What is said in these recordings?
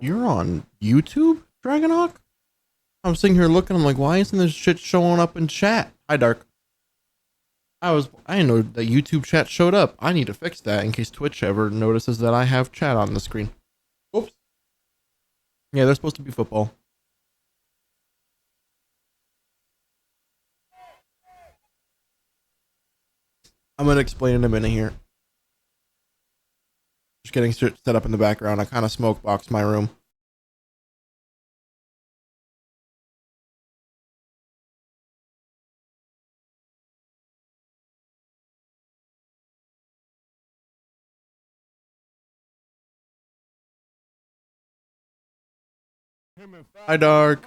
You're on YouTube, Dragonhawk? I'm sitting here looking, I'm like, why isn't this shit showing up in chat? Hi, Dark. I didn't know that YouTube chat showed up. I need to fix that in case Twitch ever notices that I have chat on the screen. Oops. Yeah, they're supposed to be football. I'm gonna explain in a minute here. Just getting set up in the background. I kind of smoke boxed my room. Hi, Dark.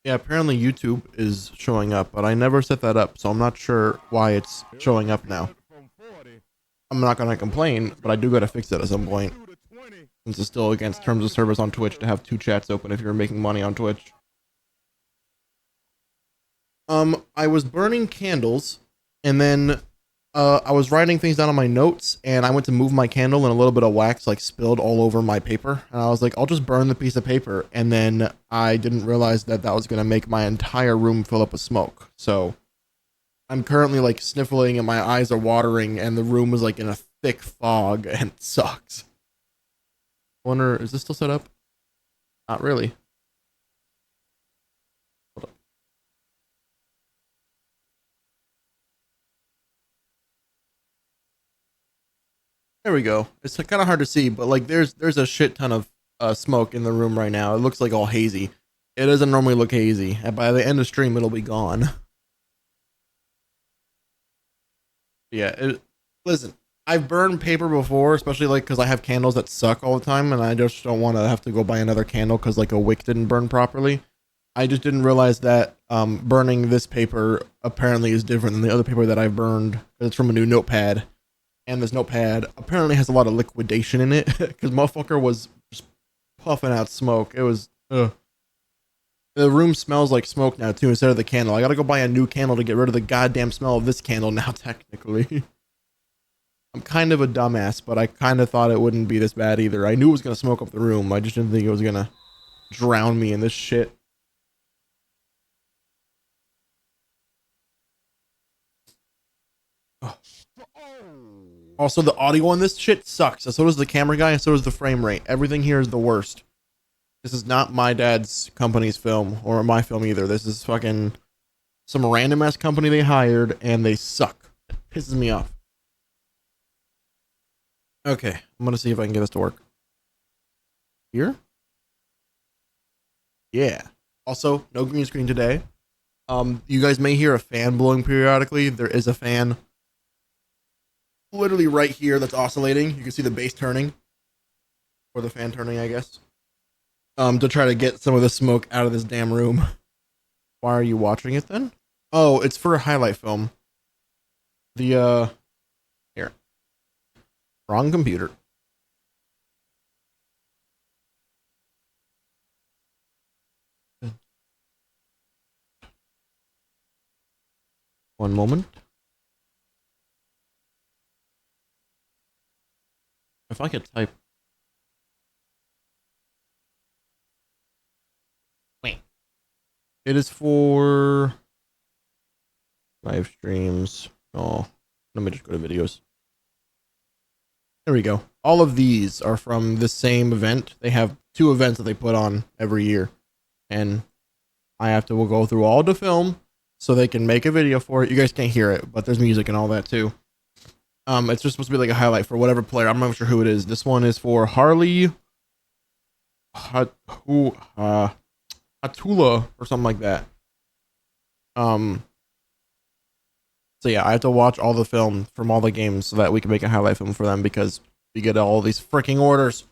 Yeah, apparently YouTube is showing up, but I never set that up, so I'm not sure why it's showing up now. I'm not gonna complain, but I do gotta fix it at some point. Since it's still against terms of service on Twitch to have two chats open if you're making money on Twitch. I was burning candles, and then I was writing things down on my notes, and I went to move my candle, and a little bit of wax like spilled all over my paper, and I was like, I'll just burn the piece of paper, and then I didn't realize that that was gonna make my entire room fill up with smoke. So I'm currently like sniffling, and my eyes are watering, and the room is like in a thick fog, and it sucks. I wonder, is this still set up? Not really. There we go. It's kind of hard to see, but like there's a shit ton of smoke in the room right now. It looks like all hazy. It doesn't normally look hazy, and by the end of stream, it'll be gone. Yeah. Listen, I've burned paper before, especially like because I have candles that suck all the time, and I just don't want to have to go buy another candle because like a wick didn't burn properly. I just didn't realize that burning this paper apparently is different than the other paper that I've burned. It's from a new notepad. And this notepad apparently has a lot of liquidation in it because motherfucker was just puffing out smoke. It was the room smells like smoke now too instead of the candle. I gotta go buy a new candle to get rid of the goddamn smell of this candle now. Technically, I'm kind of a dumbass, but I kind of thought it wouldn't be this bad either. I knew it was gonna smoke up the room. I just didn't think it was gonna drown me in this shit. Oh. Also, the audio on this shit sucks. So does the camera guy, and so does the frame rate. Everything here is the worst. This is not my dad's company's film, or my film either. This is fucking some random ass company they hired, and they suck. It pisses me off. Okay, I'm gonna see if I can get this to work. Here? Yeah. Also, no green screen today. You guys may hear a fan blowing periodically. There is a fan literally right here that's oscillating. You can see the base turning, or the fan turning, I guess. To try to get some of the smoke out of this damn room. Why are you watching it then? Oh, it's for a highlight film. The here. Wrong computer. One moment. If I could type. Wait. It is for live streams. Oh, let me just go to videos. There we go. All of these are from the same event. They have two events that they put on every year. And I have to go through all the film so they can make a video for it. You guys can't hear it, but there's music and all that too. It's just supposed to be like a highlight for whatever player. I'm not sure who it is. This one is for Harley Hatula or something like that. So yeah, I have to watch all the film from all the games so that we can make a highlight film for them because we get all these freaking orders.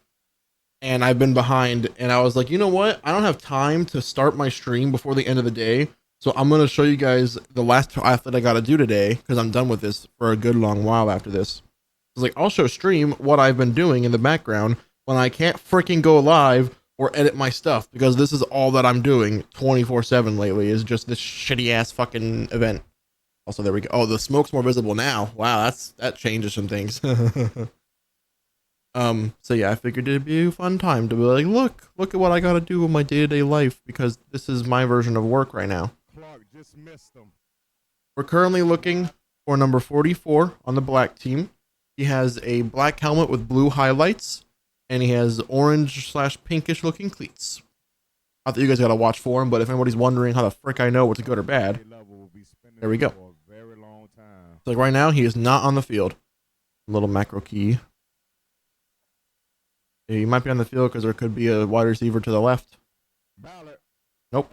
And I've been behind, and I was like, you know what? I don't have time to start my stream before the end of the day. So I'm going to show you guys the last task that I got to do today because I'm done with this for a good long while after this. It's like, I'll show stream what I've been doing in the background when I can't freaking go live or edit my stuff, because this is all that I'm doing 24/7 lately, is just this shitty ass fucking event. Also, there we go. Oh, the smoke's more visible now. Wow, that changes some things. So yeah, I figured it'd be a fun time to be like, look at what I gotta do in my day-to-day life, because this is my version of work right now. Clark just missed him. We're currently looking for number 44 on the black team. He has a black helmet with blue highlights, and he has orange/pinkish looking cleats. Not that you guys gotta watch for him, but if anybody's wondering how the frick I know what's good or bad, there we go. So like right now, he is not on the field. Little macro key. Yeah, he might be on the field because there could be a wide receiver to the left. Nope.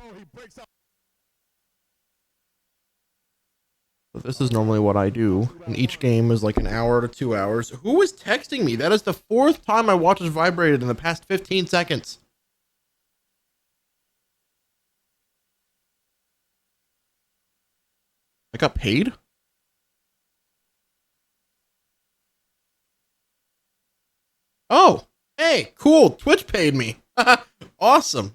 So this is normally what I do, and each game is like an hour to 2 hours. Who is texting me? That is the 4th time my watch has vibrated in the past 15 seconds. I got paid? Oh, hey, cool. Twitch paid me. Awesome.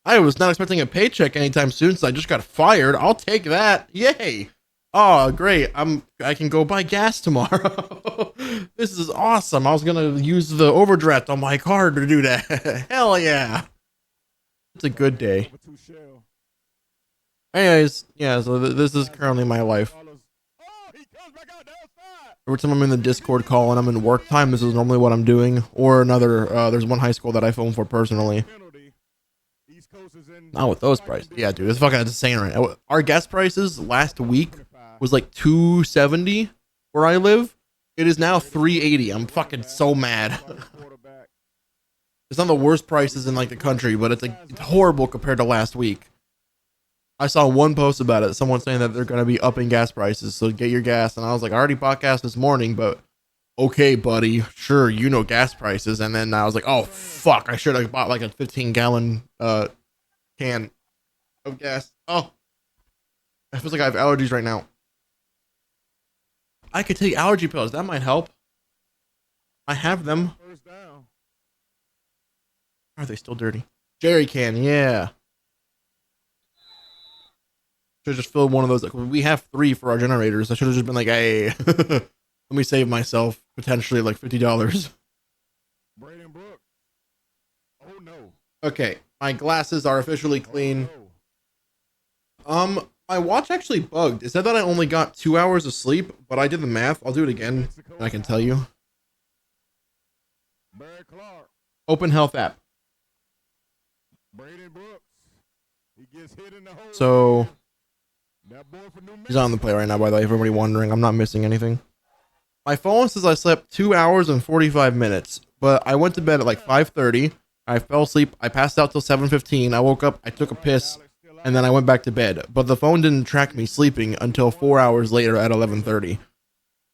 I was not expecting a paycheck anytime soon, so I just got fired. I'll take that. Yay. Oh, great. I can go buy gas tomorrow. This is awesome. I was going to use the overdraft on my card to do that. Hell yeah. It's a good day. Anyways, yeah, so this is currently my life. Every time I'm in the Discord call and I'm in work time, this is normally what I'm doing. Or another, there's one high school that I film for personally. Not with those prices. Yeah, dude, it's fucking insane right now. Our gas prices last week was like $2.70 where I live. It is now $3.80. I'm fucking so mad. It's not the worst prices in like the country, but it's horrible compared to last week. I saw one post about it. Someone saying that they're going to be upping gas prices, so get your gas. And I was like, I already bought gas this morning, but okay, buddy. Sure, you know gas prices. And then I was like, oh, fuck. I should have bought like a 15-gallon can of gas. Oh, it feels like I have allergies right now. I could take allergy pills. That might help. I have them. Are they still dirty? Jerry can, yeah. Should have just filled one of those. Like, we have 3 for our generators. I should have just been like, hey, let me save myself potentially like $50. Oh no. Okay, my glasses are officially clean. My watch actually bugged. It said that I only got 2 hours of sleep, but I did the math. I'll do it again, and I can tell you. Open Health app. So he's on the play right now, by the way, if everybody wondering. I'm not missing anything. My phone says I slept 2 hours and 45 minutes, but I went to bed at like 5:30. I fell asleep. I passed out till 7:15. I woke up, I took a piss, and then I went back to bed. But the phone didn't track me sleeping until 4 hours later at 11:30.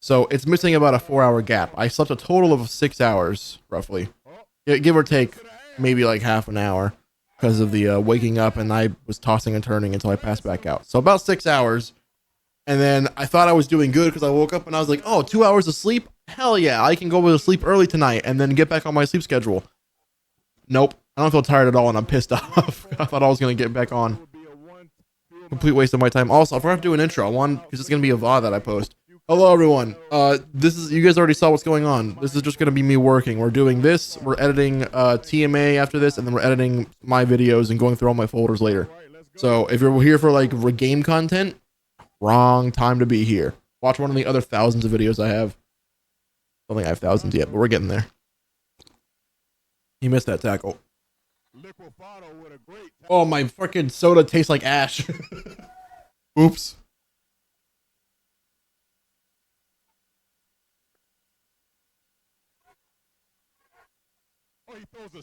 So it's missing about a 4-hour gap. I slept a total of 6 hours, roughly. Give or take maybe like half an hour because of the waking up, and I was tossing and turning until I passed back out. So about 6 hours. And then I thought I was doing good because I woke up and I was like, oh, 2 hours of sleep? Hell yeah, I can go to sleep early tonight and then get back on my sleep schedule. Nope. I don't feel tired at all, and I'm pissed off. I thought I was going to get back on. Complete waste of my time. Also, I forgot to do an intro. One, because it's going to be a VOD that I post. Hello, everyone. This is, you guys already saw what's going on. This is just going to be me working. We're doing this. We're editing TMA after this, and then we're editing my videos and going through all my folders later. So if you're here for like game content, wrong time to be here. Watch one of the other thousands of videos I have. I don't think I have thousands yet, but we're getting there. He missed that tackle. Oh, my freaking soda tastes like ash. Oops.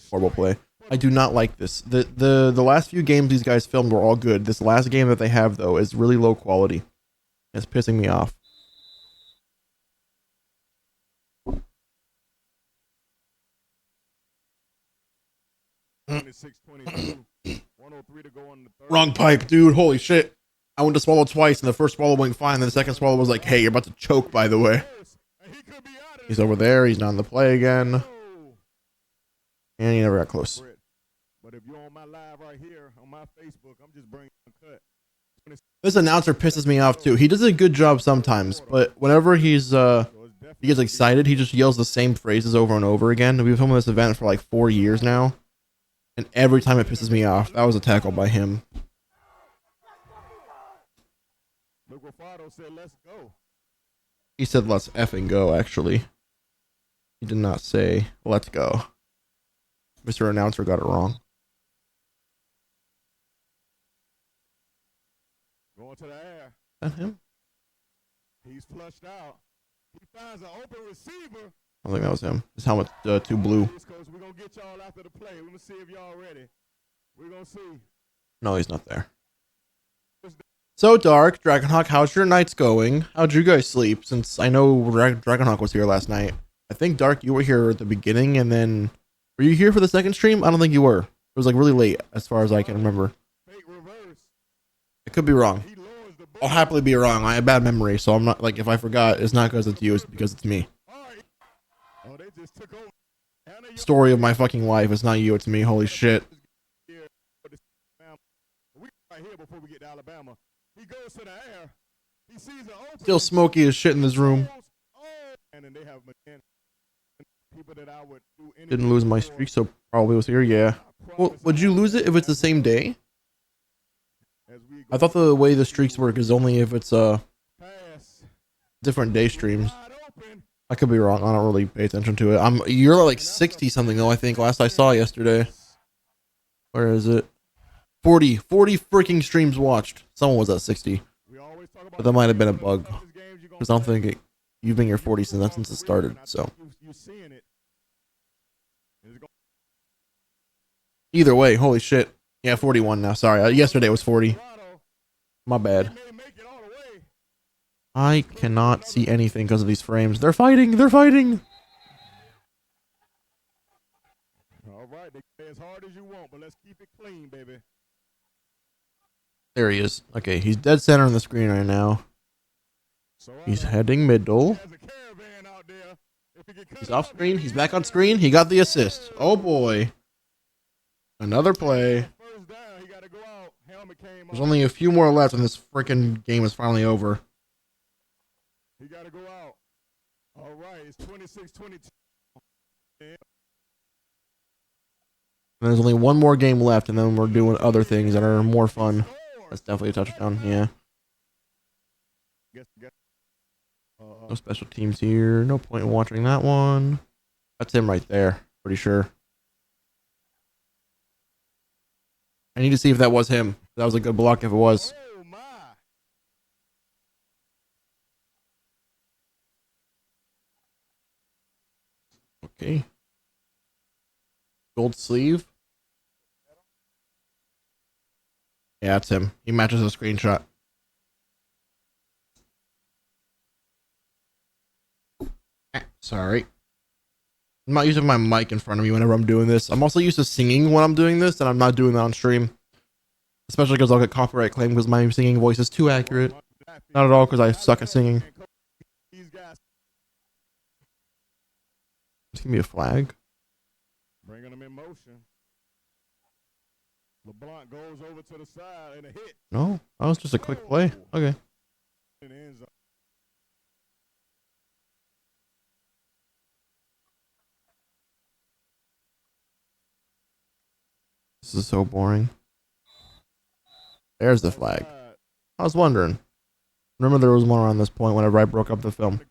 Horrible play. I do not like this. The last few games these guys filmed were all good. This last game that they have, though, is really low quality. It's pissing me off. Wrong pipe, dude. Holy shit. I went to swallow twice, and the first swallow went fine, and the second swallow was like, hey, you're about to choke, by the way. He's over there. He's not in the play again. And he never got close. But if you're on my live right here on my Facebook, I'm just bringing a cut. This announcer pisses me off too. He does a good job sometimes, but whenever he gets excited, he just yells the same phrases over and over again. We've been filming this event for like 4 years now, and every time it pisses me off. That was a tackle by him. Said, let's go. He said, let's effing go, actually. He did not say, let's go. Mr. Announcer got it wrong. Going to the air. Is that him? He's flushed out. He finds an open receiver. I think that was him. His helmet too blue. We're going to get y'all after the play. We're going to see if y'all ready. We're going to see. No, he's not there. So, Dark, Dragonhawk, how's your nights going? How'd you guys sleep? Since I know Dragonhawk was here last night. I think, Dark, you were here at the beginning, and then... Were you here for the second stream? I don't think you were. It was like really late, as far as I can remember. I could be wrong. I'll happily be wrong. I have bad memory, so I'm not, like, if I forgot, it's not because it's you, it's because it's me. Story of my fucking life. It's not you, it's me. Holy shit. Still smoky as shit in this room. Didn't lose my streak, so probably was here. Yeah. Well, would you lose it if it's the same day? I thought the way the streaks work is only if it's different day streams. I could be wrong. I don't really pay attention to it. You're like 60 something though, I think. Last I saw yesterday. Where is it? 40 freaking streams watched. Someone was at 60. But that might have been a bug. Because I don't think you've been here 40 since it started, so. Either way, holy shit. Yeah, 41 now. Sorry. Yesterday was 40. My bad. I cannot see anything because of these frames. They're fighting. They're fighting. All right. They play as hard as you want, but let's keep it clean, baby. There he is. Okay, he's dead center on the screen right now. He's heading middle. He's off screen. He's back on screen. He got the assist. Oh boy. Another play. There's only a few more left and this freaking game is finally over. He got to go out. All right, it's 26-22. There's only one more game left and then we're doing other things that are more fun. That's definitely a touchdown, yeah. No special teams here. No point in watching that one. That's him right there. Pretty sure. I need to see if that was him. That was a good block if it was. Okay. Gold sleeve. Yeah, that's him. He matches the screenshot. Sorry. I'm not using my mic in front of me whenever I'm doing this. I'm also used to singing when I'm doing this, and I'm not doing that on stream. Especially because I'll get copyright claim because my singing voice is too accurate. Not at all because I suck at singing. Just give me a flag. Bringing them in motion. LeBlanc goes over to the side and a hit. No, that was just a quick play. Okay. This is so boring. There's the flag. I was wondering. Remember there was one around this point whenever I broke up the film.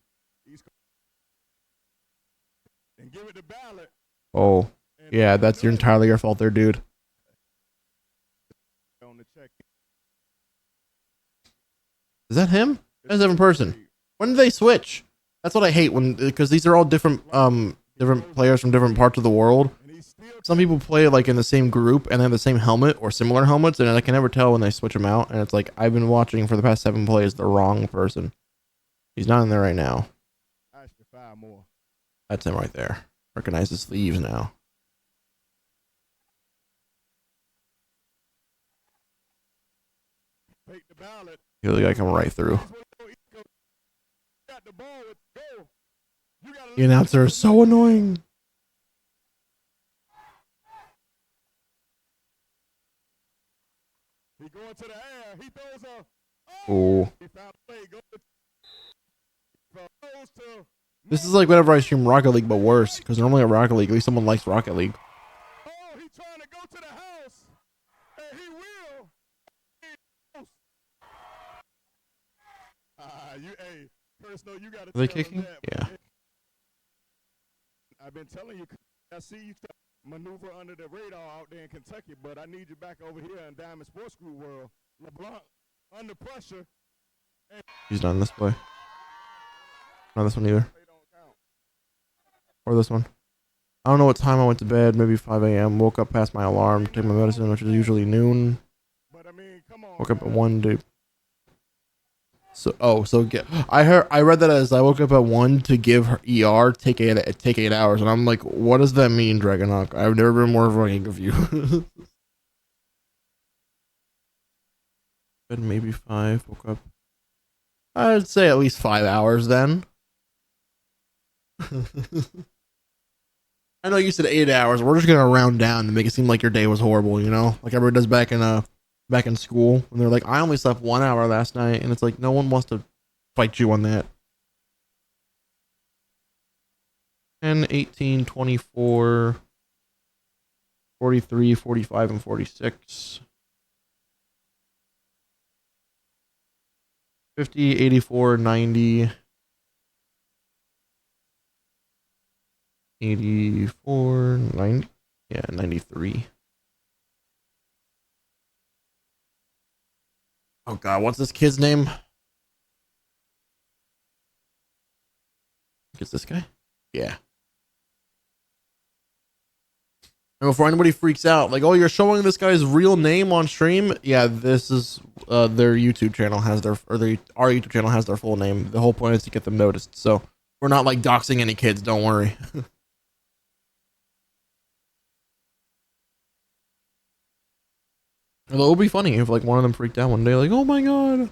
Oh, yeah, that's entirely your fault there, dude. Is that him? That's a different person. When did they switch? That's what I hate because these are all different different players from different parts of the world. Some people play like in the same group and they have the same helmet or similar helmets, and I can never tell when they switch them out. And it's like I've been watching for the past 7 plays the wrong person. He's not in there right now. That's him right there. Recognize the sleeves now. The other guy coming right through. You gotta The announcer is so annoying. He going to the air. He throws a. Oh. He found a play. Goes to. This is like whenever I stream Rocket League, but worse. Because normally at Rocket League, at least someone likes Rocket League. Oh, he trying to go to the house. And he will. Hey, personal, you gotta Are they tell him kicking? that. Yeah. I've been telling you, I see you maneuver under the radar out there in Kentucky, but I need you back over here in Diamond Sports Group world. LeBlanc, under pressure. He's done this play. Not this one either. Or this one. I don't know what time I went to bed. Maybe 5 a.m. Woke up past my alarm, take my medicine, which is usually noon. But I mean, come on. Woke up at 1 to. I read that as I woke up at 1 to give her ER take 8 hours, and I'm like, what does that mean, Dragonhawk? I've never been more fucking confused. Bed maybe 5. Woke up. I'd say at least 5 hours then. I know you said 8 hours. We're just gonna round down to make it seem like your day was horrible, you know, like everyone does back in school when they're like, I only slept 1 hour last night, and it's like no one wants to fight you on that. 10, 18, 24, 43, 45, and 46. 50, 84, 90. 84, 90. Yeah, 93. Oh god, what's this kid's name? It's this guy? Yeah. And before anybody freaks out, like, oh, you're showing this guy's real name on stream? Yeah, this is their YouTube channel has our YouTube channel has their full name. The whole point is to get them noticed. So we're not like doxing any kids, don't worry. Although it would be funny if like one of them freaked out one day, like, oh my god.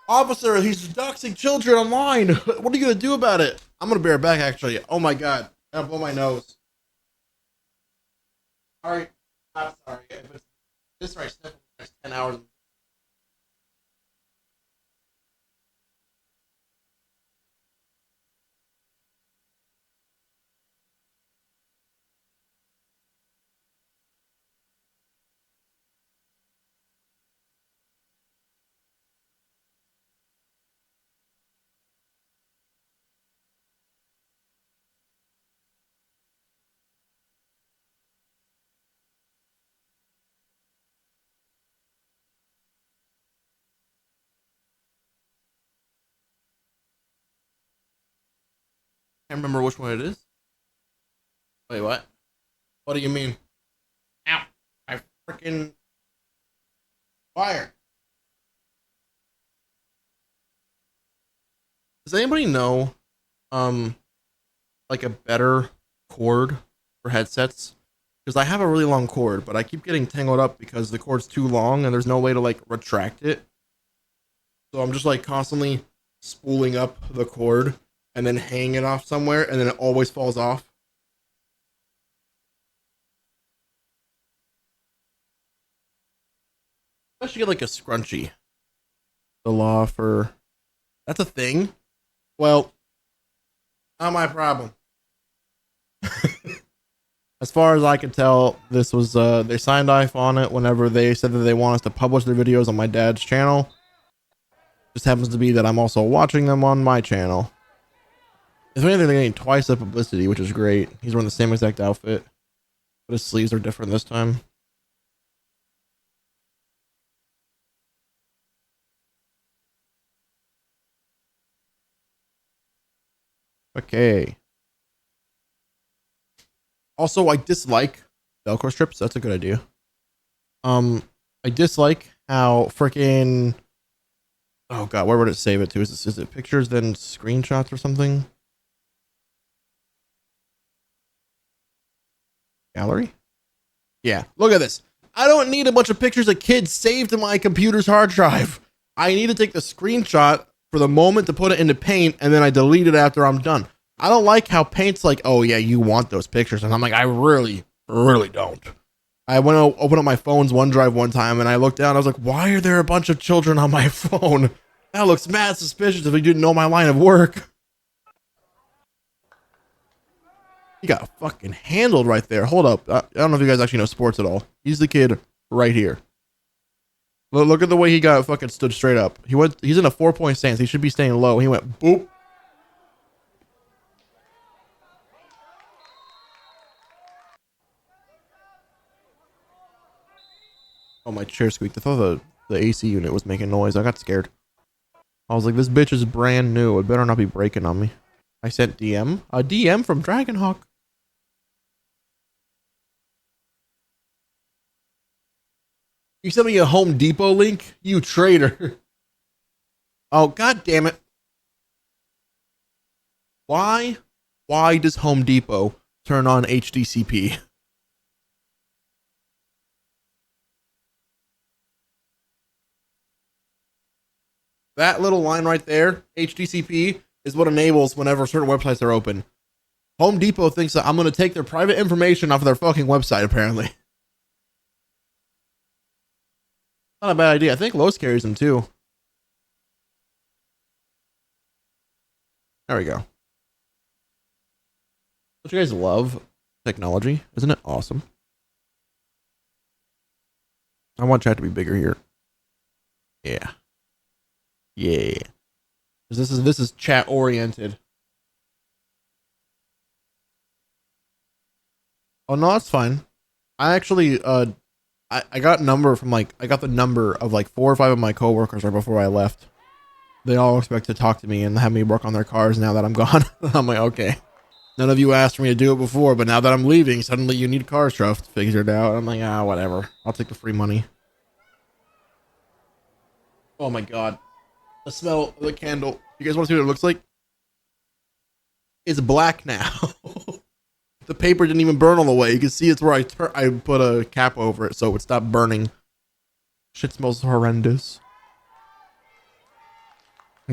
Officer, he's doxing children online. What are you gonna do about it? I'm gonna bear it back actually. Oh my god. I gotta blow my nose. Sorry. I'm sorry. This right sniffle for the next 10 hours. Can't remember which one it is. Wait, what? What do you mean? Ow! I freaking fire. Does anybody know, like a better cord for headsets? Because I have a really long cord, but I keep getting tangled up because the cord's too long and there's no way to like retract it. So I'm just like constantly spooling up the cord and then hanging it off somewhere, and then it always falls off. I should get like a scrunchie. The law for that's a thing. Well, not my problem. As far as I can tell, this was they signed off on it whenever they said that they want us to publish their videos on my dad's channel. Just happens to be that I'm also watching them on my channel. If anything, they're getting twice the publicity, which is great. He's wearing the same exact outfit, but his sleeves are different this time. Okay. Also, I dislike Velcro strips. That's a good idea. I dislike how freaking. Oh god, where would it save it to? Is it pictures then screenshots or something? Gallery? Yeah. Look at this. I don't need a bunch of pictures of kids saved to my computer's hard drive. I need to take the screenshot for the moment to put it into Paint, and then I delete it after I'm done. I don't like how Paint's like, oh yeah, you want those pictures, and I'm like, I really, really don't. I went to open up my phone's OneDrive one time, and I looked down. I was like, why are there a bunch of children on my phone? That looks mad suspicious if you didn't know my line of work. He got fucking handled right there. Hold up. I don't know if you guys actually know sports at all. He's the kid right here. Look at the way he got fucking stood straight up. He's in a 4-point stance. He should be staying low. He went boop. Oh, my chair squeaked. I thought the AC unit was making noise. I got scared. I was like, this bitch is brand new. It better not be breaking on me. I sent DM. A DM from Dragonhawk. You sent me a Home Depot link? You traitor. Oh, god damn it. Why does Home Depot turn on HDCP? That little line right there, HDCP, is what enables whenever certain websites are open. Home Depot thinks that I'm going to take their private information off of their fucking website, apparently. Not a bad idea. I think Lowe's carries them too. There we go. Don't you guys love technology? Isn't it awesome? I want chat to be bigger here. Yeah. Yeah. This is chat oriented. Oh no, that's fine. I actually I got number from I got the number of like 4 or 5 of my coworkers right before I left. They all expect to talk to me and have me work on their cars now that I'm gone. I'm like, okay. None of you asked me to do it before, but now that I'm leaving, suddenly you need car stuff figured out. I'm like, whatever. I'll take the free money. Oh my god. The smell of the candle. You guys want to see what it looks like? It's black now. The paper didn't even burn all the way. You can see it's where I put a cap over it so it would stop burning. Shit smells horrendous.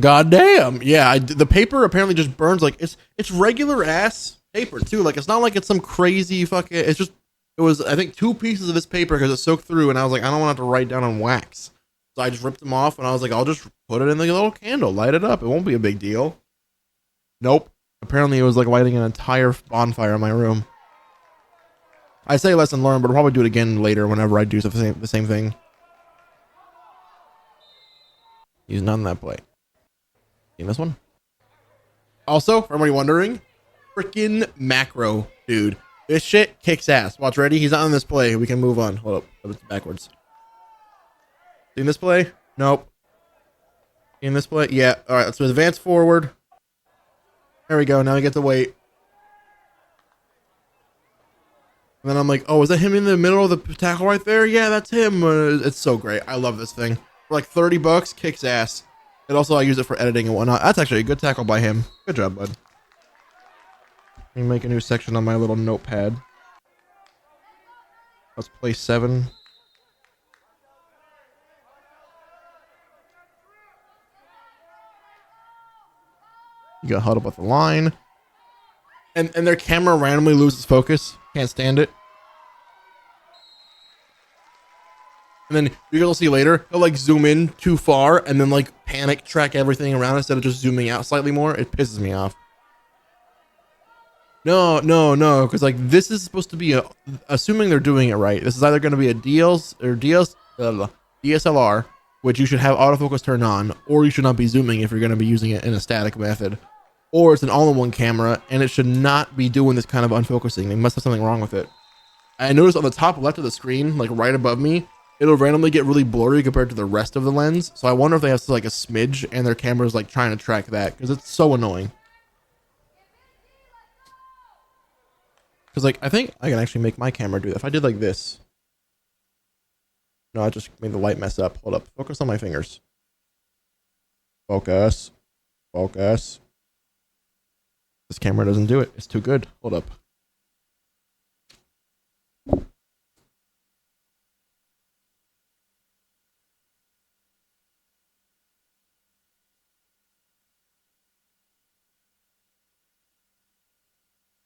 God damn. Yeah, the paper apparently just burns like it's regular ass paper too. Like it's not like it's some crazy fucking it was I think 2 pieces of this paper because it soaked through and I was like, I don't want to have to write down on wax. So I just ripped them off and I was like, I'll just put it in the little candle, light it up. It won't be a big deal. Nope. Apparently it was like lighting an entire bonfire in my room. I say lesson learned, but I'll probably do it again later whenever I do the same thing. Use none in that play. Seen this one? Also, for anybody wondering, freaking macro, dude. This shit kicks ass. Watch, ready? He's not on this play. We can move on. Hold up. It's backwards. Seen this play? Nope. Seen this play? Yeah. All right, let's advance forward. There we go. Now we get to wait. And then I'm like, oh, is that him in the middle of the tackle right there? Yeah, that's him. It's so great. I love this thing. For like $30, kicks ass. And also I use it for editing and whatnot. That's actually a good tackle by him. Good job, bud. Let me make a new section on my little notepad. Let's play 7. You got huddled up the line. And their camera randomly loses focus. Can't stand it. And then you'll see later, he'll like zoom in too far and then like panic track everything around instead of just zooming out slightly more. It pisses me off. No, because like this is supposed to be assuming they're doing it right. This is either going to be a DSLR, which you should have autofocus turned on, or you should not be zooming if you're going to be using it in a static method. Or it's an all-in-one camera, and it should not be doing this kind of unfocusing. They must have something wrong with it. I noticed on the top left of the screen, like right above me, it'll randomly get really blurry compared to the rest of the lens. So I wonder if they have like a smidge and their camera's like trying to track that because it's so annoying. Because like I think I can actually make my camera do that. If I did like this. No, I just made the light mess up. Hold up. Focus on my fingers. Focus. Focus. This camera doesn't do it. It's too good. Hold up.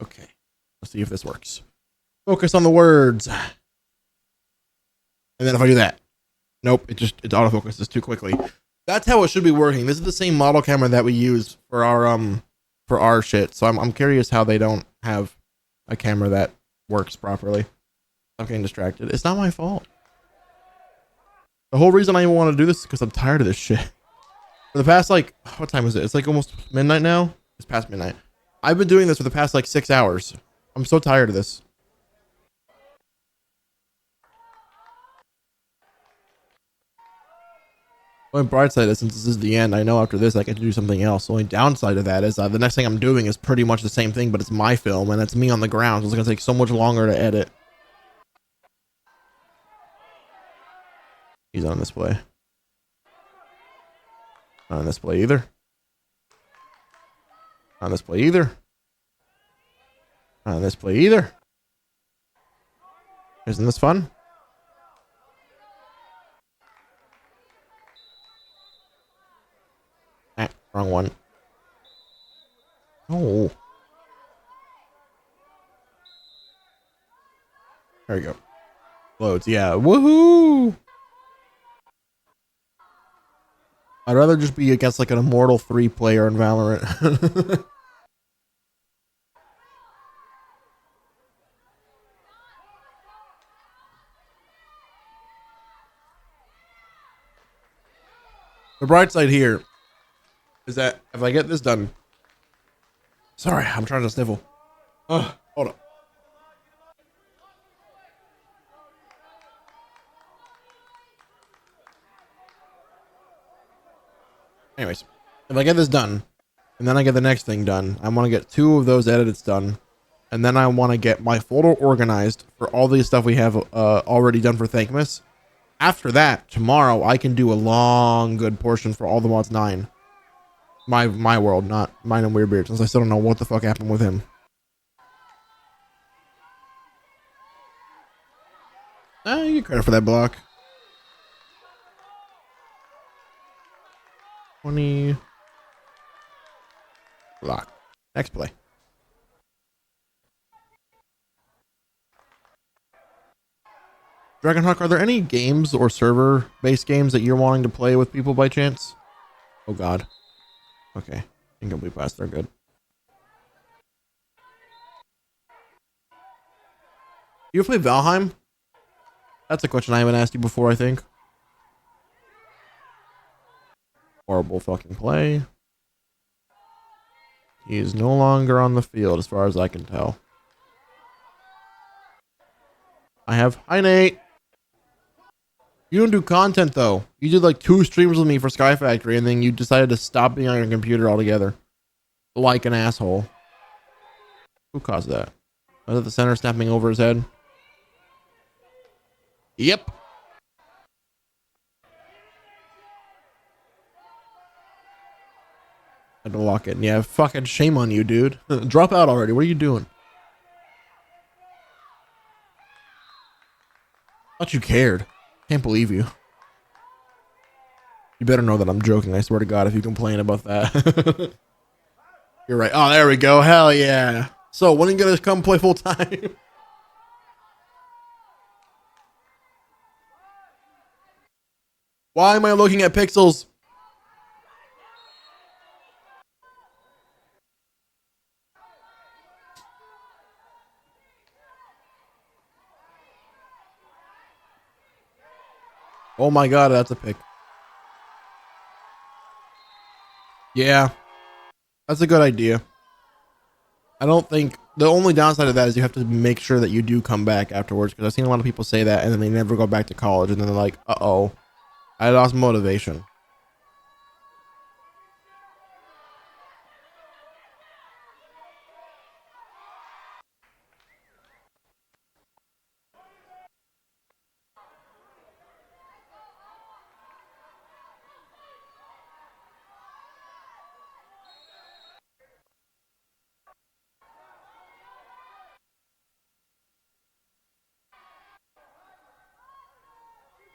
Okay. Let's see if this works. Focus on the words. And then if I do that, nope, it autofocuses too quickly. That's how it should be working. This is the same model camera that we use for our shit. So I'm curious how they don't have a camera that works properly. I'm getting distracted. It's not my fault. The whole reason I even want to do this is because I'm tired of this shit. For the past, like, what time is it? It's like almost midnight now. It's past midnight. I've been doing this for the past like 6 hours. I'm so tired of this. The only bright side is, since this is the end, I know after this I get to do something else. The only downside of that is the next thing I'm doing is pretty much the same thing, but it's my film and it's me on the ground. So it's gonna take so much longer to edit. He's on display. Not on display either. Not on display either. Not on display either. Isn't this fun? Wrong one. Oh. There we go. Loads. Yeah. Woohoo! I'd rather just be against like an Immortal 3 player in Valorant. The bright side here is that if I get this done. Sorry, I'm trying to sniffle. Hold on. Anyways, if I get this done, and then I get the next thing done, I want to get 2 of those edits done, and then I want to get my folder organized for all the stuff we have already done for Thankmas. After that, tomorrow I can do a long, good portion for all the mods 9. My world, not mine and Weirdbeard, since I still don't know what the fuck happened with him. You get credit for that block. 20 block. Next play. Dragonhawk, are there any games or server-based games that you're wanting to play with people by chance? Oh god. Okay. Incomplete pass, they're good. You play Valheim? That's a question I haven't asked you before, I think. Horrible fucking play. He is no longer on the field as far as I can tell. I have... Hi, Nate! You don't do content, though. You did like 2 streams with me for Sky Factory, and then you decided to stop being on your computer altogether. Like an asshole. Who caused that? Was it the center snapping over his head? Yep. Had to lock it. Yeah, fucking shame on you, dude. Drop out already. What are you doing? Thought you cared. Can't believe you. You better know that I'm joking. I swear to God, if you complain about that. You're right. Oh, there we go. Hell yeah. So, when are you gonna come play full time? Why am I looking at pixels? Oh my God, that's a pick. Yeah, that's a good idea. I don't think the only downside of that is you have to make sure that you do come back afterwards, because I've seen a lot of people say that and then they never go back to college, and then they're like, uh-oh, I lost motivation.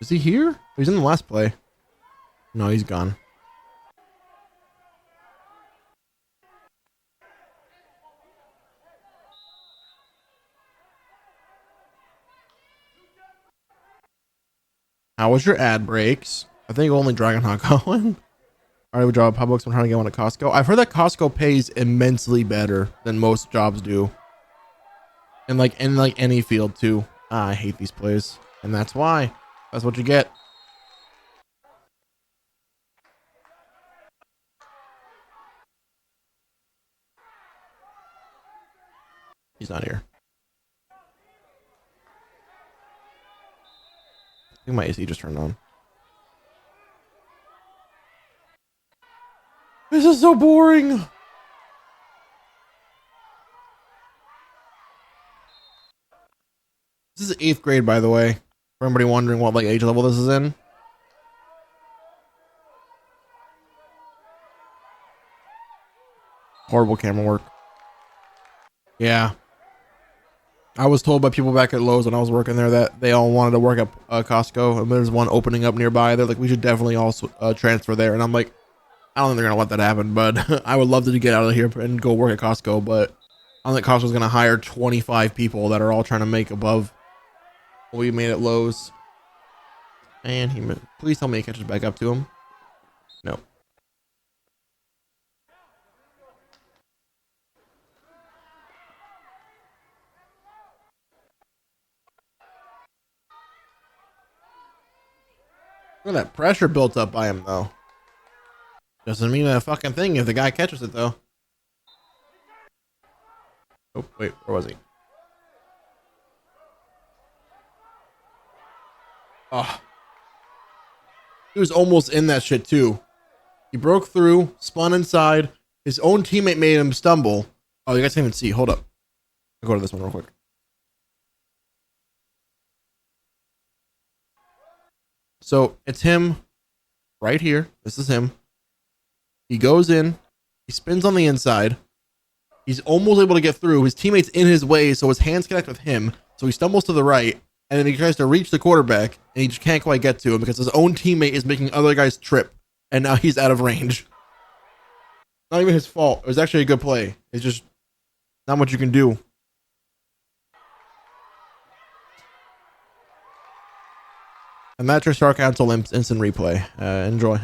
Is he here? He's in the last play. No, he's gone. How was your ad breaks? I think only Dragon Hawk going. I would draw Publix when trying to get one at Costco. I've heard that Costco pays immensely better than most jobs do. And like in like any field too. I hate these plays. And that's why. That's what you get. He's not here. I think my AC just turned on. This is so boring. This is 8th grade, by the way. For anybody wondering what like age level this is in. Horrible camera work. Yeah. I was told by people back at Lowe's when I was working there that they all wanted to work at Costco, and there's one opening up nearby. They're like, we should definitely also transfer there. And I'm like, I don't think they're gonna let that happen, but I would love to get out of here and go work at Costco. But I don't think Costco's gonna hire 25 people that are all trying to make above what we made at Lowe's. And please tell me he catches back up to him. No. Look at that pressure built up by him, though. Doesn't mean a fucking thing if the guy catches it, though. Oh, wait, where was he? Oh. He was almost in that shit, too. He broke through, spun inside. His own teammate made him stumble. Oh, you guys can't even see. Hold up. I'll go to this one real quick. So it's him right here. This is him. He goes in. He spins on the inside. He's almost able to get through. His teammate's in his way, so his hands connect with him. So he stumbles to the right, and then he tries to reach the quarterback, and he just can't quite get to him because his own teammate is making other guys trip, and now he's out of range. Not even his fault. It was actually a good play. It's just not much you can do. And that's your Star Council instant replay. Enjoy.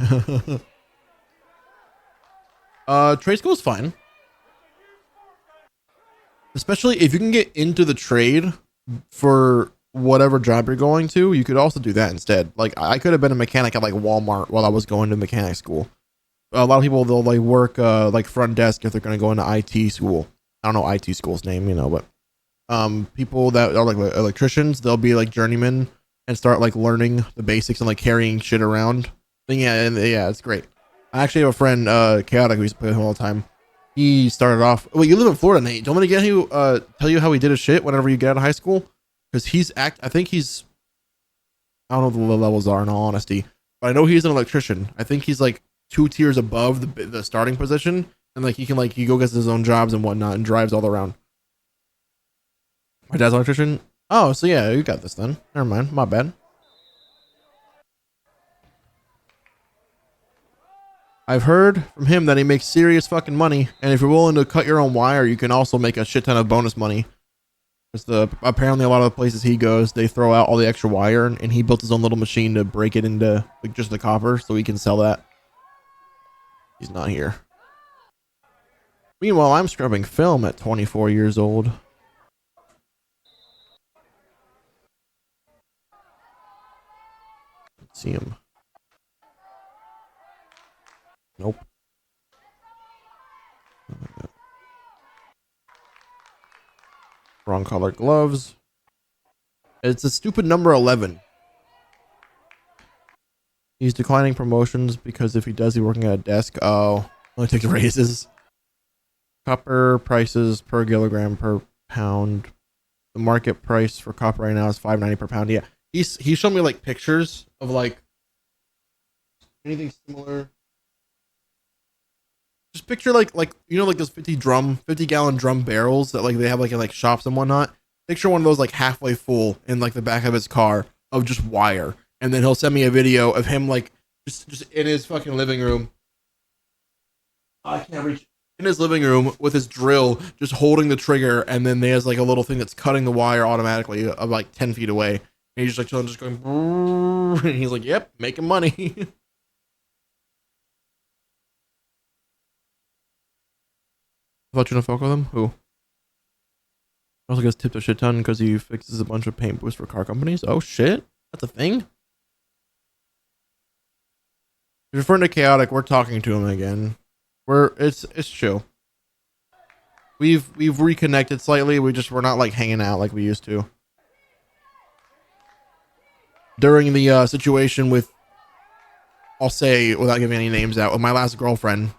Trade school is fine. Especially if you can get into the trade for whatever job you're going to, you could also do that instead. Like I could have been a mechanic at like Walmart while I was going to mechanic school. A lot of people, they'll like work like front desk if they're going to go into IT school. I don't know IT school's name, you know, but people that are like electricians, they'll be like journeymen and start like learning the basics and like carrying shit around. Yeah, it's great. I actually have a friend, Chaotic, who used to play with him all the time. He started off. Well, you live in Florida, Nate. Do you want me to get you tell you how he did his shit whenever you get out of high school? Because I think he's, I don't know what the levels are in all honesty, but I know he's an electrician. I think he's like 2 tiers above the starting position, and like he go gets his own jobs and whatnot and drives all around. My dad's an electrician. Oh, so yeah, you got this then. Never mind, my bad. I've heard from him that he makes serious fucking money, and if you're willing to cut your own wire, you can also make a shit ton of bonus money. Because apparently a lot of the places he goes, they throw out all the extra wire, and he built his own little machine to break it into like just the copper, so he can sell that. He's not here. Meanwhile, I'm scrubbing film at 24 years old. Let's see him. Nope. Wrong color gloves. It's a stupid number 11. He's declining promotions because if he does, he's working at a desk. Oh, only takes raises. Copper prices per kilogram per pound. The market price for copper right now is $5.90 per pound. Yeah, he's shown me like pictures of like anything similar. Just picture like you know like those 50-gallon drum barrels that like they have like in like shops and whatnot. Picture one of those like halfway full in like the back of his car of just wire, and then he'll send me a video of him like just in his fucking living room. I can't reach in his living room with his drill, just holding the trigger, and then there's like a little thing that's cutting the wire automatically of like 10 feet away. And And he's just like chilling, just going, and he's like, "Yep, making money." I thought you gonna fuck with him. Who? Also gets tipped a shit ton because he fixes a bunch of paint booths for car companies. Oh shit, that's a thing. If you're referring to chaotic, we're talking to him again. It's chill. We've reconnected slightly. We're not like hanging out like we used to. During the situation with, I'll say without giving any names out, with my last girlfriend,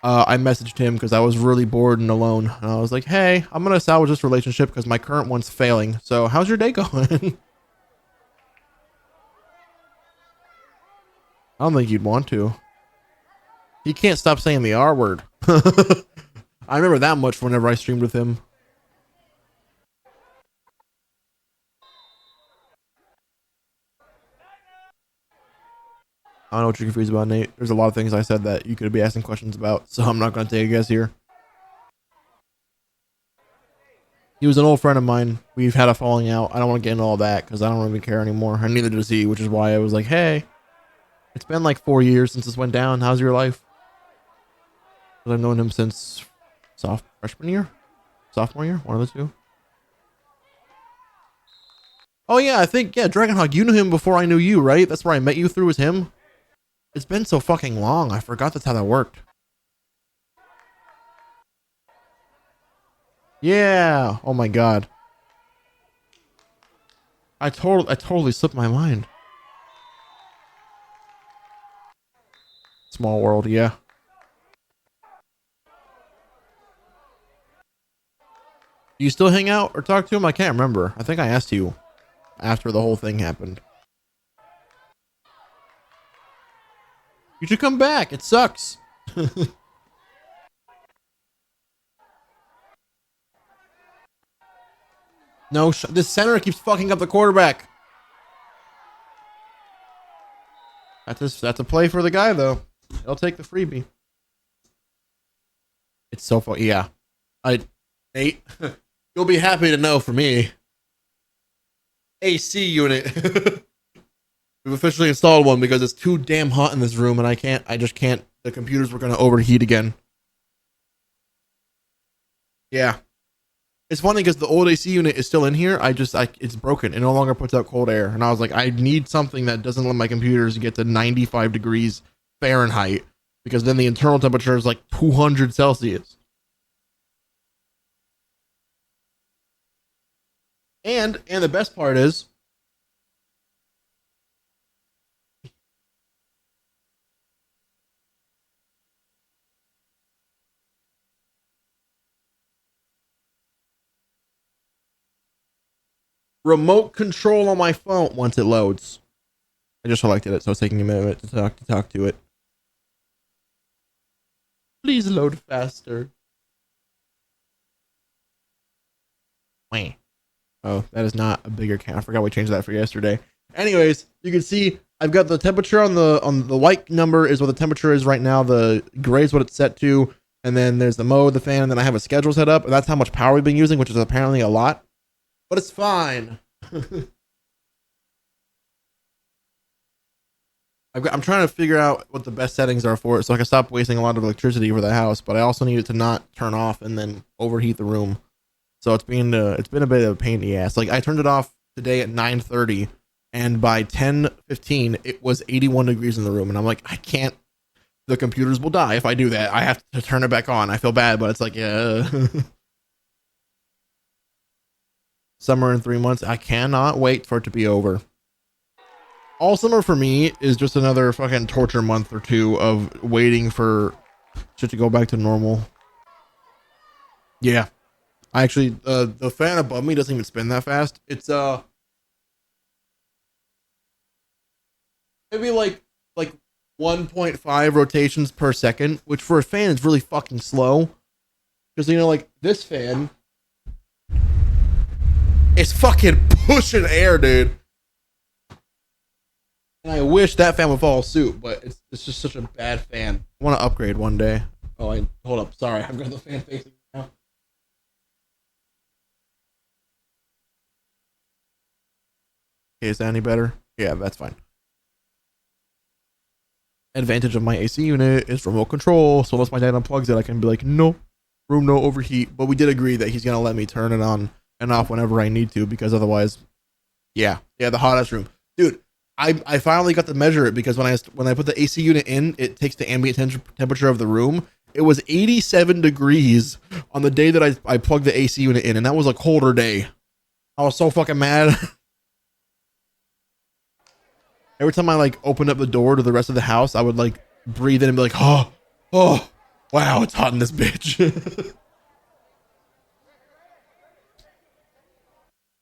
I messaged him because I was really bored and alone. And I was like, "Hey, I'm gonna salvage this relationship because my current one's failing. So how's your day going?" I don't think you'd want to. He can't stop saying the R word. I remember that much whenever I streamed with him. I don't know what you're confused about, Nate. There's a lot of things I said that you could be asking questions about, so I'm not going to take a guess here. He was an old friend of mine. We've had a falling out. I don't want to get into all that because I don't really care anymore, and neither does he, which is why I was like, "Hey, it's been like 4 years since this went down. How's your life?" Because I've known him since freshman year, sophomore year, one of the two. Oh yeah, I think Dragonhawk. You knew him before I knew you, right? That's where I met you through, was him. It's been so fucking long. I forgot that's how that worked. Yeah. Oh my god. I totally slipped my mind. Small world, yeah. Do you still hang out or talk to him? I can't remember. I think I asked you after the whole thing happened. You should come back. It sucks. No, this center keeps fucking up the quarterback. That's a play for the guy though. I'll take the freebie. It's so fun. Yeah, Nate, you'll be happy to know for me. AC unit. We've officially installed one because it's too damn hot in this room, and I just can't. The computers were gonna overheat again. Yeah. It's funny because the old AC unit is still in here. It's broken. It no longer puts out cold air. And I was like, I need something that doesn't let my computers get to 95 degrees Fahrenheit because then the internal temperature is like 200 Celsius. And the best part is, remote control on my phone once it loads. I just selected it, so it's taking a minute to talk to it. Please load faster. Wait. Oh, that is not a bigger count. I forgot we changed that for yesterday. Anyways, you can see I've got the temperature on the white number is what the temperature is right now. The gray is what it's set to, and then there's the mode, the fan, and then I have a schedule set up, and that's how much power we've been using, which is apparently a lot. But it's fine. I'm trying to figure out what the best settings are for it so I can stop wasting a lot of electricity for the house, but I also need it to not turn off and then overheat the room. So it's been a bit of a pain in the ass. Like I turned it off today at 9:30, and by 10:15 it was 81 degrees in the room, and I'm like, I can't. The computers will die if I do that. I have to turn it back on. I feel bad, but it's like, yeah. Summer in 3 months. I cannot wait for it to be over. All summer for me is just another fucking torture month or two of waiting for shit to go back to normal. Yeah. I actually, the fan above me doesn't even spin that fast. It's, maybe like 1.5 rotations per second, which for a fan is really fucking slow. Because, you know, like this fan is fucking pushing air, dude. And I wish that fan would follow suit, but it's just such a bad fan. I want to upgrade one day. Oh, hold up. Sorry, I've got the fan facing now. Okay, is that any better? Yeah, that's fine. Advantage of my AC unit is remote control, so unless my dad unplugs it, I can be like, no, room no overheat. But we did agree that he's gonna let me turn it on and off whenever I need to, because otherwise, yeah, the hottest room, dude. I finally got to measure it because when I put the AC unit in, it takes the ambient temperature of the room. It was 87 degrees on the day that I plugged the AC unit in, and that was a colder day. I was so fucking mad. Every time I like opened up the door to the rest of the house, I would like breathe in and be like, oh, wow, it's hot in this bitch.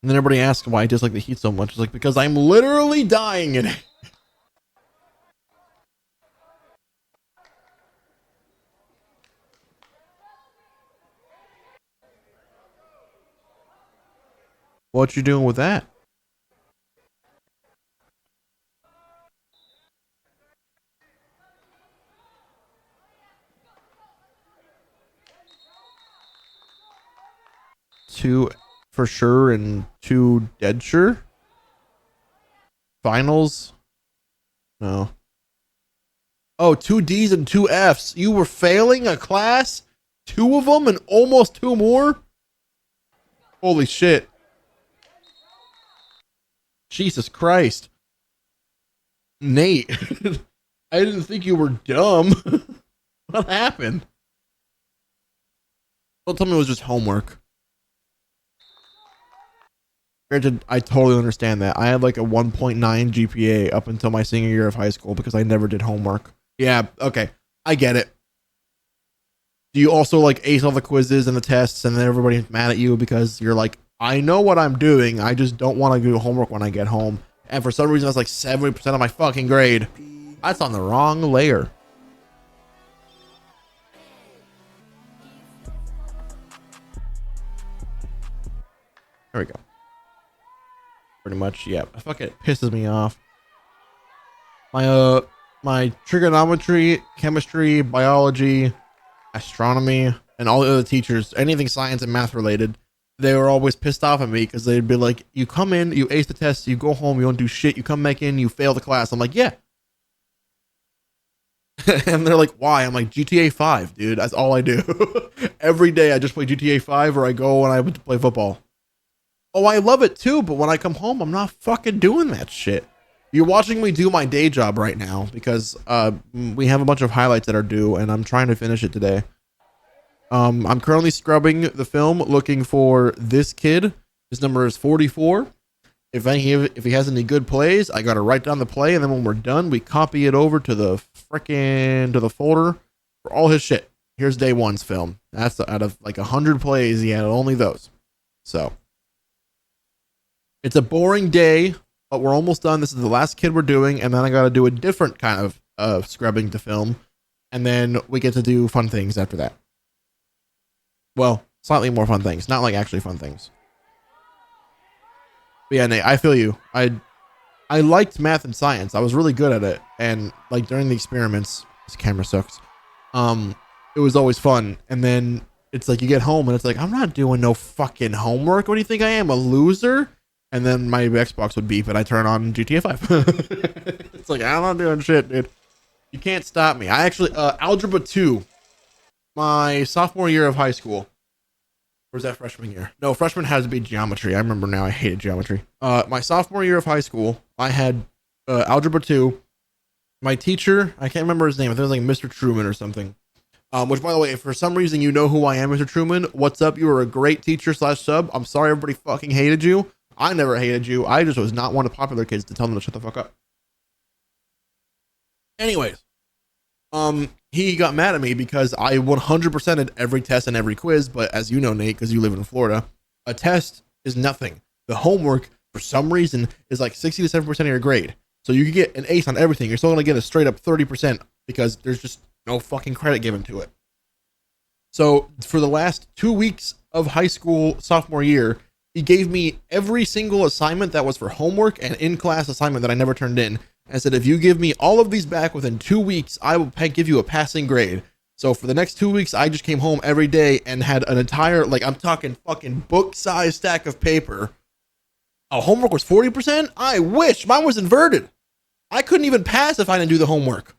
And then everybody asks why I dislike the heat so much. It's like, because I'm literally dying in it. What you doing with that? Two for sure and two dead sure. Finals? No. Oh, two D's and two F's. You were failing a class? Two of them and almost two more? Holy shit. Jesus Christ. Nate, I didn't think you were dumb. What happened? Well, tell me it was just homework. Granted, I totally understand that. I had like a 1.9 GPA up until my senior year of high school because I never did homework. Yeah, okay. I get it. Do you also like ace all the quizzes and the tests and then everybody's mad at you because you're like, I know what I'm doing. I just don't want to do homework when I get home. And for some reason, that's like 70% of my fucking grade. That's on the wrong layer. There we go. Pretty much, yeah. Fuck it, pisses me off. My trigonometry, chemistry, biology, astronomy, and all the other teachers, anything science and math related, they were always pissed off at me because they'd be like, you come in, you ace the test, you go home, you don't do shit, you come back in, you fail the class. I'm like, yeah. And they're like, why? I'm like, GTA 5, dude. That's all I do. Every day I just play GTA 5 or I go and I would play football. Oh, I love it too, but when I come home, I'm not fucking doing that shit. You're watching me do my day job right now because we have a bunch of highlights that are due and I'm trying to finish it today. I'm currently scrubbing the film looking for this kid. His number is 44. If he has any good plays, I gotta write down the play, and then when we're done, we copy it over to the folder for all his shit. Here's day one's film. That's out of like 100 plays, he had only those. So it's a boring day, but we're almost done. This is the last kid we're doing, and then I gotta do a different kind of scrubbing to film, and then we get to do fun things after that. Well, slightly more fun things, not like actually fun things. But yeah, Nate, I feel you. I liked math and science. I was really good at it, and like during the experiments, this camera sucks. It was always fun. And then it's like you get home and it's like, I'm not doing no fucking homework. What do you think I am, a loser? And then my Xbox would beep and I turn on GTA 5. It's like, I'm not doing shit, dude. You can't stop me. I actually algebra 2, my sophomore year of high school. Or was that freshman year? No, freshman has to be geometry. I remember now. I hated geometry. My sophomore year of high school, I had algebra 2. My teacher, I can't remember his name. I think it was like Mr. Truman or something. Which, by the way, if for some reason you know who I am, Mr. Truman, what's up? You were a great teacher / sub. I'm sorry everybody fucking hated you. I never hated you. I just was not one of the popular kids to tell them to shut the fuck up. Anyways, he got mad at me because I 100%ed every test and every quiz. But as you know, Nate, because you live in Florida, a test is nothing. The homework, for some reason, is like 60 to 70% of your grade. So you can get an ace on everything. You're still going to get a straight up 30% because there's just no fucking credit given to it. So for the last 2 weeks of high school sophomore year, he gave me every single assignment that was for homework and in-class assignment that I never turned in. And said, if you give me all of these back within 2 weeks, I will give you a passing grade. So for the next 2 weeks, I just came home every day and had an entire, like, I'm talking fucking book-sized stack of paper Oh, homework was 40%? I wish. Mine was inverted. I couldn't even pass if I didn't do the homework.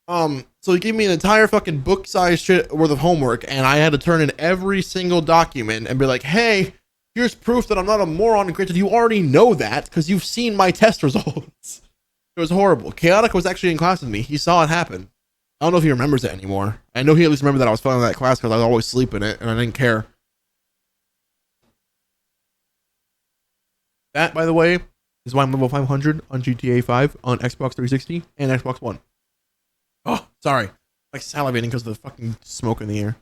So he gave me an entire fucking book size shit worth of homework, and I had to turn in every single document and be like, hey, here's proof that I'm not a moron. Granted, you already know that because you've seen my test results. It was horrible. Chaotic was actually in class with me. He saw it happen. I don't know if he remembers it anymore. I know he at least remembered that I was failing that class because I was always sleeping in it and I didn't care. That, by the way, is why I'm level 500 on GTA 5 on Xbox 360 and Xbox One. Oh, sorry. Like salivating because of the fucking smoke in the air.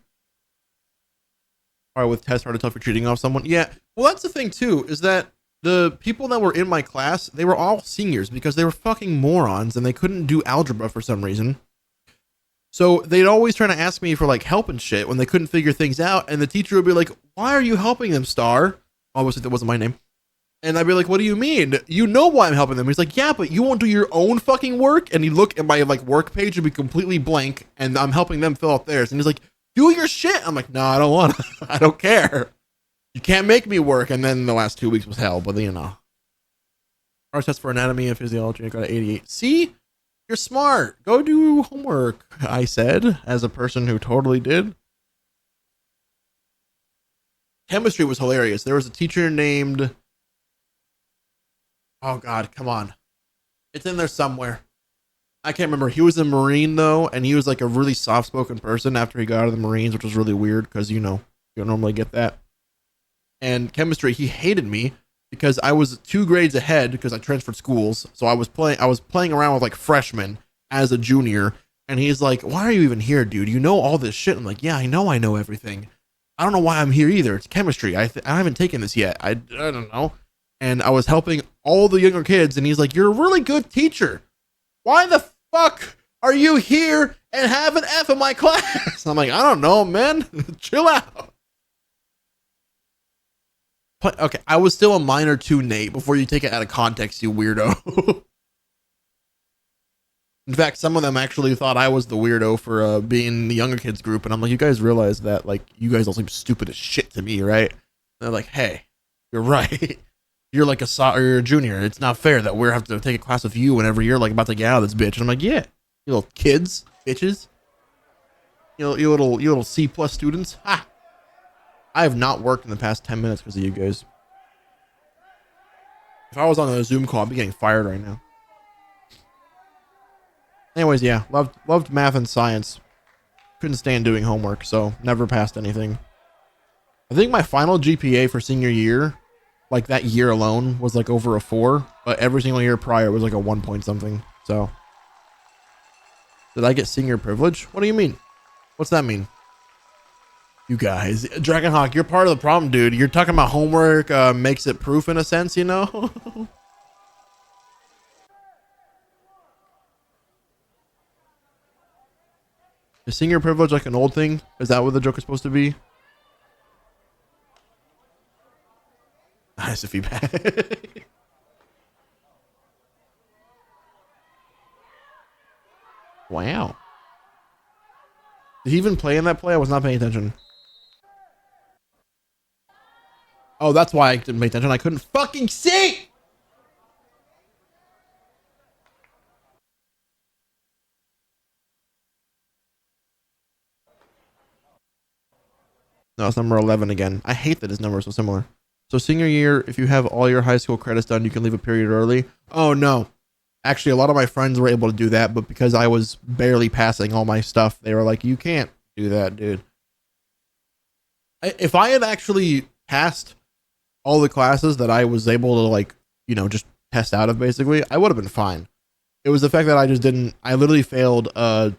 Probably with tests hard to tell if you're cheating off someone. Yeah. Well, that's the thing too, is that the people that were in my class, they were all seniors because they were fucking morons and they couldn't do algebra for some reason. So they'd always try to ask me for like help and shit when they couldn't figure things out. And the teacher would be like, why are you helping them, Star? Obviously, that wasn't my name. And I'd be like, what do you mean? You know why I'm helping them. He's like, yeah, but you won't do your own fucking work. And he'd look at my like work page and be completely blank. And I'm helping them fill out theirs. And he's like, do your shit. I'm like, no, I don't want to. I don't care. You can't make me work. And then the last 2 weeks was hell. But you know. Our test for anatomy and physiology, I got an 88. See? You're smart. Go do homework, I said, as a person who totally did. Chemistry was hilarious. There was a teacher named... Oh, God, come on. It's in there somewhere. I can't remember. He was a Marine, though, and he was like a really soft-spoken person after he got out of the Marines, which was really weird because, you know, you don't normally get that. And chemistry, he hated me because I was 2 grades ahead because I transferred schools. So I was playing around with like freshmen as a junior. And he's like, why are you even here, dude? You know all this shit. I'm like, yeah, I know everything. I don't know why I'm here either. It's chemistry. I haven't taken this yet. I don't know. And I was helping all the younger kids. And he's like, you're a really good teacher. Why the fuck are you here and have an F in my class? I'm like, I don't know, man. Chill out. Okay, I was still a minor 2, Nate, before you take it out of context, you weirdo. In fact, some of them actually thought I was the weirdo for being in the younger kids group, and I'm like, you guys realize that, like, you guys all seem stupid as shit to me, right? And they're like, hey, you're right. You're like you're a junior. It's not fair that we have to take a class with you whenever you're like about to get out of this bitch. And I'm like, yeah, you little kids, bitches. You little C+ students. Ha! I have not worked in the past 10 minutes because of you guys. If I was on a Zoom call, I'd be getting fired right now. Anyways, yeah, loved math and science. Couldn't stand doing homework, so never passed anything. I think my final GPA for senior year, like that year alone, was like over a 4, but every single year prior was like a 1 point something. So, did I get senior privilege? What do you mean? What's that mean? You guys, Dragonhawk, you're part of the problem, dude. You're talking about homework makes it proof in a sense, you know? Is senior privilege like an old thing? Is that what the joke is supposed to be? Nice feedback. Wow. Did he even play in that play? I was not paying attention. Oh, that's why I didn't pay attention. I couldn't fucking see! No, it's number 11 again. I hate that his numbers are so similar. So senior year, if you have all your high school credits done, you can leave a period early. Oh, no. Actually, a lot of my friends were able to do that, but because I was barely passing all my stuff, they were like, you can't do that, dude. If I had actually passed all the classes that I was able to, like, you know, just test out of, basically, I would have been fine. It was the fact that I just didn't, I literally failed, I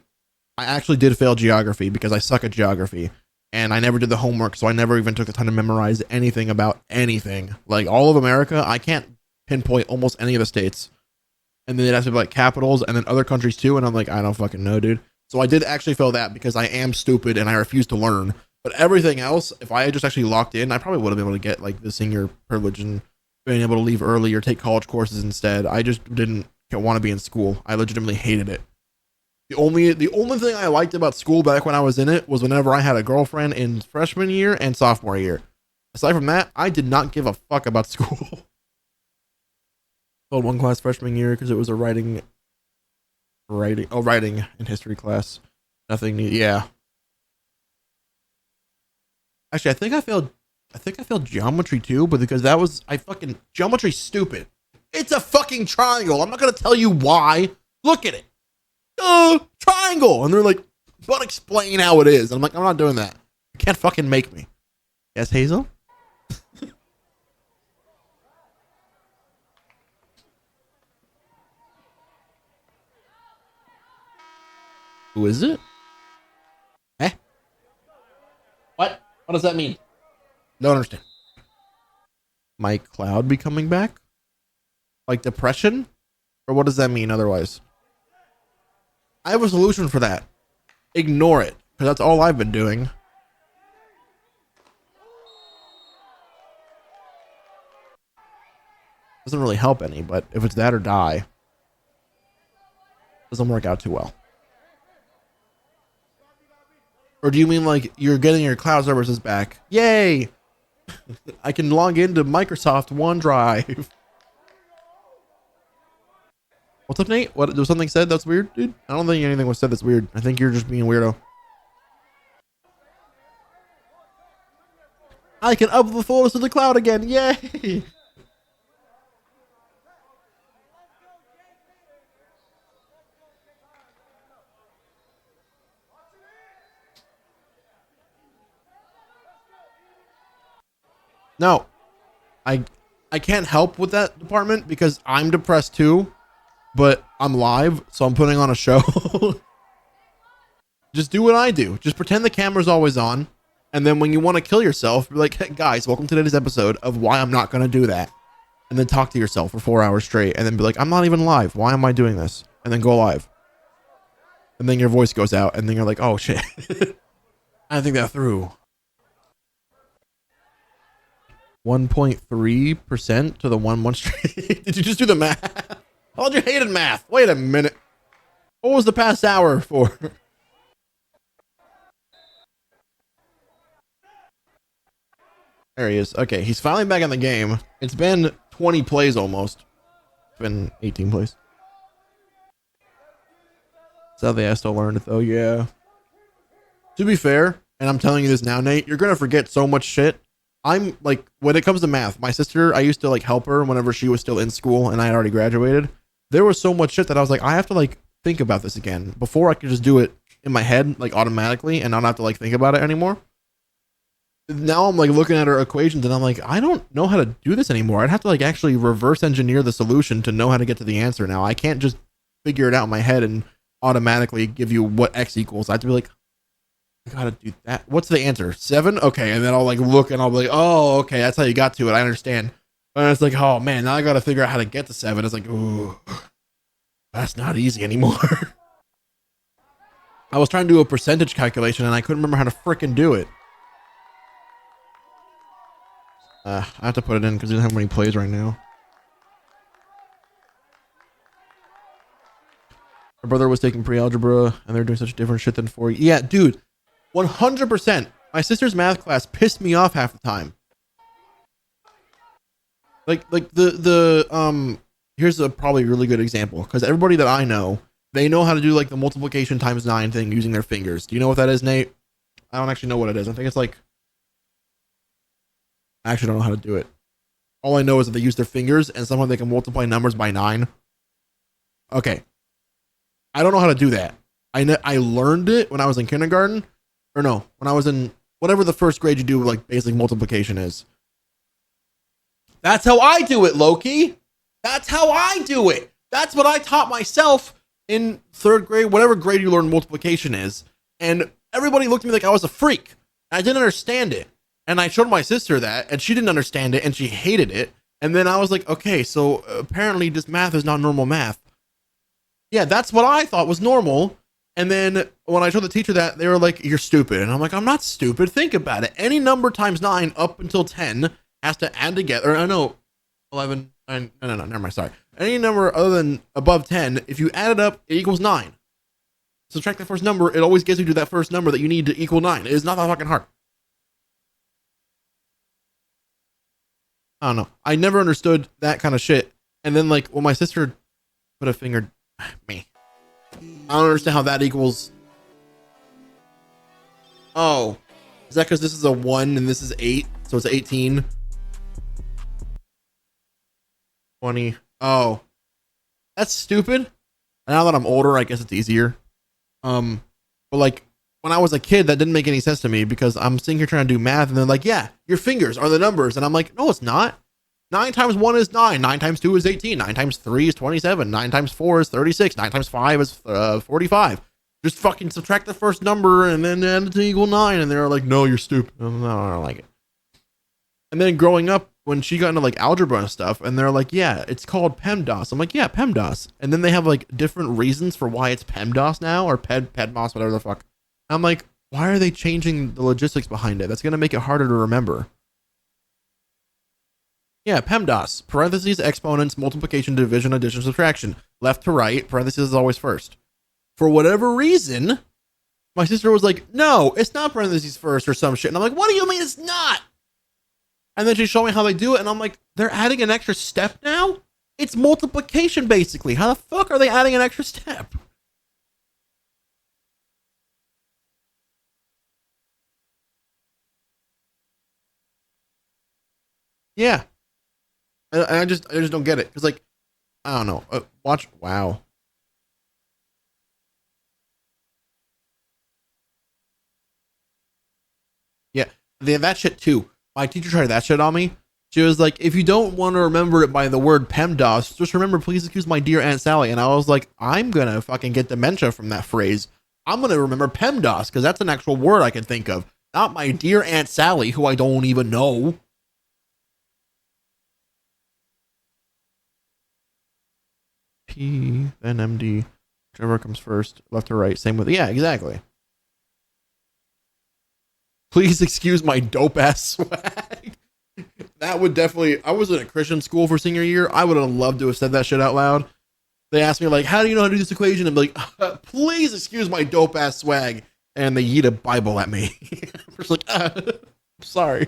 actually did fail geography because I suck at geography. And I never did the homework, so I never even took the time to memorize anything about anything. Like, all of America, I can't pinpoint almost any of the states. And then it has to be, like, capitals, and then other countries, too, and I'm like, I don't fucking know, dude. So I did actually fail that because I am stupid and I refuse to learn. But everything else, if I had just actually locked in, I probably would have been able to get, like, the senior privilege and being able to leave early or take college courses instead. I just didn't want to be in school. I legitimately hated it. The only thing I liked about school back when I was in it was whenever I had a girlfriend in freshman year and sophomore year. Aside from that, I did not give a fuck about school. Failed one class freshman year because it was a writing and history class. Nothing new. Yeah. Actually, I think I failed geometry too, but because geometry's stupid. It's a fucking triangle. I'm not gonna tell you why. Look at it. Triangle. And they're like, but explain how it is. And I'm like, I'm not doing that. You can't fucking make me. Yes, Hazel? Who is it? Eh? What? What does that mean? Don't understand. My cloud be coming back? Like depression? Or what does that mean otherwise? I have a solution for that. Ignore it. Because that's all I've been doing. Doesn't really help any, but if it's that or die, doesn't work out too well. Or do you mean like you're getting your cloud services back? Yay! I can log into Microsoft OneDrive. What's up, Nate? What was something said that's weird, dude? I don't think anything was said that's weird. I think you're just being a weirdo. I can upload photos to the cloud again. Yay! No, I can't help with that department because I'm depressed too, but I'm live, so I'm putting on a show. Just do what I do. Just pretend the camera's always on, and then when you want to kill yourself, be like, hey, guys, welcome to today's episode of why I'm not going to do that. And then talk to yourself for 4 hours straight, and then be like, I'm not even live. Why am I doing this? And then go live. And then your voice goes out, and then you're like, oh shit. I think that through. 1.3% to the 1 month straight. Did you just do the math? I thought you hated math. Wait a minute. What was the past hour for? There he is. Okay, he's finally back in the game. It's been 20 plays almost. It's been 18 plays. Sadly, I still learned it though. Yeah. To be fair, and I'm telling you this now, Nate, you're gonna forget so much shit. I'm like, when it comes to math, my sister, I used to like help her whenever she was still in school and I had already graduated. There was so much shit that I was like, I have to like think about this again before I could just do it in my head, like automatically, and not have to like think about it anymore. Now I'm like looking at her equations and I'm like, I don't know how to do this anymore. I'd have to like actually reverse engineer the solution to know how to get to the answer now. I can't just figure it out in my head and automatically give you what x equals. I have to be like, I gotta do that. What's the answer? 7? Okay. And then I'll like look and I'll be like, oh, okay, that's how you got to it. I understand. And it's like, oh man, now I gotta figure out how to get to 7. It's like, ooh, that's not easy anymore. I was trying to do a percentage calculation and I couldn't remember how to frickin' do it. I have to put it in because I don't have many plays right now. My brother was taking pre-algebra and they're doing such different shit than 4. Yeah, dude, 100%. My sister's math class pissed me off half the time. Like here's a probably really good example because everybody that I know, they know how to do like the multiplication times 9 thing using their fingers. Do you know what that is, Nate? I don't actually know what it is. I think it's like, I actually don't know how to do it. All I know is that they use their fingers and somehow they can multiply numbers by 9. Okay. I don't know how to do that. I learned it when I was in kindergarten. Or no, when I was in whatever the first grade you do like basic multiplication is. That's how I do it, Loki. That's how I do it. That's what I taught myself in 3rd grade, whatever grade you learn multiplication is. And everybody looked at me like I was a freak. I didn't understand it. And I showed my sister that, and she didn't understand it, and she hated it. And then I was like, okay, so apparently this math is not normal math. Yeah, that's what I thought was normal. And then when I showed the teacher that, they were like, you're stupid. And I'm like, I'm not stupid. Think about it. Any number times 9 up until 10 has to add together. I know 11. No, never mind. Sorry. Any number other than above 10, if you add it up, it equals 9. Subtract the first number. It always gets you to that first number that you need to equal 9. It is not that fucking hard. I don't know. I never understood that kind of shit And then like when my sister put a finger, me, I don't understand how that equals. Oh, is that because this is a 1 and this is 8, so it's 18? 20. Oh, that's stupid. Now that I'm older, I guess it's easier. But like when I was a kid, that didn't make any sense to me because I'm sitting here trying to do math, and they're like, "Yeah, your fingers are the numbers," and I'm like, "No, it's not. 9 times 1 is 9. 9 times 2 is 18. 9 times 3 is 27. 9 times 4 is 36. 9 times 5 is 45. Just fucking subtract the first number and then add it to equal 9." And they're like, "No, you're stupid." No, I don't like it. And then growing up, when she got into like algebra and stuff, and they're like, "Yeah, it's called PEMDAS." I'm like, "Yeah, PEMDAS." And then they have like different reasons for why it's PEMDAS now, or PEDMOS, whatever the fuck. I'm like, why are they changing the logistics behind it? That's gonna make it harder to remember. Yeah, PEMDAS, parentheses, exponents, multiplication, division, addition, subtraction. Left to right, parentheses is always first. For whatever reason, my sister was like, "No, it's not parentheses first," or some shit. And I'm like, "What do you mean it's not?" And then she showed me how they do it, and I'm like, they're adding an extra step now? It's multiplication, basically. How the fuck are they adding an extra step? Yeah. I just don't get it. Because, like, I don't know. Watch. Wow. Yeah. They have that shit, too. My teacher tried that shit on me. She was like, "If you don't want to remember it by the word PEMDAS, just remember, please excuse my dear Aunt Sally." And I was like, I'm going to fucking get dementia from that phrase. I'm going to remember PEMDAS because that's an actual word I can think of. Not my dear Aunt Sally, who I don't even know. P, then MD. Whichever comes first, left or right. Same with, yeah, exactly. Please excuse my dope ass swag. That would definitely, I was in a Christian school for senior year. I would have loved to have said that shit out loud. They asked me, like, "How do you know how to do this equation?" I'm like, "Please excuse my dope ass swag." And they yeet a Bible at me. I'm just like, sorry.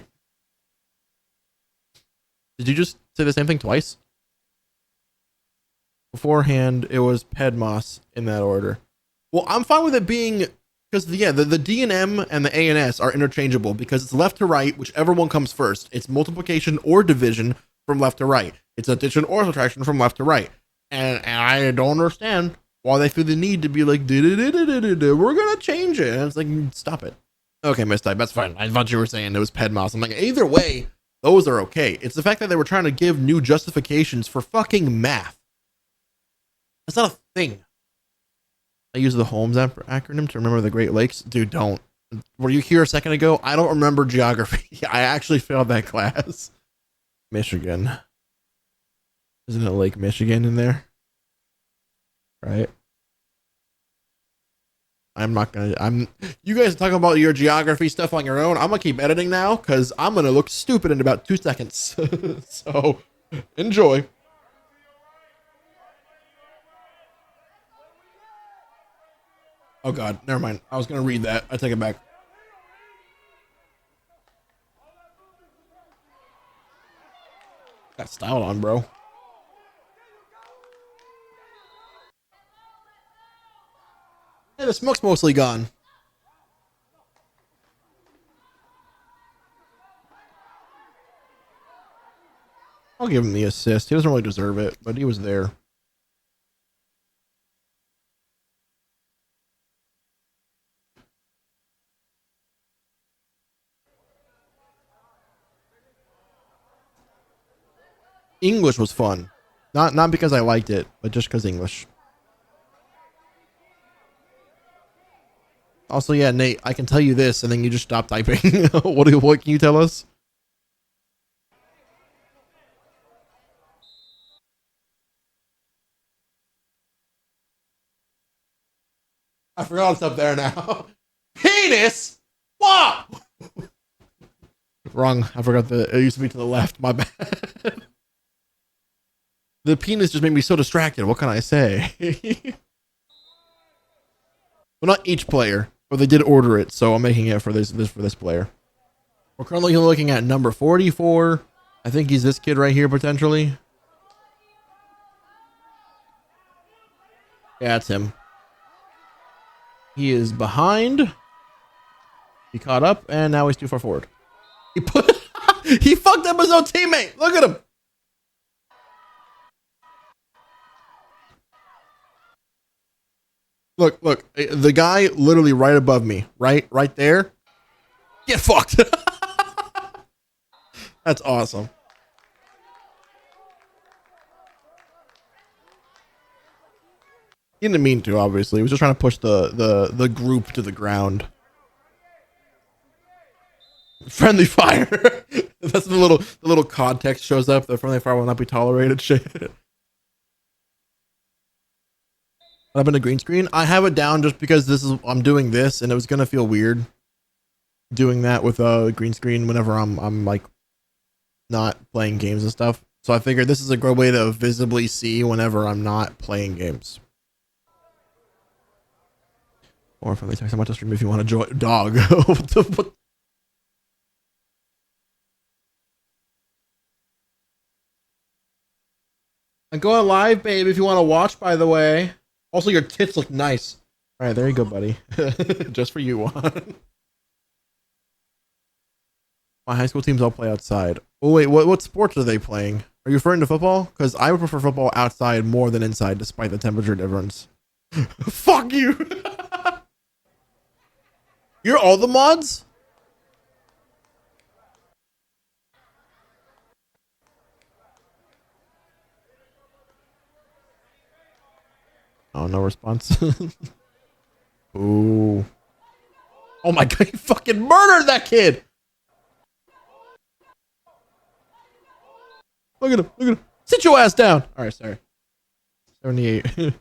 Did you just say the same thing twice? Beforehand, it was PEDMOS in that order. Well, I'm fine with it being, because yeah, the D and M and the A and S are interchangeable because it's left to right, whichever one comes first. It's multiplication or division from left to right. It's addition or subtraction from left to right. And I don't understand why they feel the need to be like, we're gonna change it. And it's like, stop it. Okay, mistype, that's fine. I thought you were saying it was PEDMOS. I'm like, either way, those are okay. It's the fact that they were trying to give new justifications for fucking math. That's not a thing. I use the Holmes acronym to remember the Great Lakes. Dude, don't. Were you here a second ago? I don't remember geography. I actually failed that class. Michigan. Isn't it Lake Michigan in there? Right? I'm not gonna. You guys talking about your geography stuff on your own. I'm gonna keep editing now because I'm gonna look stupid in about 2 seconds. So enjoy. Oh god, never mind. I was gonna read that. I take it back. Got style on, bro. Hey, the smoke's mostly gone. I'll give him the assist. He doesn't really deserve it, but he was there. English was fun. Not because I liked it, but just because English. Also, yeah, Nate, I can tell you this, and then you just stop typing. What can you tell us? I forgot it's up there now. Penis? What? Wrong. I forgot it used to be to the left. My bad. The penis just made me so distracted. What can I say? Well, not each player, but they did order it, so I'm making it for this player. We're currently looking at number 44. I think he's this kid right here potentially. Yeah, it's him. He is behind. He caught up, and now he's too far forward. He put. He fucked up his own teammate. Look at him. Look, look. The guy literally right above me. Right there. Get fucked. That's awesome. He didn't mean to, obviously. He was just trying to push the group to the ground. Friendly fire. That's the little context shows up. The friendly fire will not be tolerated. Shit. What happened to green screen? I have it down just because I'm doing this, and it was gonna feel weird doing that with a green screen whenever I'm like not playing games and stuff. So I figured this is a good way to visibly see whenever I'm not playing games. Or if they text about to stream if you want to join dog. I'm going live, babe, if you want to watch, by the way. Also, your tits look nice. All right, there you go, buddy. Just for you, Juan. My high school teams all play outside. Oh, wait, what sports are they playing? Are you referring to football? Because I would prefer football outside more than inside, despite the temperature difference. Fuck you. You're all the mods? Oh, no response. Ooh. Oh my god, you fucking murdered that kid! Look at him, look at him. Sit your ass down! Alright, sorry. 78.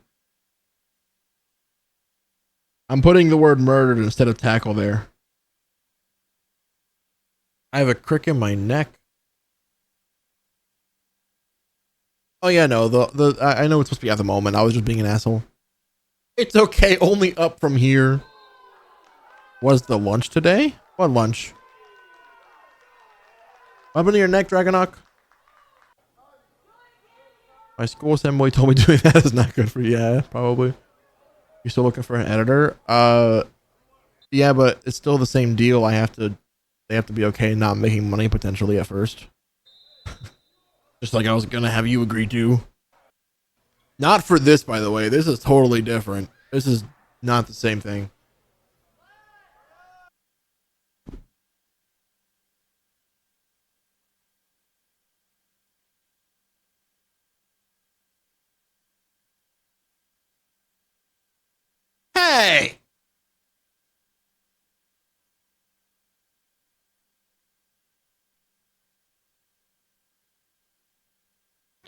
I'm putting the word murdered instead of tackle there. I have a crick in my neck. Oh yeah, no, I know it's supposed to be at the moment. I was just being an asshole. It's okay, only up from here. Was the lunch today? What lunch? What happened to your neck, Dragonok? My school assembly told me doing that is not good for you. Yeah, probably. You still looking for an editor? Yeah, but it's still the same deal. They have to be okay not making money potentially at first. Just like I was gonna have you agree to. Not for this, by the way. This is totally different. This is not the same thing. Hey!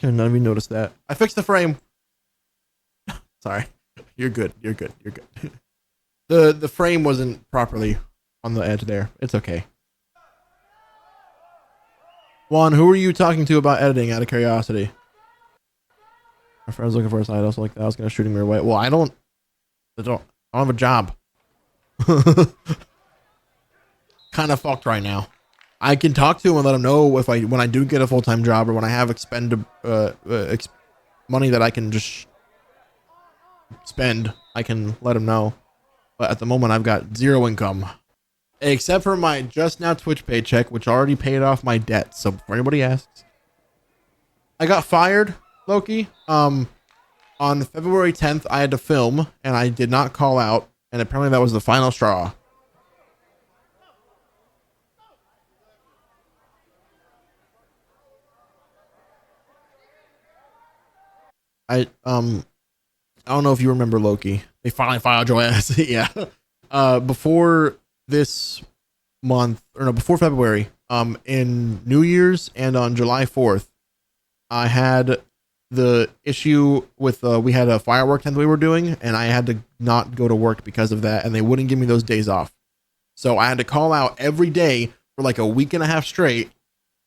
None of you noticed that. I fixed the frame. Sorry. You're good. You're good. You're good. The frame wasn't properly on the edge there. It's okay. Juan, who are you talking to about editing out of curiosity? My friend's looking for a side hustle like that. I was gonna shoot him your way. Well, I don't have a job. Kind of fucked right now. I can talk to him and let him know when I do get a full-time job or when I have money that I can just spend. I can let him know. But at the moment, I've got zero income, except for my just now Twitch paycheck, which already paid off my debt. So before anybody asks, I got fired, Loki. On February 10th, I had to film, and I did not call out, and apparently that was the final straw. I don't know if you remember Loki. They finally filed your ass. Yeah. Before this month, or no, before February, in New Year's and on July 4th, I had the issue with we had a firework tent we were doing, and I had to not go to work because of that, and they wouldn't give me those days off. So I had to call out every day for like a week and a half straight.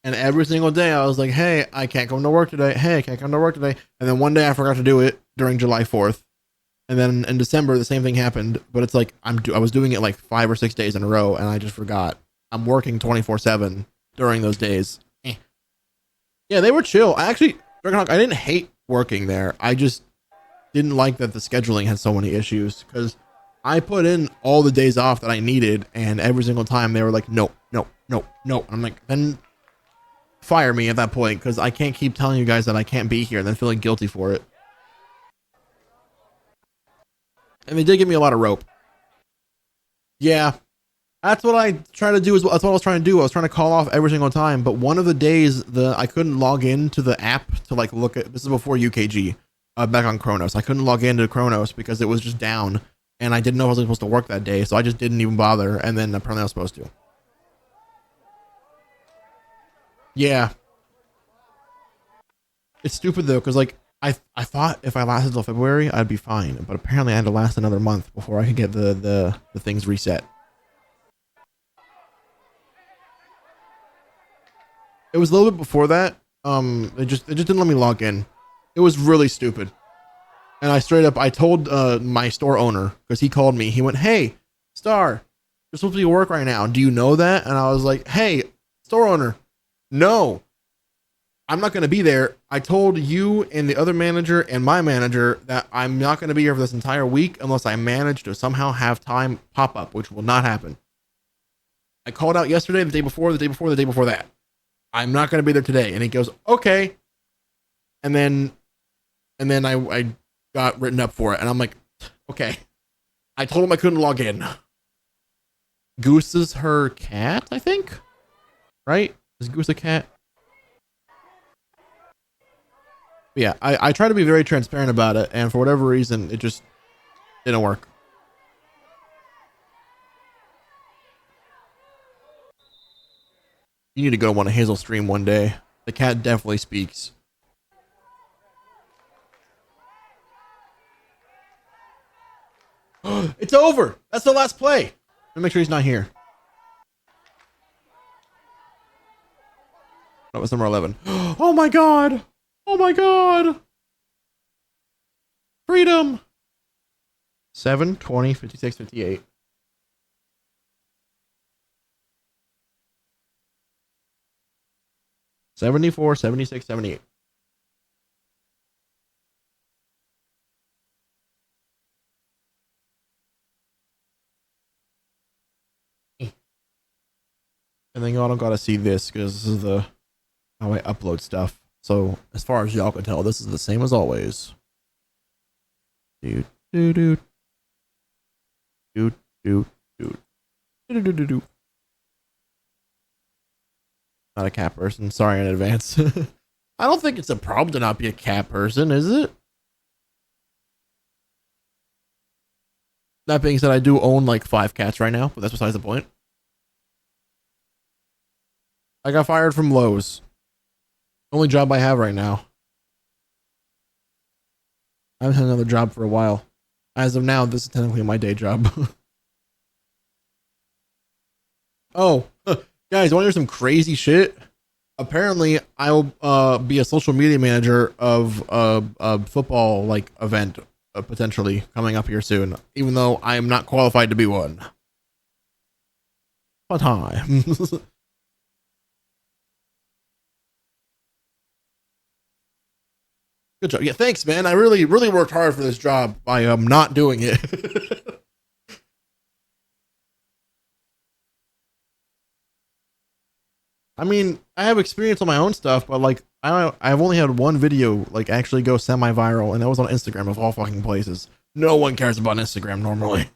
And every single day I was like, hey, I can't come to work today. Hey, I can't come to work today. And then one day I forgot to do it during July 4th. And then in December, the same thing happened. But it's like I was doing it like 5 or 6 days in a row, and I just forgot. I'm working 24/7 during those days. Yeah, they were chill. I didn't hate working there. I just didn't like that the scheduling had so many issues because I put in all the days off that I needed, and every single time they were like, no, no, no, no. I'm like, then fire me at that point because I can't keep telling you guys that I can't be here and then feeling guilty for it. And they did give me a lot of rope. Yeah, that's what I try to do. That's what I was trying to do. I was trying to call off every single time, but one of the days I couldn't log into the app to like look at. This is before UKG, back on Kronos. I couldn't log into Kronos because it was just down, and I didn't know if I was supposed to work that day, so I just didn't even bother. And then apparently I was supposed to. Yeah, it's stupid though, because like I thought if I lasted till February, I'd be fine, but apparently I had to last another month before I could get the things reset. It was a little bit before that. It just didn't let me log in. It was really stupid. And I told my store owner because he called me. He went, "Hey, Star, you're supposed to be at work right now. Do you know that?" And I was like, "Hey, store owner, no, I'm not going to be there. I told you and the other manager and my manager that I'm not going to be here for this entire week unless I manage to somehow have time pop up, which will not happen. I called out yesterday, the day before, the day before, the day before that. I'm not going to be there today." And he goes, "Okay." And then I got written up for it. And I'm like, okay. I told him I couldn't log in. Goose is her cat, I think. Right? Is Goose a cat? But yeah, I try to be very transparent about it. And for whatever reason, it just didn't work. You need to go on a Hazel stream one day. The cat definitely speaks. It's over. That's the last play. Let me make sure he's not here. That was number 11. Oh my god. Oh my god. Freedom. 7, 20, 56, 58. $74, 76, 78. And then y'all don't gotta see this because this is how I upload stuff. So as far as y'all can tell, this is the same as always. Dude, dude, dude, dude, dude, dude, dude, dude, dude. Not a cat person. Sorry in advance. I don't think it's a problem to not be a cat person, is it? That being said, I do own like 5 cats right now, but that's besides the point. I got fired from Lowe's. Only job I have right now. I haven't had another job for a while. As of now, this is technically my day job. Oh, guys, want to hear some crazy shit? Apparently, I'll be a social media manager of a football like event potentially coming up here soon, even though I am not qualified to be one. But hi. Good job. Yeah, thanks, man. I really worked hard for this job by not doing it. I mean, I have experience on my own stuff, but like I've only had one video like actually go semi-viral, and that was on Instagram of all fucking places. No one cares about Instagram normally.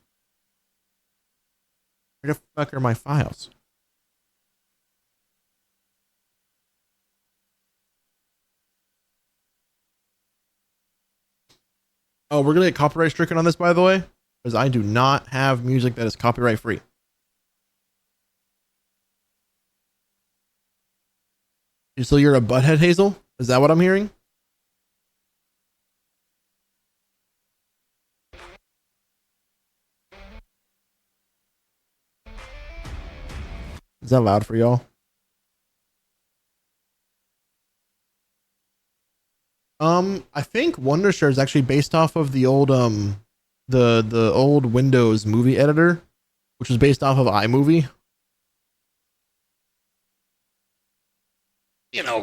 Where the fuck are my files? Oh, we're gonna get copyright stricken on this, by the way, because I do not have music that is copyright free. So you're a butthead, Hazel? Is that what I'm hearing? Is that loud for y'all? I think Wondershare is actually based off of the old the old Windows movie editor, which was based off of iMovie. You know,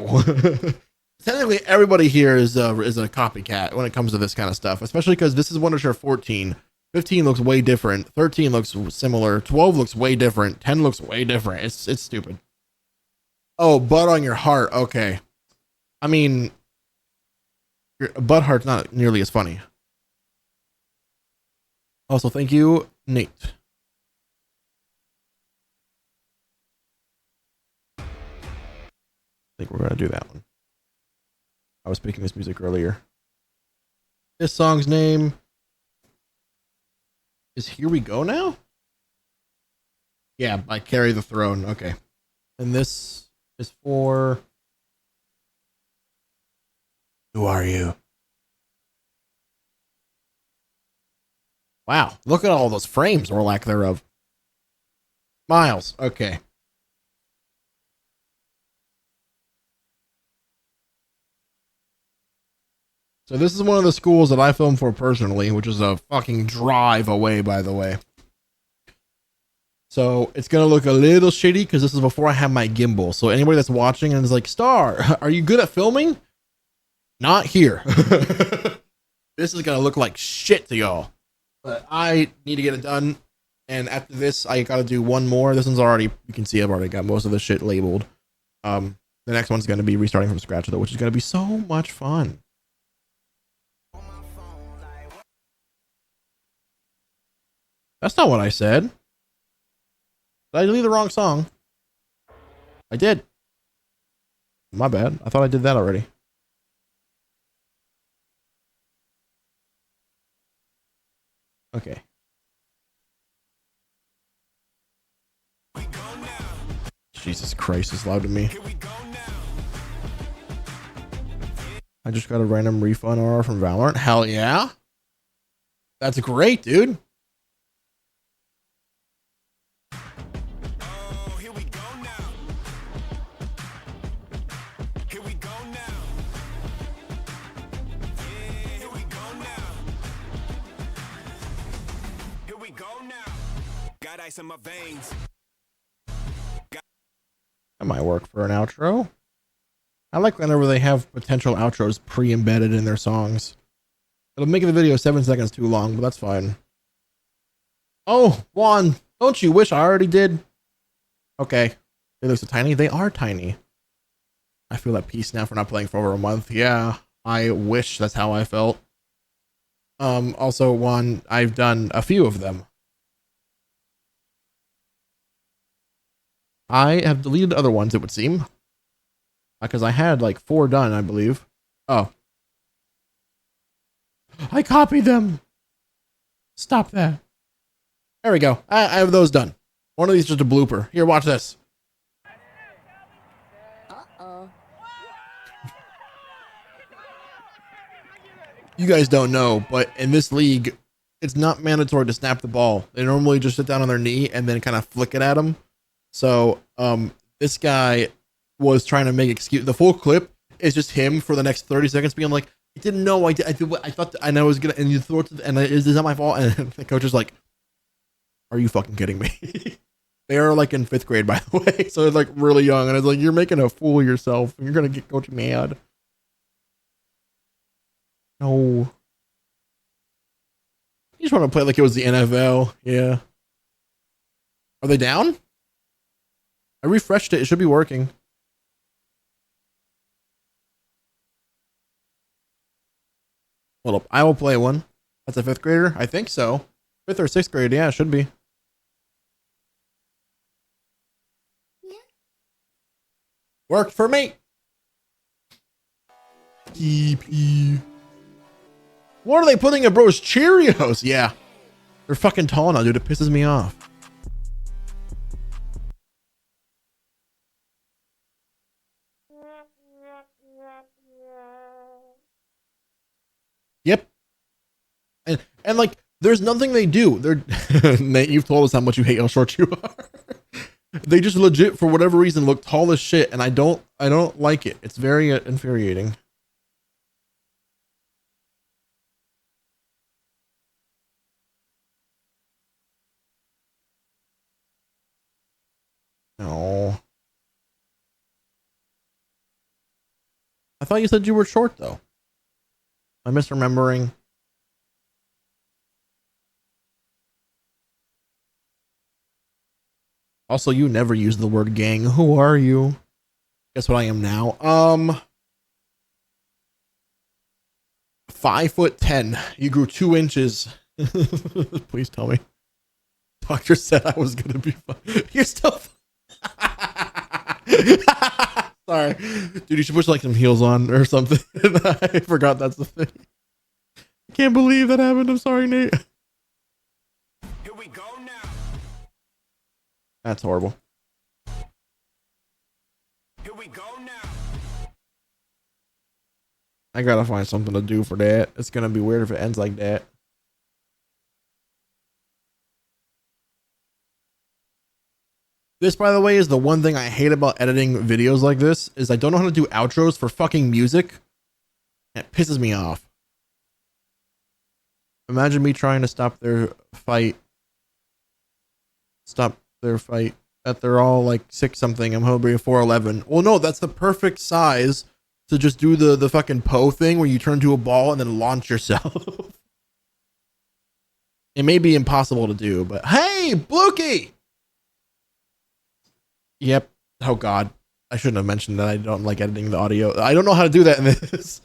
technically everybody here is a copycat when it comes to this kind of stuff, especially because this is Wondershare 14. 15 looks way different. 13 looks similar. 12 looks way different. 10 looks way different. It's stupid. Oh, butt on your heart. Okay. I mean, your butt heart's not nearly as funny. Also, thank you, Nate. I think we're gonna do that one. I was picking this music earlier. This song's name is Here We Go Now? Yeah, by Carry the Throne. Okay. And this is for Who Are You? Wow, look at all those frames or lack thereof. Miles, okay. So this is one of the schools that I film for personally, which is a fucking drive away, by the way. So it's gonna look a little shitty because this is before I have my gimbal. So anybody that's watching and is like, Star, are you good at filming? Not here. This is gonna look like shit to y'all. But I need to get it done. And after this, I gotta do one more. This one's already, you can see I've already got most of the shit labeled. The next one's gonna be restarting from scratch though, which is gonna be so much fun. That's not what I said. Did I delete the wrong song? I did. My bad. I thought I did that already. Okay. Jesus Christ, it's loud to me. I just got a random refund order from Valorant. Hell yeah. That's great, dude. Got ice in my veins. That might work for an outro. I like whenever they have potential outros pre-embedded in their songs. It'll make the video 7 seconds too long, but that's fine. Oh, Juan, don't you wish I already did? Okay. They look so tiny. They are tiny. I feel at peace now for not playing for over a month. Yeah, I wish that's how I felt. Also, Juan, I've done a few of them. I have deleted other ones, it would seem. Because I had like 4 done, I believe. Oh. I copied them. Stop that. There we go. I have those done. One of these is just a blooper. Here, watch this. Uh-oh. You guys don't know, but in this league, it's not mandatory to snap the ball. They normally just sit down on their knee and then kind of flick it at them. So, this guy was trying to make excuse. The full clip is just him for the next 30 seconds being like, I didn't know. I thought I know I was gonna, and you throw it to, and is this not my fault? And the coach is like, are you fucking kidding me? They are like in 5th grade, by the way. So it's like really young. And it's like, you're making a fool of yourself. You're going to get coach mad. No. You just want to play like it was the NFL. Yeah. Are they down? I refreshed it. It should be working. Hold up. I will play one. That's a 5th grader? I think so. 5th or 6th grade. Yeah, it should be. Yeah. Worked for me. TP. What are they putting in bro's Cheerios? Yeah. They're fucking tall now, dude. It pisses me off. Yep. And like, there's nothing they do. They're Nate, you've told us how much you hate how short you are. They just legit, for whatever reason, look tall as shit, and I don't like it. It's very infuriating. No. I thought you said you were short though. I'm misremembering. Also, you never use the word gang. Who are you? Guess what I am now? 5'10". You grew 2 inches. Please tell me. Doctor said I was gonna be fine. You're still. Sorry, dude. You should put like some heels on or something. I forgot that's the thing. I can't believe that happened. I'm sorry, Nate. Here we go now. That's horrible. Here we go now. I gotta find something to do for that. It's gonna be weird if it ends like that. This, by the way, is the one thing I hate about editing videos like this, is I don't know how to do outros for fucking music. It pisses me off. Imagine me trying to stop their fight. Stop their fight. That they're all like 6 something. I'm hoping 4'11". Well, no, that's the perfect size to just do the fucking Poe thing where you turn into a ball and then launch yourself. It may be impossible to do, but hey, Blukey! Yep. Oh god. I shouldn't have mentioned that I don't like editing the audio. I don't know how to do that in this.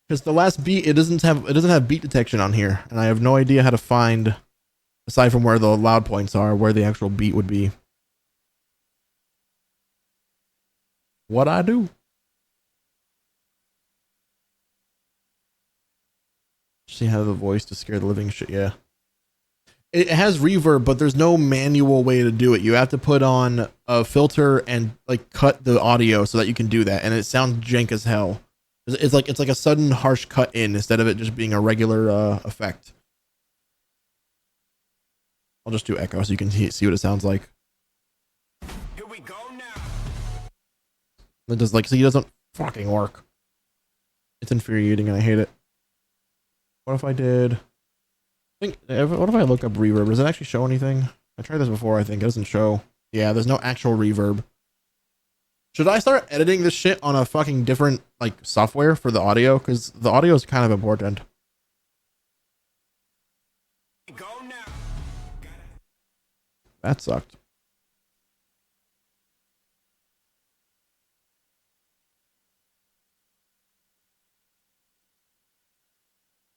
Because the last beat, it doesn't have beat detection on here. And I have no idea how to find, aside from where the loud points are, where the actual beat would be. What I do? See how the voice to scare the living shit. Yeah. It has reverb, but there's no manual way to do it. You have to put on a filter and like cut the audio so that you can do that, and it sounds jank as hell. It's like a sudden harsh cut in instead of it just being a regular effect. I'll just do echo so you can see what it sounds like. Here we go now. It does like, see, it doesn't fucking work. It's infuriating and I hate it. What if I did? What if I look up reverb? Does it actually show anything? I tried this before. I think it doesn't show. Yeah, there's no actual reverb. Should I start editing this shit on a fucking different like software for the audio? Because the audio is kind of important. Go now. That sucked.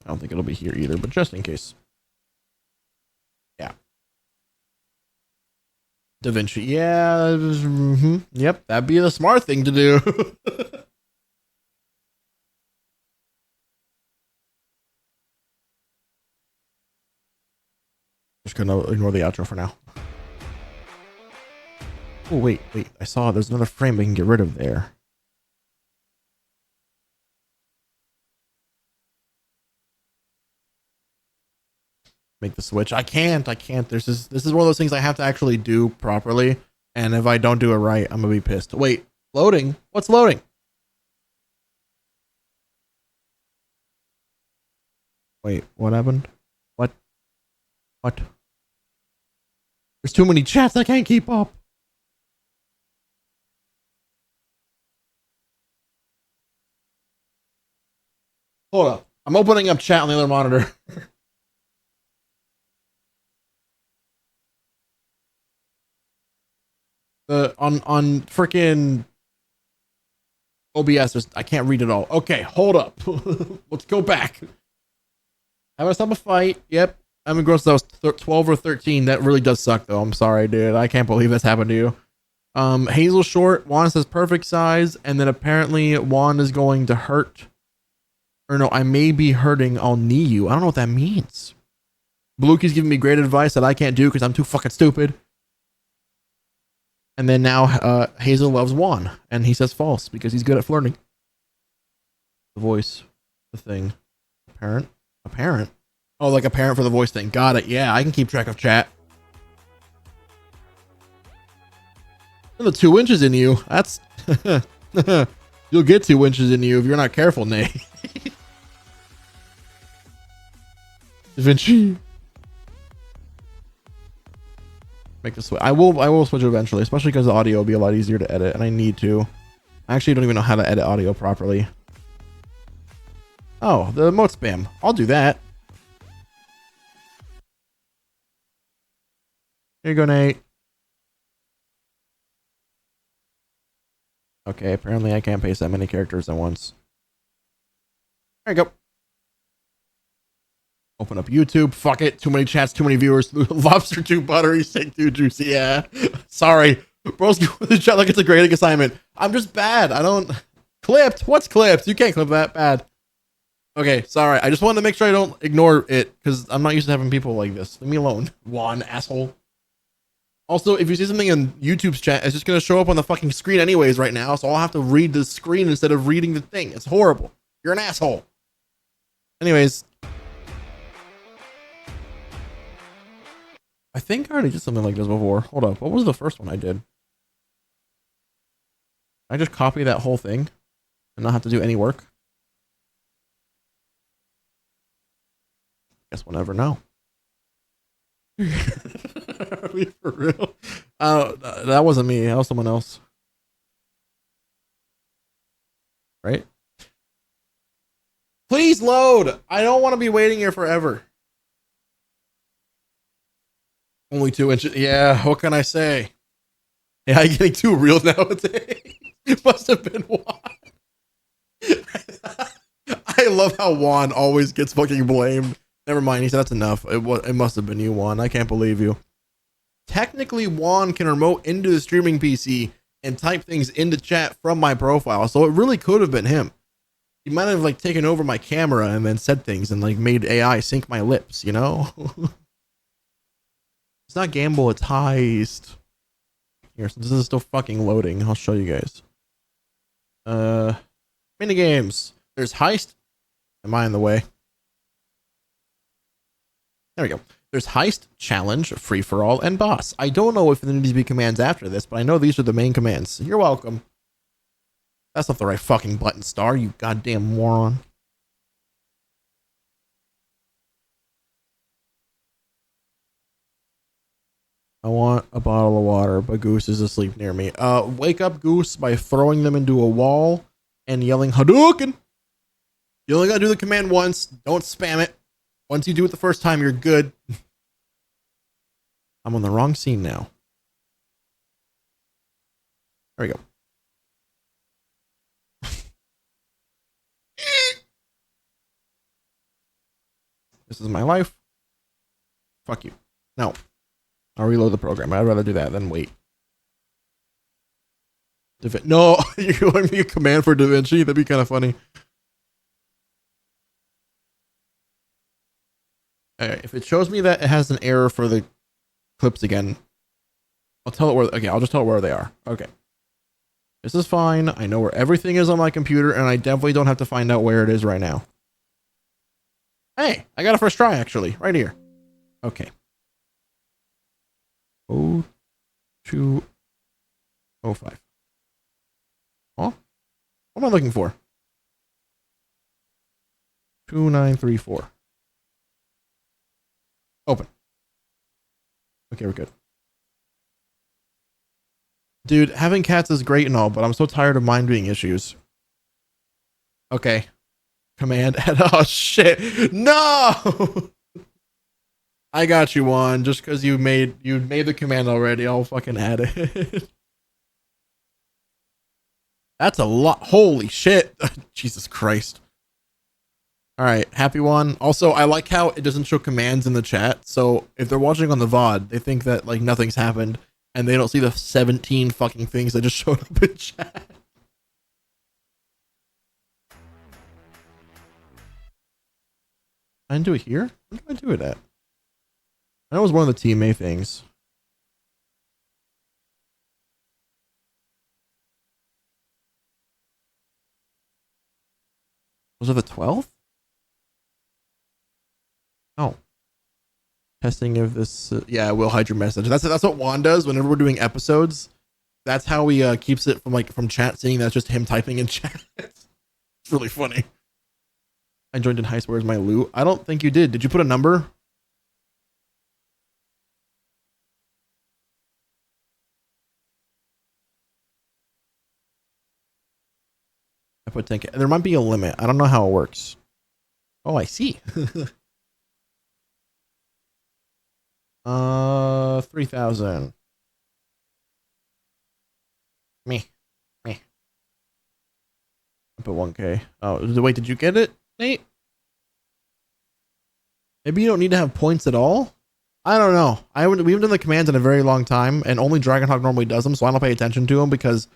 I don't think it'll be here either, but just in case. Yeah. DaVinci. Yeah. Yep. That'd be the smart thing to do. Just gonna ignore the outro for now. Oh, wait. I saw there's another frame we can get rid of there. Make the switch. I can't. This is one of those things I have to actually do properly. And if I don't do it right, I'm gonna be pissed. Wait, loading? What's loading? Wait, what happened? What? There's too many chats, I can't keep up. Hold up. I'm opening up chat on the other monitor. On freaking OBS, I can't read it all. Okay, hold up. Let's go back. I'm gonna stop a fight. Yep. I'm in gross. That was 12 or 13. That really does suck, though. I'm sorry, dude. I can't believe this happened to you. Hazel short. Juan says perfect size, and then apparently Juan is going to hurt. Or no, I may be hurting. I'll knee you. I don't know what that means. Blukey's giving me great advice that I can't do because I'm too fucking stupid. And then now Hazel loves Juan, and he says false because he's good at flirting. The voice, the thing, apparent. Oh, like a parent for the voice thing. Got it. Yeah, I can keep track of chat. The 2 inches in you. That's you'll get 2 inches in you if you're not careful, Nate. DaVinci. Make the switch. I will switch it eventually, especially because the audio will be a lot easier to edit, and I need to. I actually don't even know how to edit audio properly. Oh, the emote spam. I'll do that. Here you go, Nate. Okay, apparently I can't paste that many characters at once. There you go. Open up YouTube. Fuck it. Too many chats, too many viewers. Lobster too buttery, steak too juicy. Yeah. Sorry. Bro's with the chat like it's a grading assignment. I'm just bad. I don't... Clipped? What's clipped? You can't clip that. Bad. Okay, sorry. I just wanted to make sure I don't ignore it because I'm not used to having people like this. Leave me alone. Juan, asshole. Also, if you see something in YouTube's chat, it's just going to show up on the fucking screen anyways right now, so I'll have to read the screen instead of reading the thing. It's horrible. You're an asshole. Anyways. I think I already did something like this before. Hold up. What was the first one I did? I just copy that whole thing and not have to do any work? Guess we'll never know. Are we for real? That wasn't me. That was someone else. Right? Please load. I don't want to be waiting here forever. Only 2 inches. Yeah, what can I say? Yeah, I'm getting too real nowadays. It must have been Juan. I love how Juan always gets fucking blamed. Never mind, he said that's enough. It must have been you, Juan. I can't believe you. Technically, Juan can remote into the streaming PC and type things into chat from my profile, so it really could have been him. He might have like taken over my camera and then said things and like made AI sync my lips, you know? It's not gamble, it's heist. Here, since this is still fucking loading, I'll show you guys. Mini games. There's heist. Am I in the way? There we go. There's heist, challenge, free for all, and boss. I don't know if there needs to be commands after this, but I know these are the main commands. You're welcome. That's not the right fucking button, Star, you goddamn moron. I want a bottle of water, but Goose is asleep near me. Wake up Goose by throwing them into a wall and yelling Hadouken. You only gotta do the command once. Don't spam it. Once you do it the first time, you're good. I'm on the wrong scene now. There we go. This is my life. Fuck you. No. I'll reload the program. I'd rather do that than wait. No, you're giving me a command for DaVinci? That'd be kind of funny. Alright, if it shows me that it has an error for the clips again, I'll tell it where. Okay, I'll just tell it where they are. Okay. This is fine. I know where everything is on my computer, and I definitely don't have to find out where it is right now. Hey, I got a first try, actually. Right here. Okay. 0205. Oh, what am I looking for? 2934. Open. Okay, we're good. Dude, having cats is great and all, but I'm so tired of mind reading issues. Okay. Command. Oh, shit. No! I got you, Juan. Just because you made the command already, I'll fucking add it. That's a lot. Holy shit. Jesus Christ. All right, happy one. Also, I like how it doesn't show commands in the chat. So if they're watching on the VOD, they think that like nothing's happened and they don't see the 17 fucking things that just showed up in chat. I didn't do it here? Where did I do it at? That was one of the TMA things. Was it the 12th? Oh. Testing if this... yeah, I will hide your message. That's what Juan does whenever we're doing episodes. That's how he keeps it from chat, seeing that's just him typing in chat. It's really funny. I joined in heist. Where's my loot? I don't think you did. Did you put a number? I put 10K. There might be a limit. I don't know how it works. Oh, I see. 3,000. Me. I put 1K. Oh, wait, did you get it, Nate? Maybe you don't need to have points at all? I don't know. We haven't done the commands in a very long time, and only Dragonhawk normally does them, so I don't pay attention to him because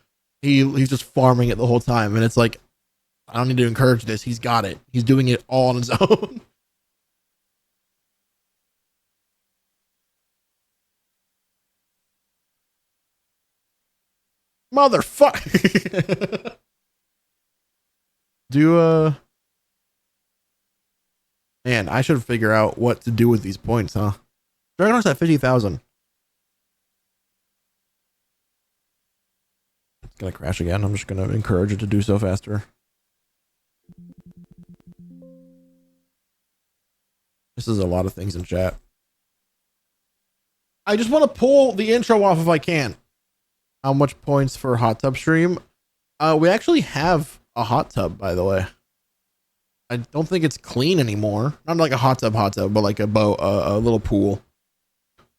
he's just farming it the whole time, and it's like, I don't need to encourage this. He's got it. He's doing it all on his own. Motherfucker. Man, I should figure out what to do with these points, huh? Dragonhawk's at 50,000. It's gonna crash again. I'm just gonna encourage it to do so faster. This is a lot of things in chat. I just want to pull the intro off if I can. How much points for hot tub stream? We actually have a hot tub, by the way. I don't think it's clean anymore. Not like a hot tub, but like a little pool.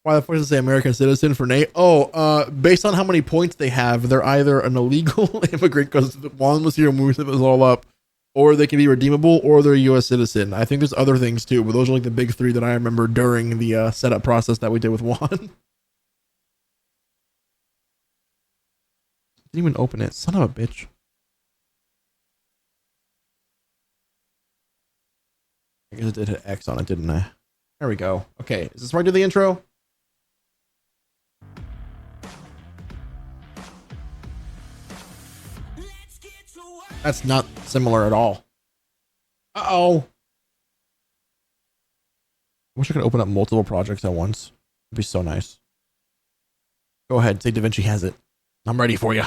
Why the fuck does it say American citizen for Nate? Oh, based on how many points they have, they're either an illegal immigrant because one was here when it was all up, or they can be redeemable, or they're a U.S. citizen. I think there's other things too, but those are like the big three that I remember during the setup process that we did with Juan. Didn't even open it. Son of a bitch. I guess it did hit X on it, didn't I? There we go. Okay, is this where I do the intro? That's not similar at all. Uh-oh. I wish I could open up multiple projects at once. It'd be so nice. Go ahead, say DaVinci has it. I'm ready for you.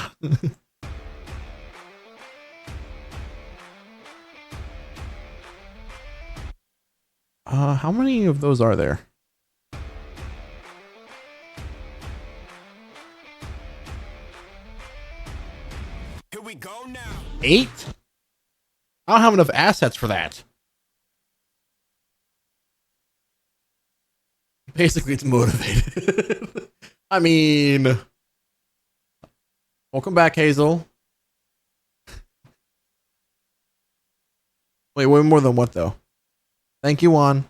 How many of those are there? Here we go now. 8? I don't have enough assets for that. Basically, it's motivated. I mean, welcome back, Hazel. Wait, way more than what, though? Thank you, Juan.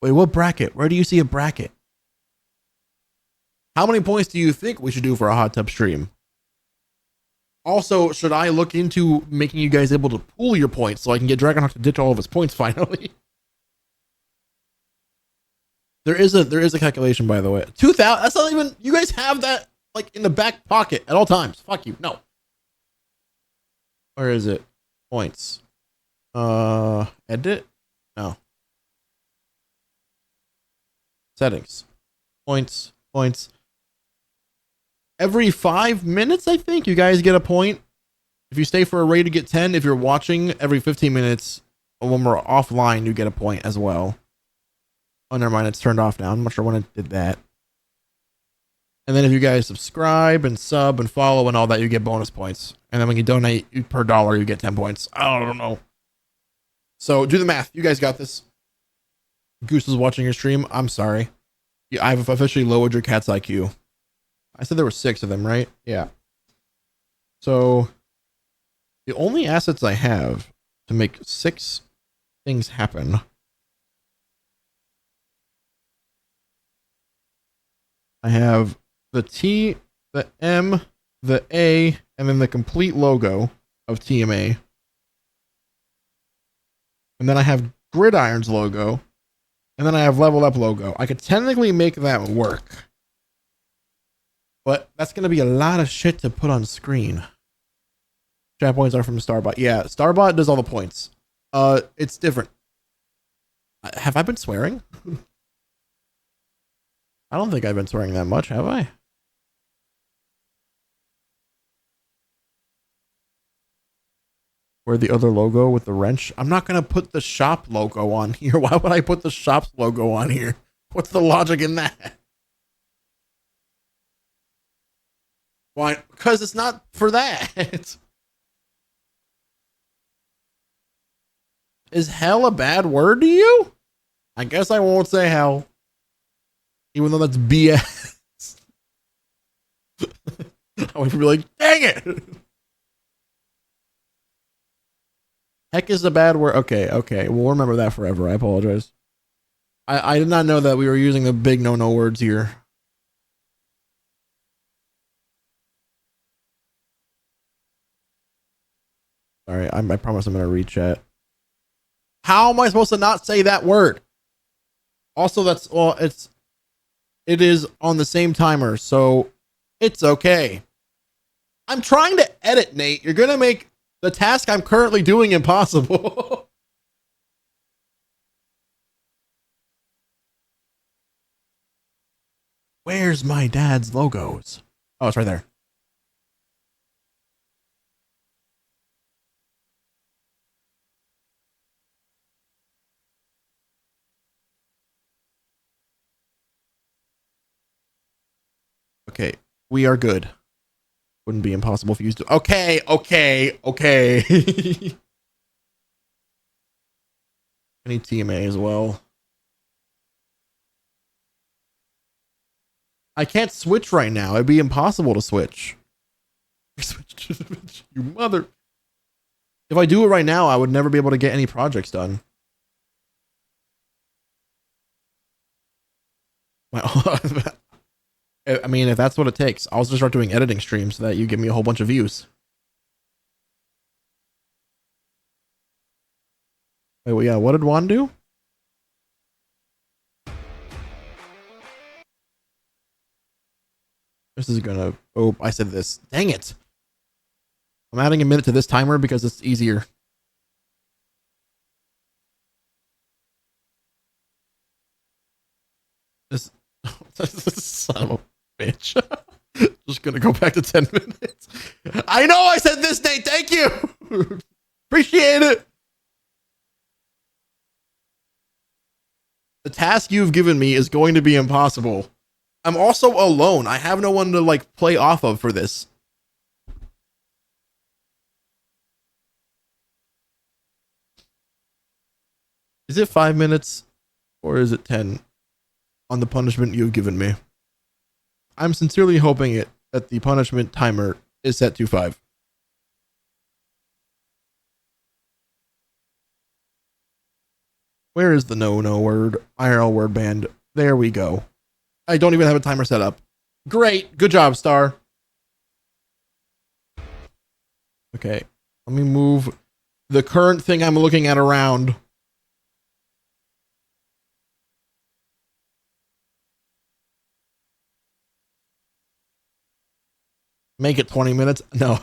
Wait, what bracket? Where do you see a bracket? How many points do you think we should do for a hot tub stream? Also, should I look into making you guys able to pool your points so I can get Dragonhawk to ditch all of his points finally? There is a calculation, by the way. 2,000. That's not even. You guys have that like in the back pocket at all times. Fuck you. No. Where is it? Points. Edit. No. Settings. Points. Every 5 minutes, I think you guys get a point. If you stay for a raid, you get 10. If you're watching, every 15 minutes, when we're offline, you get a point as well. Oh, never mind. It's turned off now. I'm not sure when it did that. And then if you guys subscribe and sub and follow and all that, you get bonus points. And then when you donate per dollar, you get 10 points. I don't know. So do the math. You guys got this. Goose is watching your stream. I'm sorry. I've officially lowered your cat's IQ. I said there were 6 of them, right? Yeah. So the only assets I have to make 6 things happen I have the T, the M, the A, and then the complete logo of TMA. And then I have Gridiron's logo. And then I have Level Up logo. I could technically make that work. But that's going to be a lot of shit to put on screen. Chat points are from Starbot. Yeah, Starbot does all the points. It's different. Have I been swearing? I don't think I've been swearing that much, have I? Where the other logo with the wrench? I'm not going to put the shop logo on here. Why would I put the shop's logo on here? What's the logic in that? Why? Because it's not for that. Is hell a bad word to you? I guess I won't say hell. Even though that's BS. I would be like, dang it. Heck is a bad word. Okay. We'll remember that forever. I apologize. I did not know that we were using the big no words here. Sorry, I promise I'm gonna read-chat. How am I supposed to not say that word? Also, it is on the same timer, so it's okay. I'm trying to edit, Nate. You're gonna make the task I'm currently doing impossible. Where's my dad's logos? Oh, it's right there. Okay, we are good. Wouldn't be impossible if you used to. Okay. I need TMA as well. I can't switch right now. It'd be impossible to switch. You mother. If I do it right now, I would never be able to get any projects done. I mean, if that's what it takes, I'll just start doing editing streams so that you give me a whole bunch of views. Wait, well, yeah, what did Juan do? This is gonna. Oh, I said this. Dang it. I'm adding a minute to this timer because it's easier. This son of a bitch. Just gonna go back to 10 minutes. I know I said this, Nate. Thank you. Appreciate it. The task you've given me is going to be impossible. I'm also alone. I have no one to like play off of for this. Is it 5 minutes or is it 10 on the punishment you've given me? I'm sincerely hoping that the punishment timer is set to 5. Where is the no word? IRL word band. There we go. I don't even have a timer set up. Great. Good job, Star. Okay. Let me move the current thing I'm looking at around. Make it 20 minutes. No.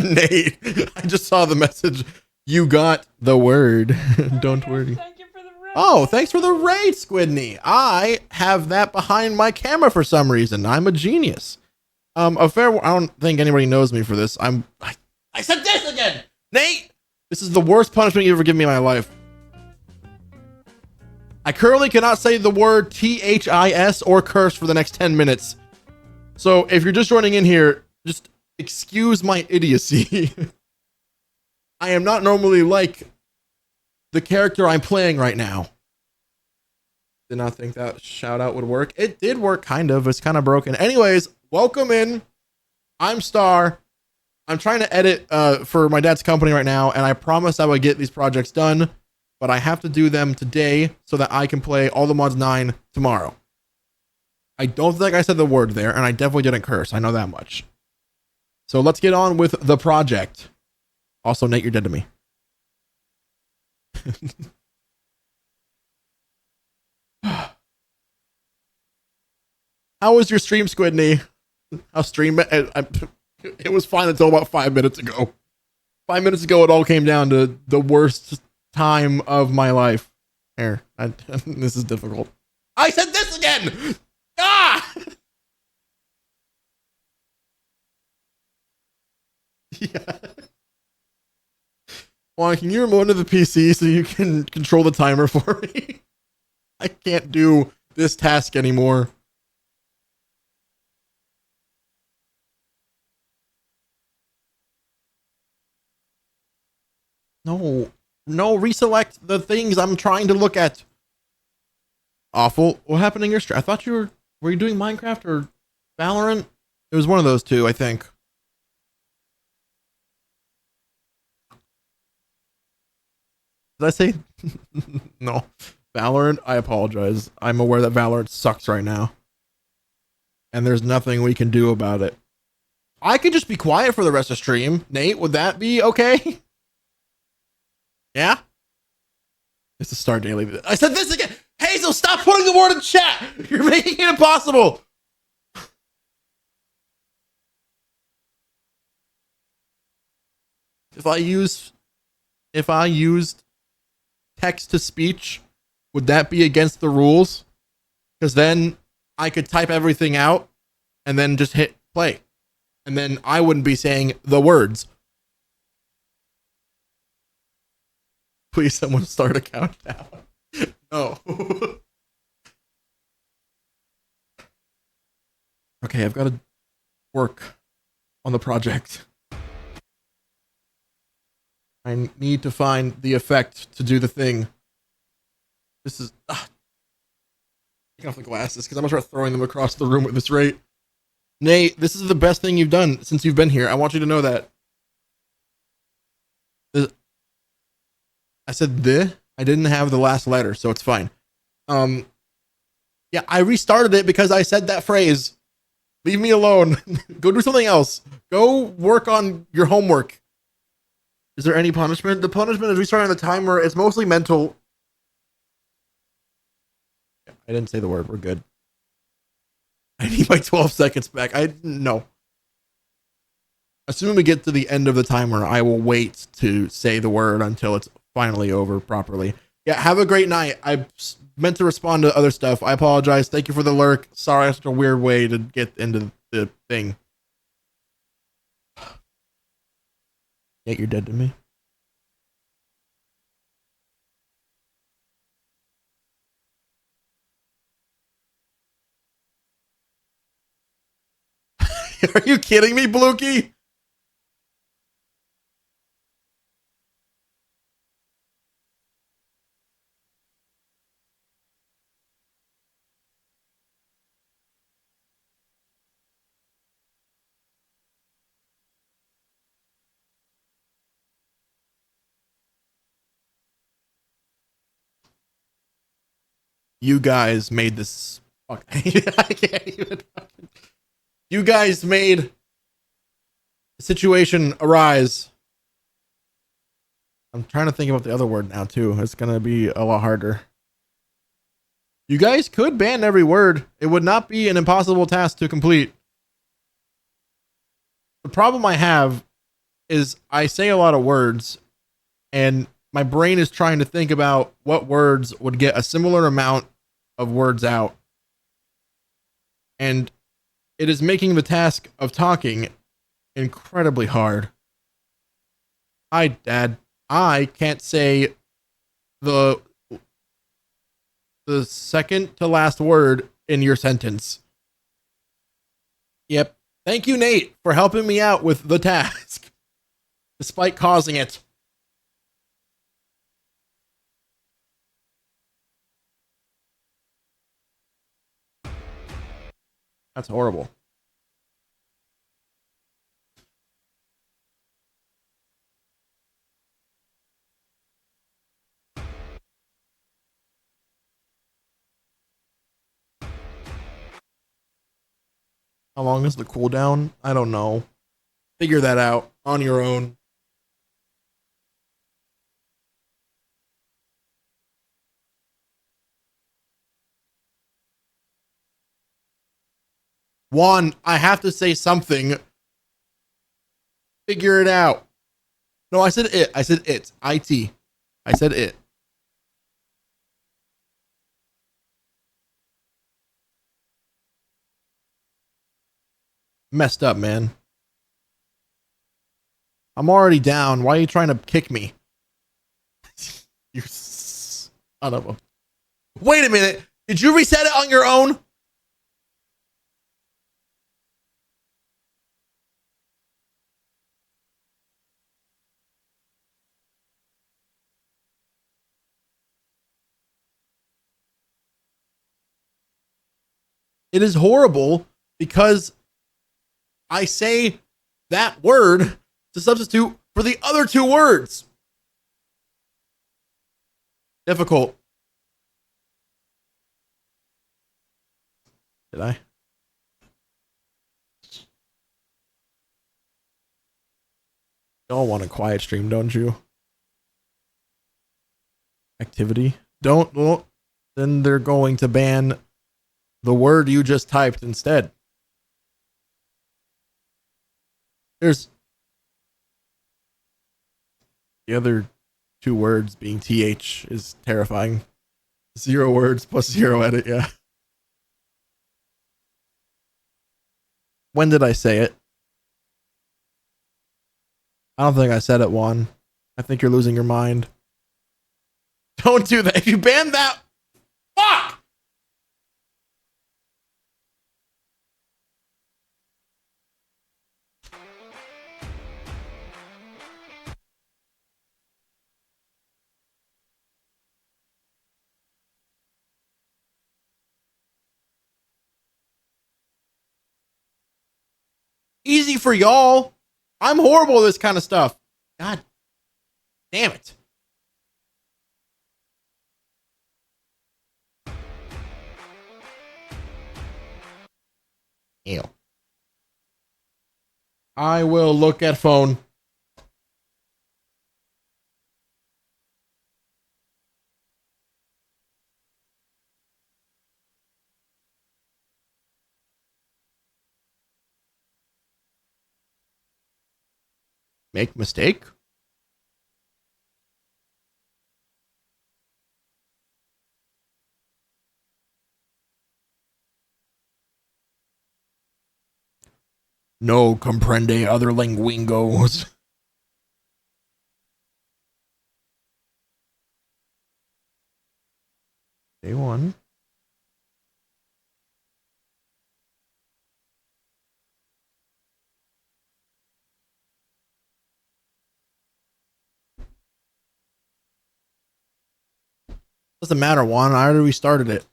Nate, I just saw the message. You got the word. Don't worry. Thank you for the raid. Oh, thanks for the raid, Squidney. I have that behind my camera for some reason. I'm a genius. I don't think anybody knows me for this. I said this again. Nate, this is the worst punishment you've ever given me in my life. I currently cannot say the word THIS or curse for the next 10 minutes. So if you're just joining in here, just excuse my idiocy. I am not normally like the character I'm playing right now. Did not think that shout out would work. It did work, kind of. It's kind of broken. Anyways, welcome in. I'm Star. I'm trying to edit for my dad's company right now, and I promised I would get these projects done, but I have to do them today so that I can play All the Mods 9 tomorrow. I don't think I said the word there, and I definitely didn't curse. I know that much. So let's get on with the project. Also, Nate, you're dead to me. How was your stream, Squidney? How stream it was fine until about 5 minutes ago. 5 minutes ago, it all came down to the worst time of my life. Here, this is difficult. I said this again. Ah! Yeah. Juan, can you remote to the PC so you can control the timer for me? I can't do this task anymore. No, No, reselect the things I'm trying to look at. Awful. What happened in your stream? I thought were you doing Minecraft or Valorant? It was one of those two, I think. Did I say no? Valorant, I apologize. I'm aware that Valorant sucks right now. And there's nothing we can do about it. I could just be quiet for the rest of stream. Nate, would that be okay? Yeah? It's a Star Daily. I said this again. Hazel, stop putting the word in chat. You're making it impossible. If I used text to speech, would that be against the rules? Because then I could type everything out and then just hit play. And then I wouldn't be saying the words. Please, someone start a countdown. No. Okay, I've got to work on the project. I need to find the effect to do the thing. This is... Take off the glasses because I'm going to start throwing them across the room at this rate. Nate, this is the best thing you've done since you've been here. I want you to know that. I said the. I didn't have the last letter, so it's fine. Yeah, I restarted it because I said that phrase. Leave me alone. Go do something else. Go work on your homework. Is there any punishment? The punishment is restarting the timer. It's mostly mental. I didn't say the word. We're good. I need my 12 seconds back. I didn't know. Assuming we get to the end of the timer, I will wait to say the word until it's finally over properly. Yeah, have a great night. I meant to respond to other stuff. I apologize. Thank you for the lurk. Sorry, that's such a weird way to get into the thing. Yet you're dead to me. Are you kidding me, Blukey? You guys made this. Fuck. I can't even. You guys made the situation arise. I'm trying to think about the other word now, too. It's going to be a lot harder. You guys could ban every word. It would not be an impossible task to complete. The problem I have is I say a lot of words, and my brain is trying to think about what words would get a similar amount of words out. And it is making the task of talking incredibly hard. Hi, Dad. I can't say the second to last word in your sentence. Yep. Thank you, Nate, for helping me out with the task, despite causing it. That's horrible. How long is the cooldown? I don't know. Figure that out on your own. Juan, I have to say something. Figure it out. No, I said it. I said it. IT. I said it. Messed up, man. I'm already down. Why are you trying to kick me? You son of a... Wait a minute. Did you reset it on your own? It is horrible because I say that word to substitute for the other two words. Difficult. Did I? Y'all want a quiet stream, don't you? Activity. Don't. Well, then they're going to ban the word you just typed instead. There's the other two words being th is terrifying. 0 words plus 0 edit. Yeah. When did I say it? I don't think I said it, Juan. I think you're losing your mind. Don't do that. If you ban that, fuck! Easy for y'all. I'm horrible at this kind of stuff. God damn it. Ew. I will look at phone. Make mistake? No comprende other linguingos. Day one. Doesn't matter, Juan. I already restarted it.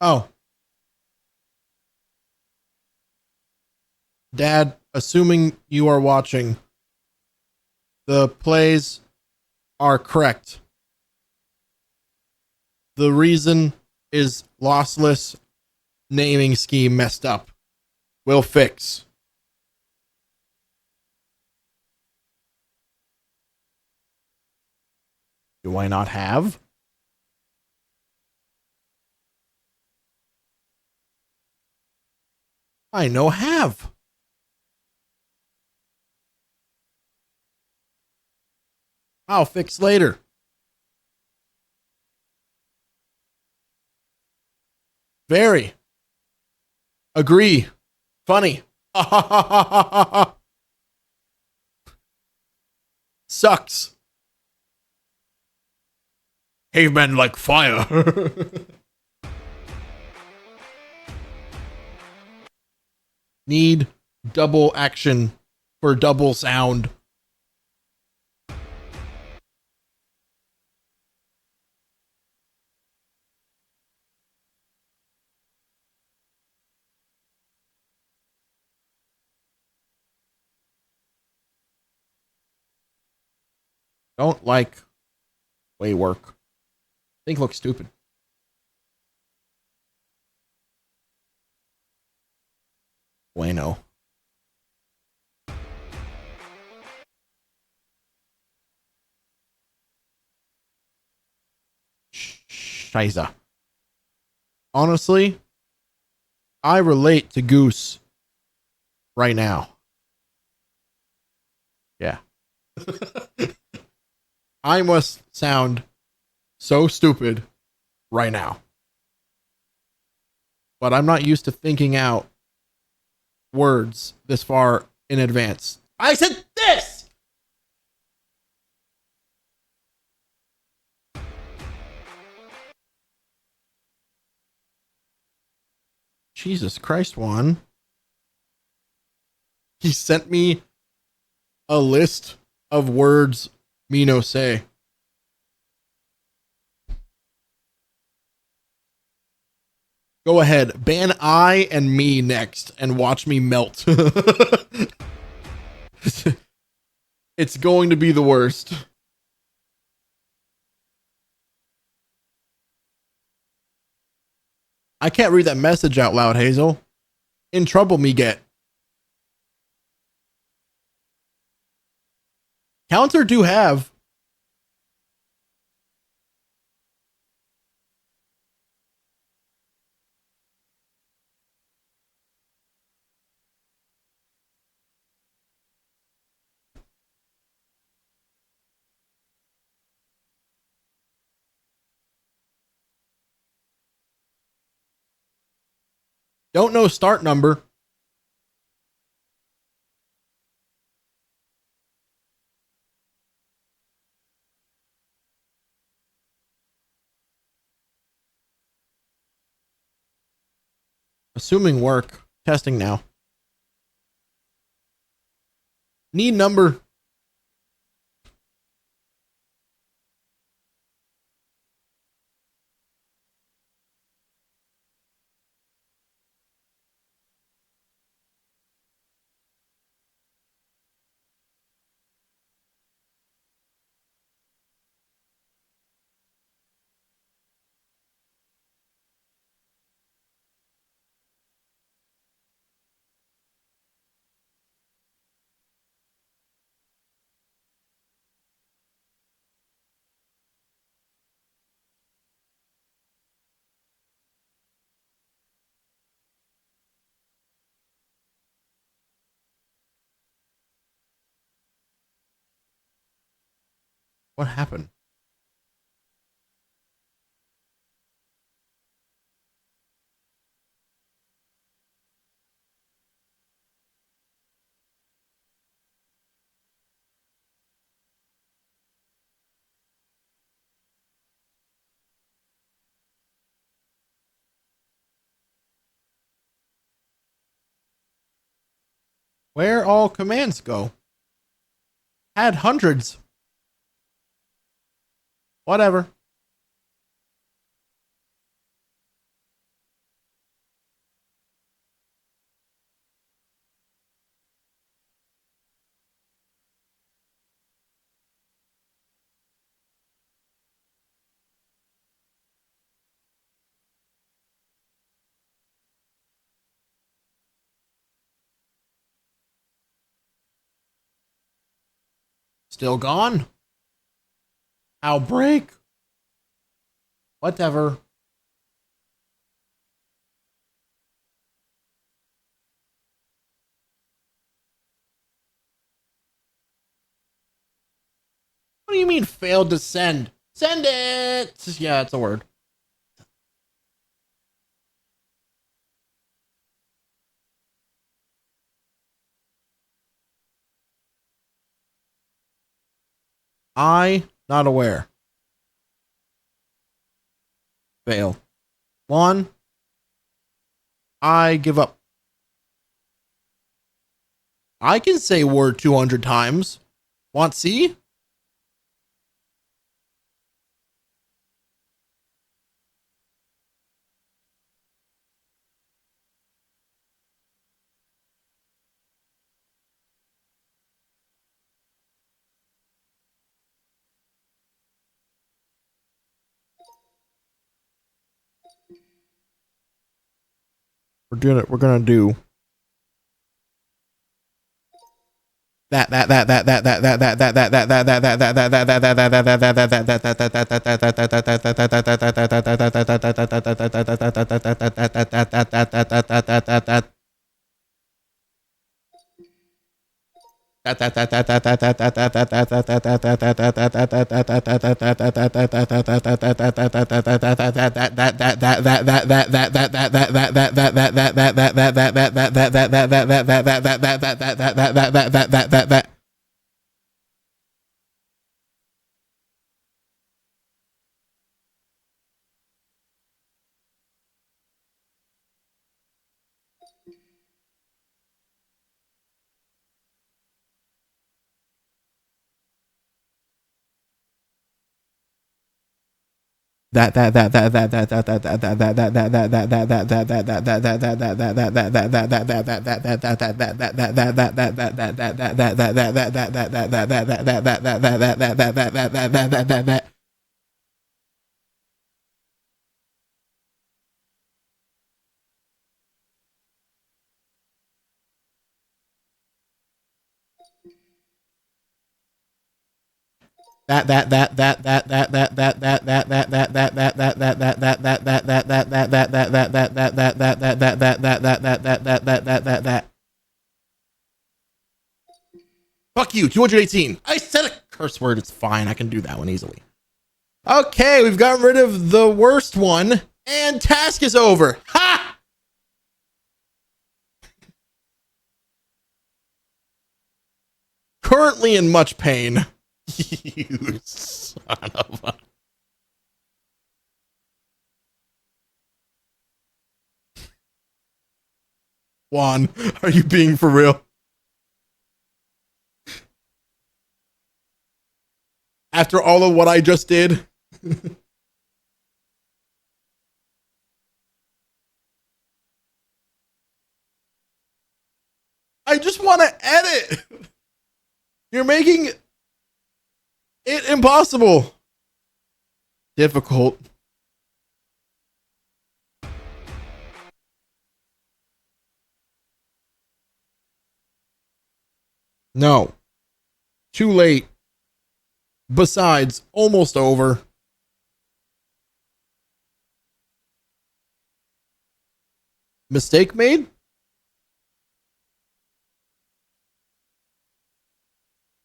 Oh. Dad, assuming you are watching, the plays are correct. The reason is lossless naming scheme messed up. We'll fix. Do I not have? I know have. I'll fix later. Very. Agree. Funny. Sucks. Cavemen like fire. Need double action for double sound. Don't like way work. Think looks stupid. Bueno. Scheiße. Honestly, I relate to Goose right now. Yeah. I must sound so stupid right now. But I'm not used to thinking out words this far in advance. I said this! Jesus Christ, Juan. He sent me a list of words me no say. Go ahead, ban I and me next and watch me melt. It's going to be the worst. I can't read that message out loud, Hazel. In trouble me get. Counter do have. Don't know start number. Assuming work. Testing now. Need number. What happened? Where all commands go? Had hundreds. Whatever. Still gone? Outbreak? Whatever. What do you mean failed to send? Send it! Yeah, it's a word. I not aware. Fail. One. I give up. I can say word 200 times. Want see? We're doing it. We're gonna do that. Fuck you, 218. I said a curse word. It's fine. I can do that one easily. Okay, we've gotten rid of the worst one, and task is over. Ha! Currently in much pain. You son of a... Juan, are you being for real? After all of what I just did? I just want to edit. You're making it impossible. Difficult. No. Too late. Besides, almost over. Mistake made?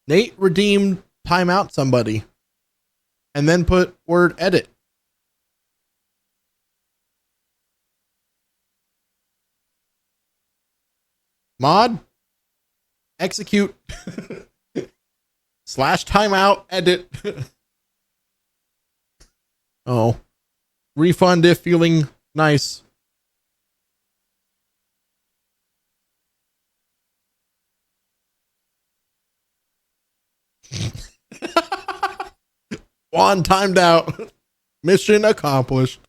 Nate redeemed timeout somebody and then put word edit. Mod, execute, slash timeout, edit. Oh, refund if feeling nice. Juan timed out. Mission accomplished.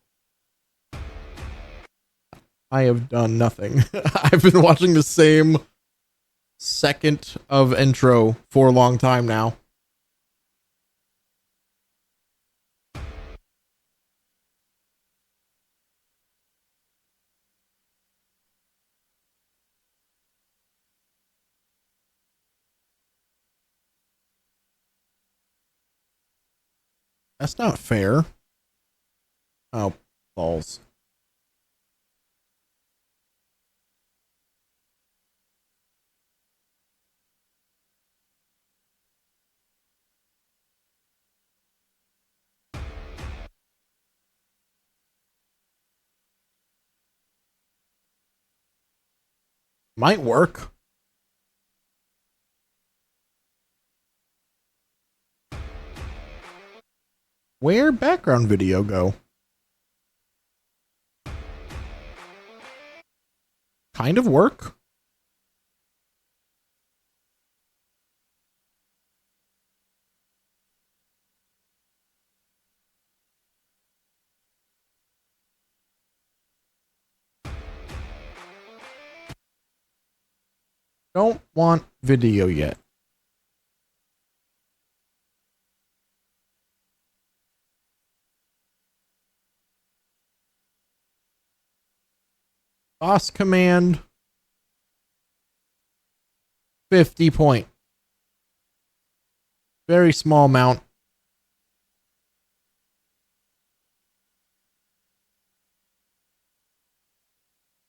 I have done nothing. I've been watching the same second of intro for a long time now. That's not fair. Oh, balls. Might work. Where background video go? Kind of work. Don't want video yet. Boss command. 50 point. Very small amount.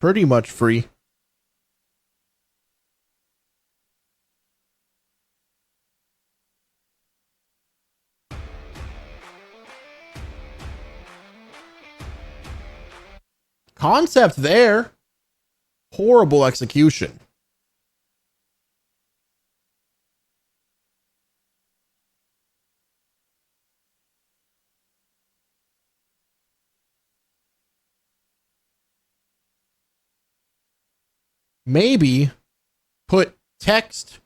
Pretty much free. Concept there. Horrible execution. Maybe put text,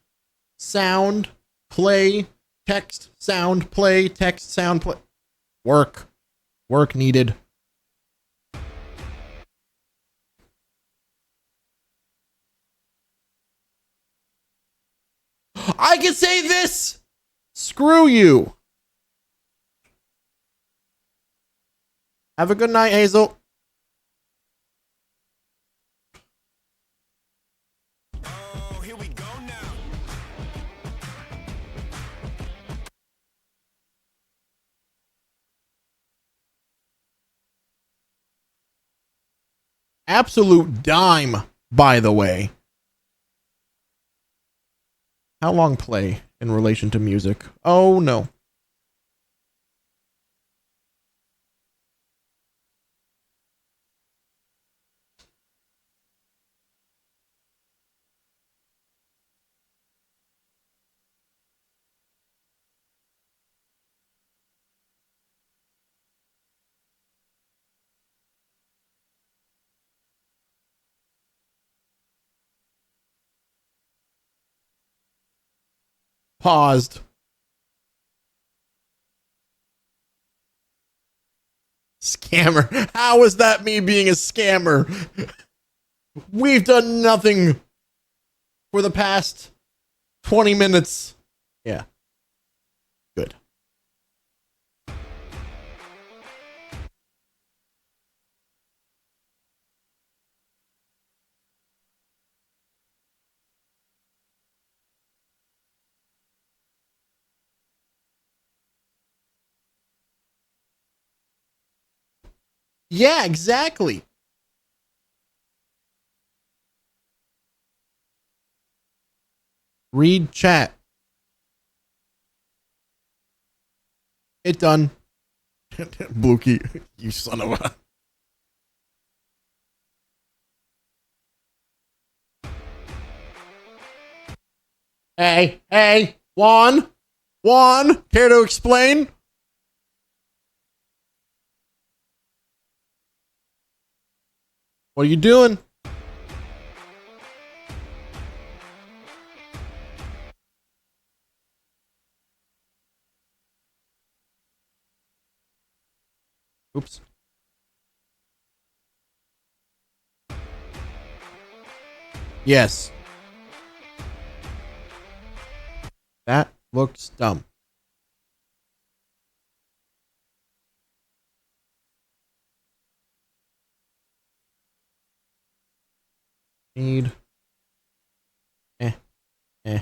sound, play, text, sound, play, text, sound, play. Work. Work needed. I can say this. Screw you. Have a good night, Hazel. Oh, here we go now. Absolute dime, by the way. How long play in relation to music? Oh, no. Paused. Scammer. How is that me being a scammer? We've done nothing for the past 20 minutes. Yeah. Good. Yeah, exactly. Read chat. It done. Blukey, you son of a. Hey, Juan, care to explain? What are you doing? Oops. Yes. That looks dumb. Need. Eh, eh.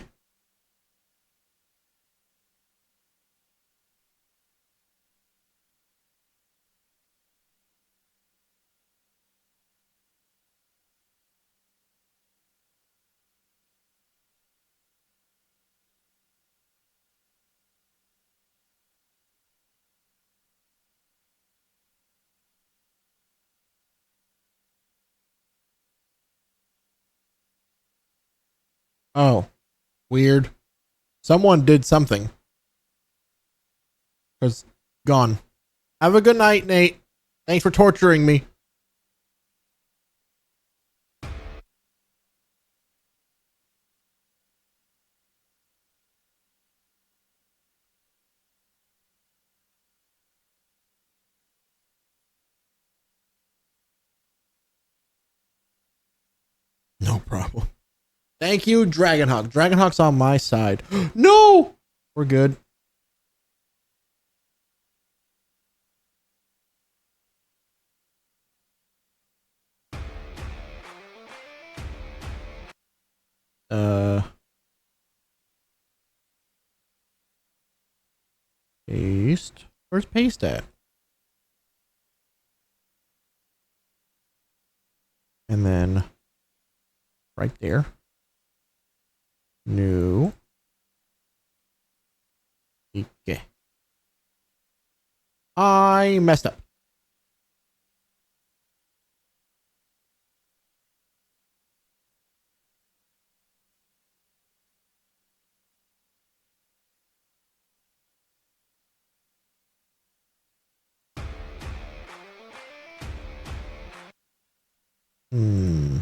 Oh, weird. Someone did something. Cause gone. Have a good night, Nate. Thanks for torturing me. No problem. Thank you, Dragonhawk. Dragonhawk's on my side. No! We're good. Uh, paste. Where's paste at? And then right there. New. Okay. I messed up. Hmm.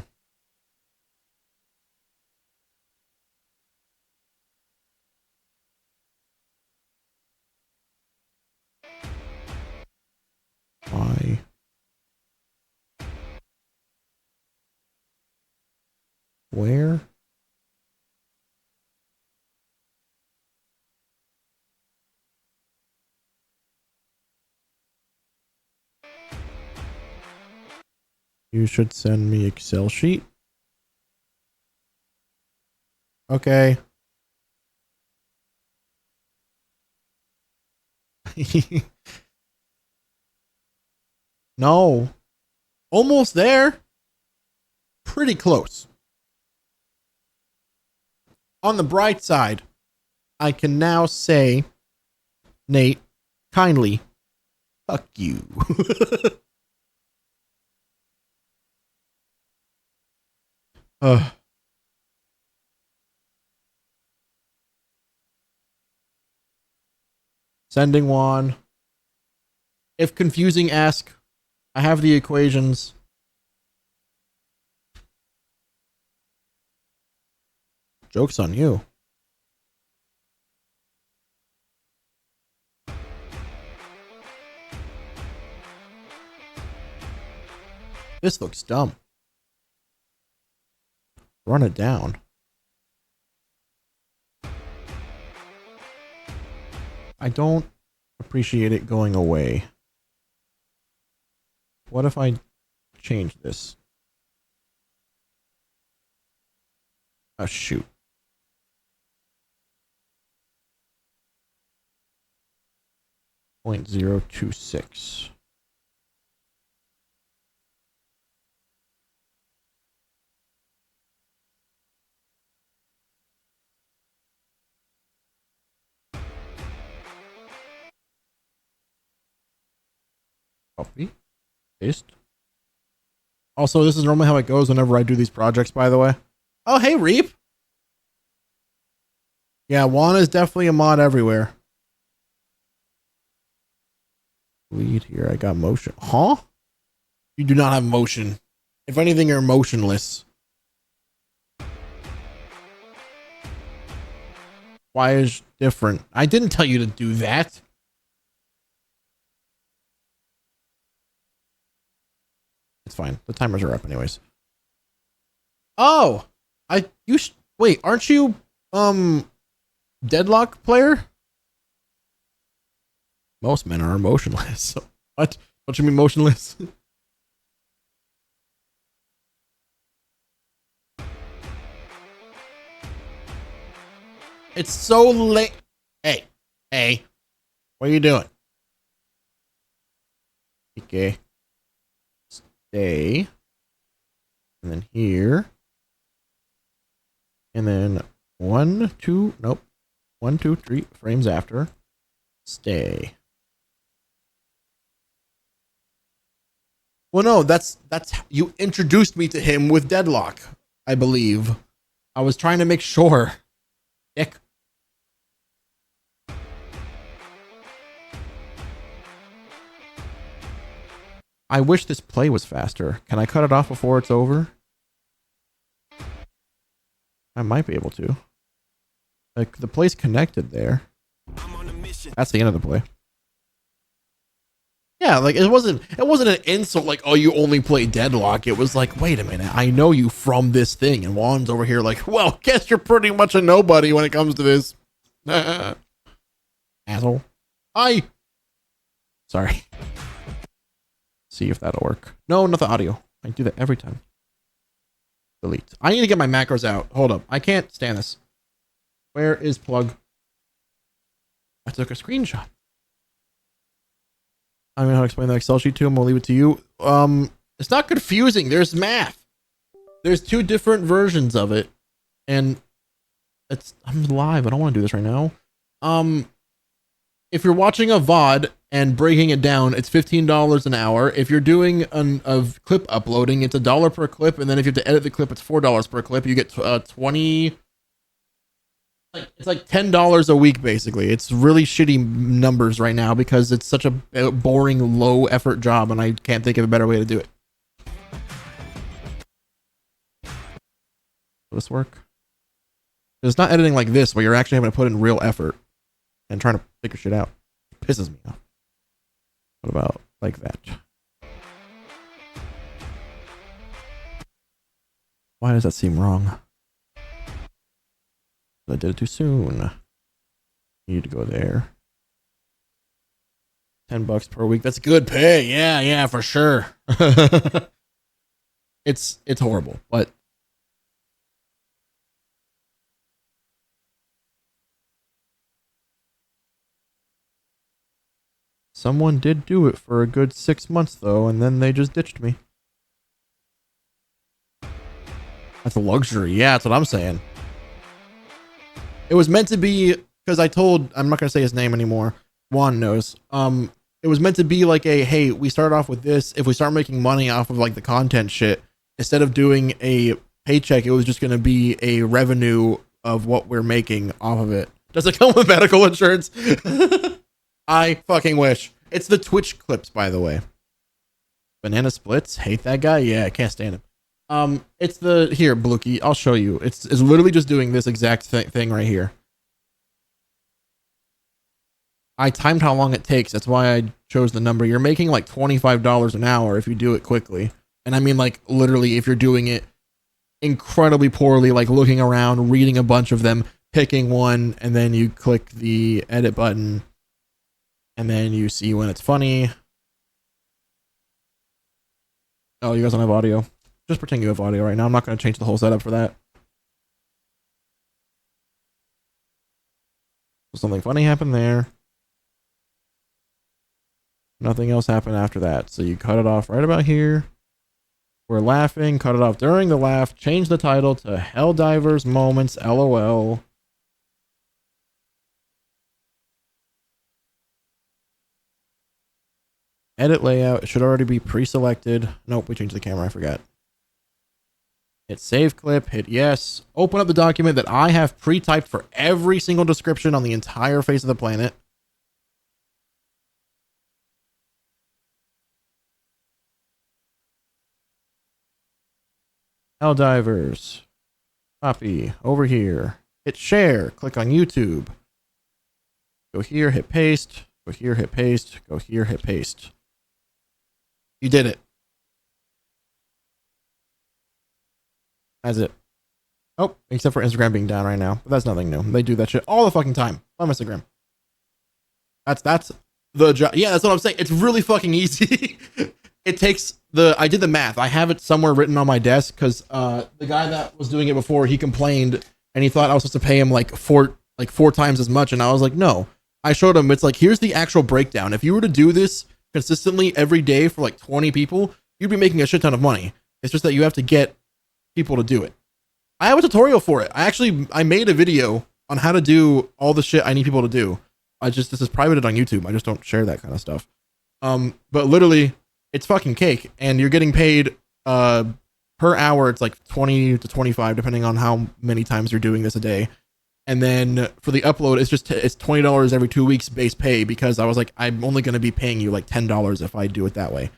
Why? Where? You should send me Excel sheet. Okay. No. Almost there. Pretty close. On the bright side, I can now say, Nate, kindly, fuck you. Ugh. Sending one. If confusing, ask. I have the equations. Joke's on you. This looks dumb. Run it down. I don't appreciate it going away. What if I change this? Oh, shoot. .026. Copy. Paste. Also, this is normally how it goes whenever I do these projects, by the way. Oh, hey, Reap. Yeah, Juan is definitely a mod everywhere. Lead here. I got motion. Huh? You do not have motion. If anything, you're motionless. Why is different? I didn't tell you to do that. It's fine. The timers are up anyways. Oh, wait, aren't you deadlock player? Most men are motionless. What? What you mean motionless? It's so late. Hey, what are you doing? Okay. Stay. And then here. And then 1, 2, nope. 1, 2, 3 frames after. Stay. Well, no, that's you introduced me to him with deadlock, I believe. I was trying to make sure. Dick. I wish this play was faster. Can I cut it off before it's over? I might be able to. Like, the play's connected there. That's the end of the play. Yeah, like it wasn't an insult like, oh, you only play deadlock. It was like, wait a minute, I know you from this thing. And Juan's over here like, well, guess you're pretty much a nobody when it comes to this. Asshole. Sorry. See if that'll work. No, not the audio. I do that every time. Delete. I need to get my macros out. Hold up. I can't stand this. Where is plug? I took a screenshot. I don't know how to explain that Excel sheet to him. I'll leave it to you. It's not confusing. There's math. There's 2 different versions of it. And I'm live. I don't want to do this right now. If you're watching a VOD and breaking it down, it's $15 an hour. If you're doing a clip uploading, it's $1 per clip. And then if you have to edit the clip, it's $4 per clip. You get 20. It's like $10 a week, basically. It's really shitty numbers right now because it's such a boring, low effort job, and I can't think of a better way to do it. Will this work? It's not editing like this where you're actually having to put in real effort and trying to figure shit out. It pisses me off. What about like that? Why does that seem wrong? I did it too soon. Need to go there. $10 per week. That's good pay. Yeah, for sure. It's horrible, but someone did do it for a good 6 months though, and then they just ditched me. That's a luxury. Yeah, that's what I'm saying. It was meant to be, because I'm not gonna say his name anymore. Juan knows. It was meant to be like a, hey, we start off with this. If we start making money off of like the content shit, instead of doing a paycheck, it was just gonna be a revenue of what we're making off of it. Does it come with medical insurance? I fucking wish. It's the Twitch clips, by the way. Banana Splits, hate that guy. Yeah, I can't stand him. It's the here, Blookie. I'll show you. It's literally just doing this exact thing right here. I timed how long it takes. That's why I chose the number. You're making like $25 an hour if you do it quickly. And I mean, like, literally, if you're doing it incredibly poorly, like looking around, reading a bunch of them, picking one, and then you click the edit button, and then you see when it's funny. Oh, you guys don't have audio. Just pretend you have audio right now. I'm not going to change the whole setup for that. So something funny happened there. Nothing else happened after that. So you cut it off right about here. We're laughing. Cut it off during the laugh. Change the title to Helldivers Moments LOL. Edit layout. It should already be pre-selected. Nope, we changed the camera. I forgot. Hit save clip. Hit yes. Open up the document that I have pre-typed for every single description on the entire face of the planet. Helldivers. Copy. Over here. Hit share. Click on YouTube. Go here, hit paste. Go here, hit paste. Go here, hit paste. You did it. That's it. Oh, except for Instagram being down right now. But that's nothing new. They do that shit all the fucking time on Instagram. That's the job. Yeah, that's what I'm saying. It's really fucking easy. It takes I did the math. I have it somewhere written on my desk because the guy that was doing it before, he complained and he thought I was supposed to pay him like four times as much. And I was like, no. I showed him, it's like, here's the actual breakdown. If you were to do this consistently every day for like 20 people, you'd be making a shit ton of money. It's just that you have to get people to do it. I have a tutorial for it. I made a video on how to do all the shit I need people to do. This is privated on YouTube. I just don't share that kind of stuff. But literally, it's fucking cake, and you're getting paid per hour. It's like 20 to 25, depending on how many times you're doing this a day. And then for the upload, it's $20 every 2 weeks base pay, because I was like, I'm only going to be paying you like $10 if I do it that way.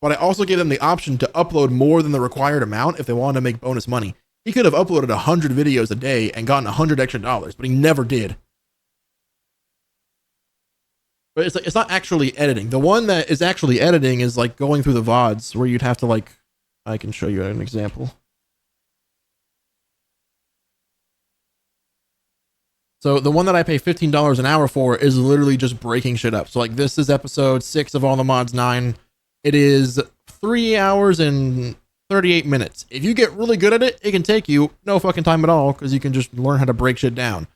But I also gave them the option to upload more than the required amount if they wanted to make bonus money. He could have uploaded 100 videos a day and gotten $100 extra, but he never did. But it's like, it's not actually editing. The one that is actually editing is like going through the VODs, where you'd have to like, I can show you an example. So the one that I pay $15 an hour for is literally just breaking shit up. So like, this is episode 6 of All the Mods 9. It is 3 hours and 38 minutes. If you get really good at it, it can take you no fucking time at all, because you can just learn how to break shit down.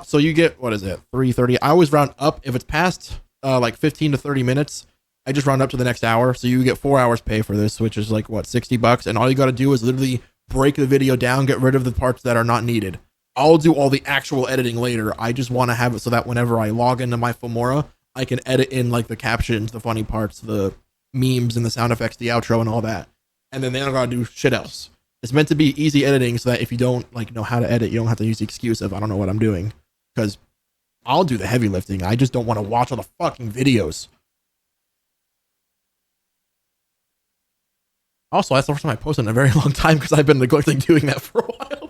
So you get, what is it, 3:30? I always round up. If it's past like 15 to 30 minutes, I just round up to the next hour. So you get 4 hours pay for this, which is like, what, $60? And all you got to do is literally break the video down, get rid of the parts that are not needed. I'll do all the actual editing later. I just want to have it so that whenever I log into my Filmora, I can edit in like the captions, the funny parts, the memes and the sound effects, the outro and all that. And then they don't gotta do shit else. It's meant to be easy editing so that if you don't like know how to edit, you don't have to use the excuse of I don't know what I'm doing. Because I'll do the heavy lifting. I just don't want to watch all the fucking videos. Also, that's the first time I posted in a very long time, because I've been neglecting doing that for a while.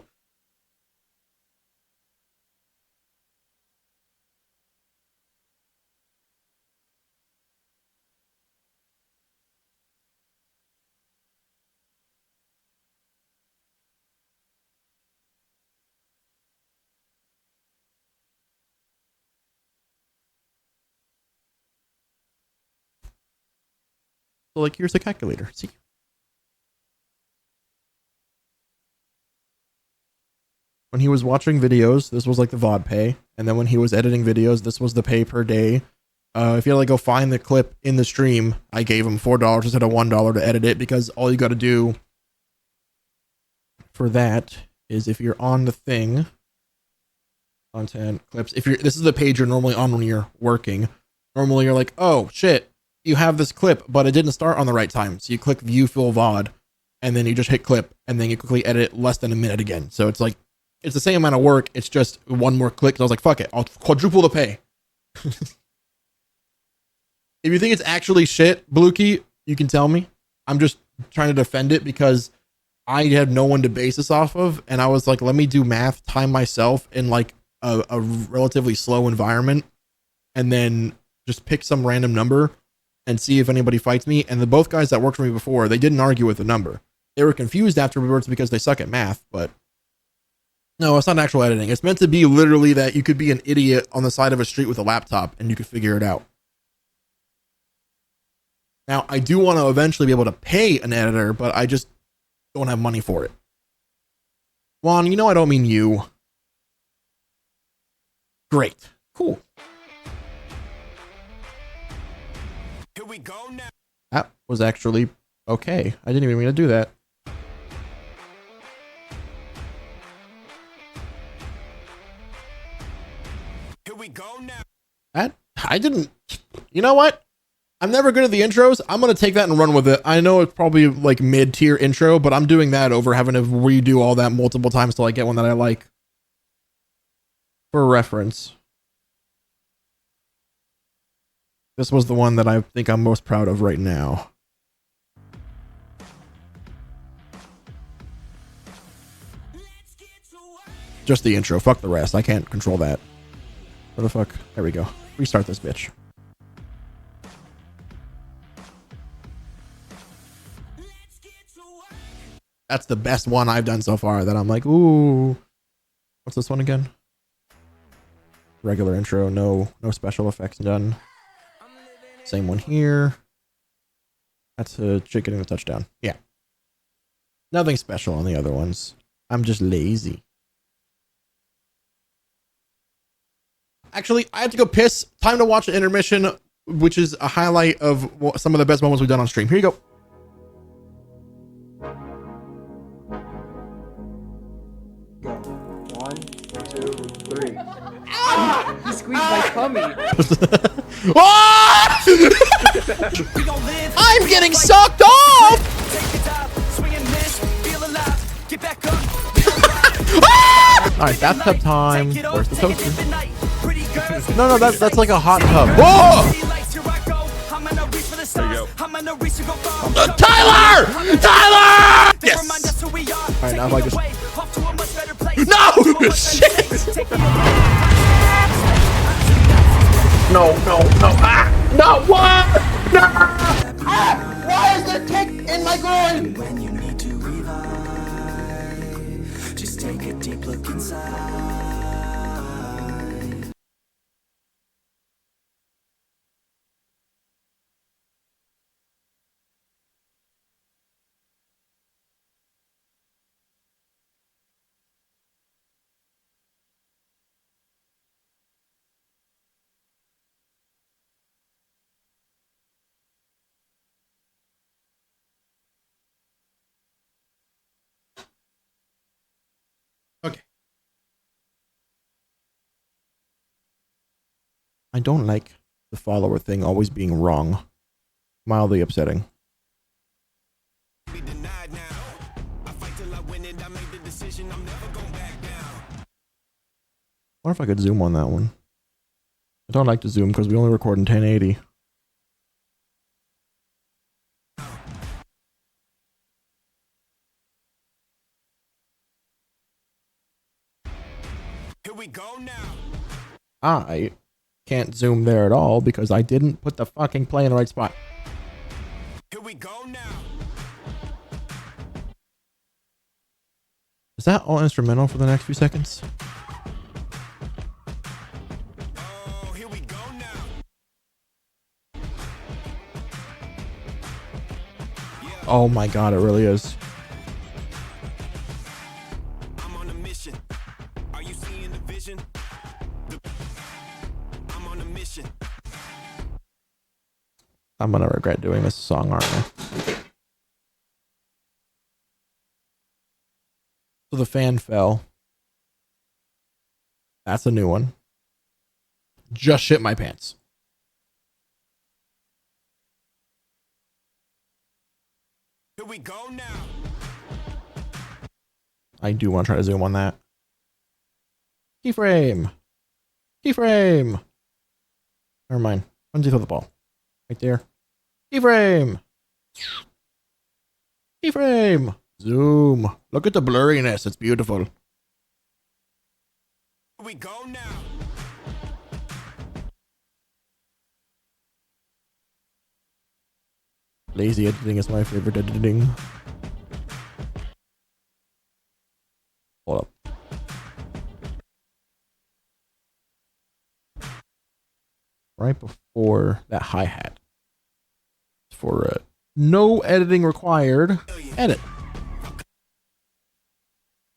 So like, here's the calculator. See. When he was watching videos, this was like the VOD pay. And then when he was editing videos, this was the pay per day. If you had to go find the clip in the stream, I gave him $4 instead of $1 to edit it, because all you got to do for that is if you're on the thing, content clips, if you're, this is the page you're normally on when you're working. Normally you're like, oh shit, you have this clip, but it didn't start on the right time. So you click view full VOD and then you just hit clip and then you quickly edit it less than a minute again. So it's like, it's the same amount of work. It's just one more click. So I was like, fuck it, I'll quadruple the pay. If you think it's actually shit, Bluekey, you can tell me. I'm just trying to defend it because I had no one to base this off of. And I was like, let me do math, time myself in like a relatively slow environment, and then just pick some random number and see if anybody fights me. And the both guys that worked for me before, they didn't argue with the number. They were confused afterwards because they suck at math, but no, it's not actual editing. It's meant to be literally that you could be an idiot on the side of a street with a laptop and you could figure it out. Now, I do want to eventually be able to pay an editor, but I just don't have money for it. Juan, you know I don't mean you. Great. Cool. Here we go now. That was actually okay. I didn't even mean to do that. Here we go now. I didn't. You know what? I'm never good at the intros. I'm going to take that and run with it. I know it's probably like mid-tier intro, but I'm doing that over having to redo all that multiple times till I get one that I like. For reference, this was the one that I think I'm most proud of right now. Just the intro. Fuck the rest. I can't control that. What the fuck? There we go. Restart this bitch. That's the best one I've done so far that I'm like, ooh. What's this one again? Regular intro, no special effects done. Same one here. That's a chick getting the touchdown. Yeah. Nothing special on the other ones. I'm just lazy. Actually, I have to go piss. Time to watch the intermission, which is a highlight of some of the best moments we've done on stream. Here you go. One, two, three. Ah! He squeezed my tummy. Ah! I'm getting sucked off! Take it out, swing and miss, feel alive, get back up. Ah! Alright, bathtub time. Where's the toaster? No, that's like a hot tub. Whoa! There you go. Tyler! Tyler! Yes! Alright, now if I just... No! Shit! No. Ah! No, what? No! Ah! Why is there kick in my groin? When you need to revive, just take a deep look inside. Okay. I don't like the follower thing always being wrong. Mildly upsetting. Be denied now. I fight till I win it. I make the decision. I'm never going back down. I wonder if I could zoom on that one. I don't like to zoom because we only record in 1080. Here we go now. I can't zoom there at all because I didn't put the fucking play in the right spot. Here we go now. Is that all instrumental for the next few seconds? Oh, here we go now. Oh my god, it really is. I'm on a mission. Are you seeing the vision? I'm on a mission. I'm gonna regret doing this song, aren't I? So the fan fell. That's a new one. Just shit my pants. Here we go now. I do want to try to zoom on that. Keyframe. Keyframe. Never mind. When's he throw the ball? Right there. Keyframe. Keyframe. Zoom. Look at the blurriness. It's beautiful. Here we go now. Lazy editing is my favorite editing. Hold up. Right before that hi-hat. For no editing required. Edit.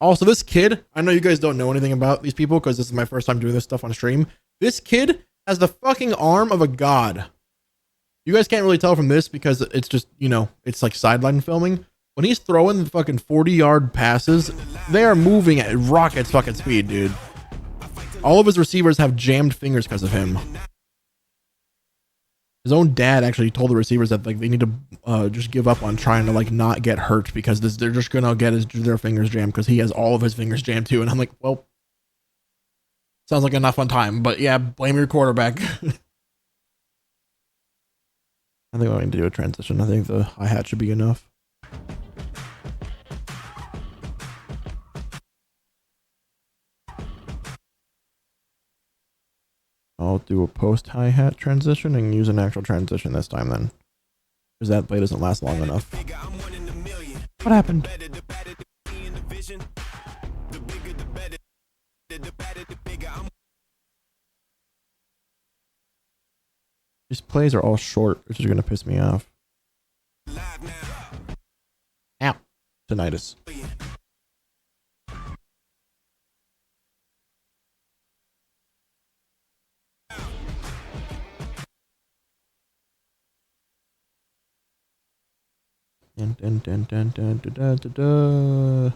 Also, this kid, I know you guys don't know anything about these people because this is my first time doing this stuff on stream. This kid has the fucking arm of a god. You guys can't really tell from this because it's just, you know, it's like sideline filming. When he's throwing the fucking 40-yard passes, they are moving at rocket fucking speed, dude. All of his receivers have jammed fingers because of him. His own dad actually told the receivers that like they need to just give up on trying to like not get hurt because they're just gonna get their fingers jammed because he has all of his fingers jammed too. And I'm like, well, sounds like a not fun time, but yeah, blame your quarterback. I think I need to do a transition. I think the hi-hat should be enough. I'll do a post hi-hat transition and use an actual transition this time then. Because that play doesn't last long enough. What happened? These plays are all short, which is going to piss me off. Ow. Tinnitus. Dun, dun, dun, dun, dun, dun, dun, dun, dun.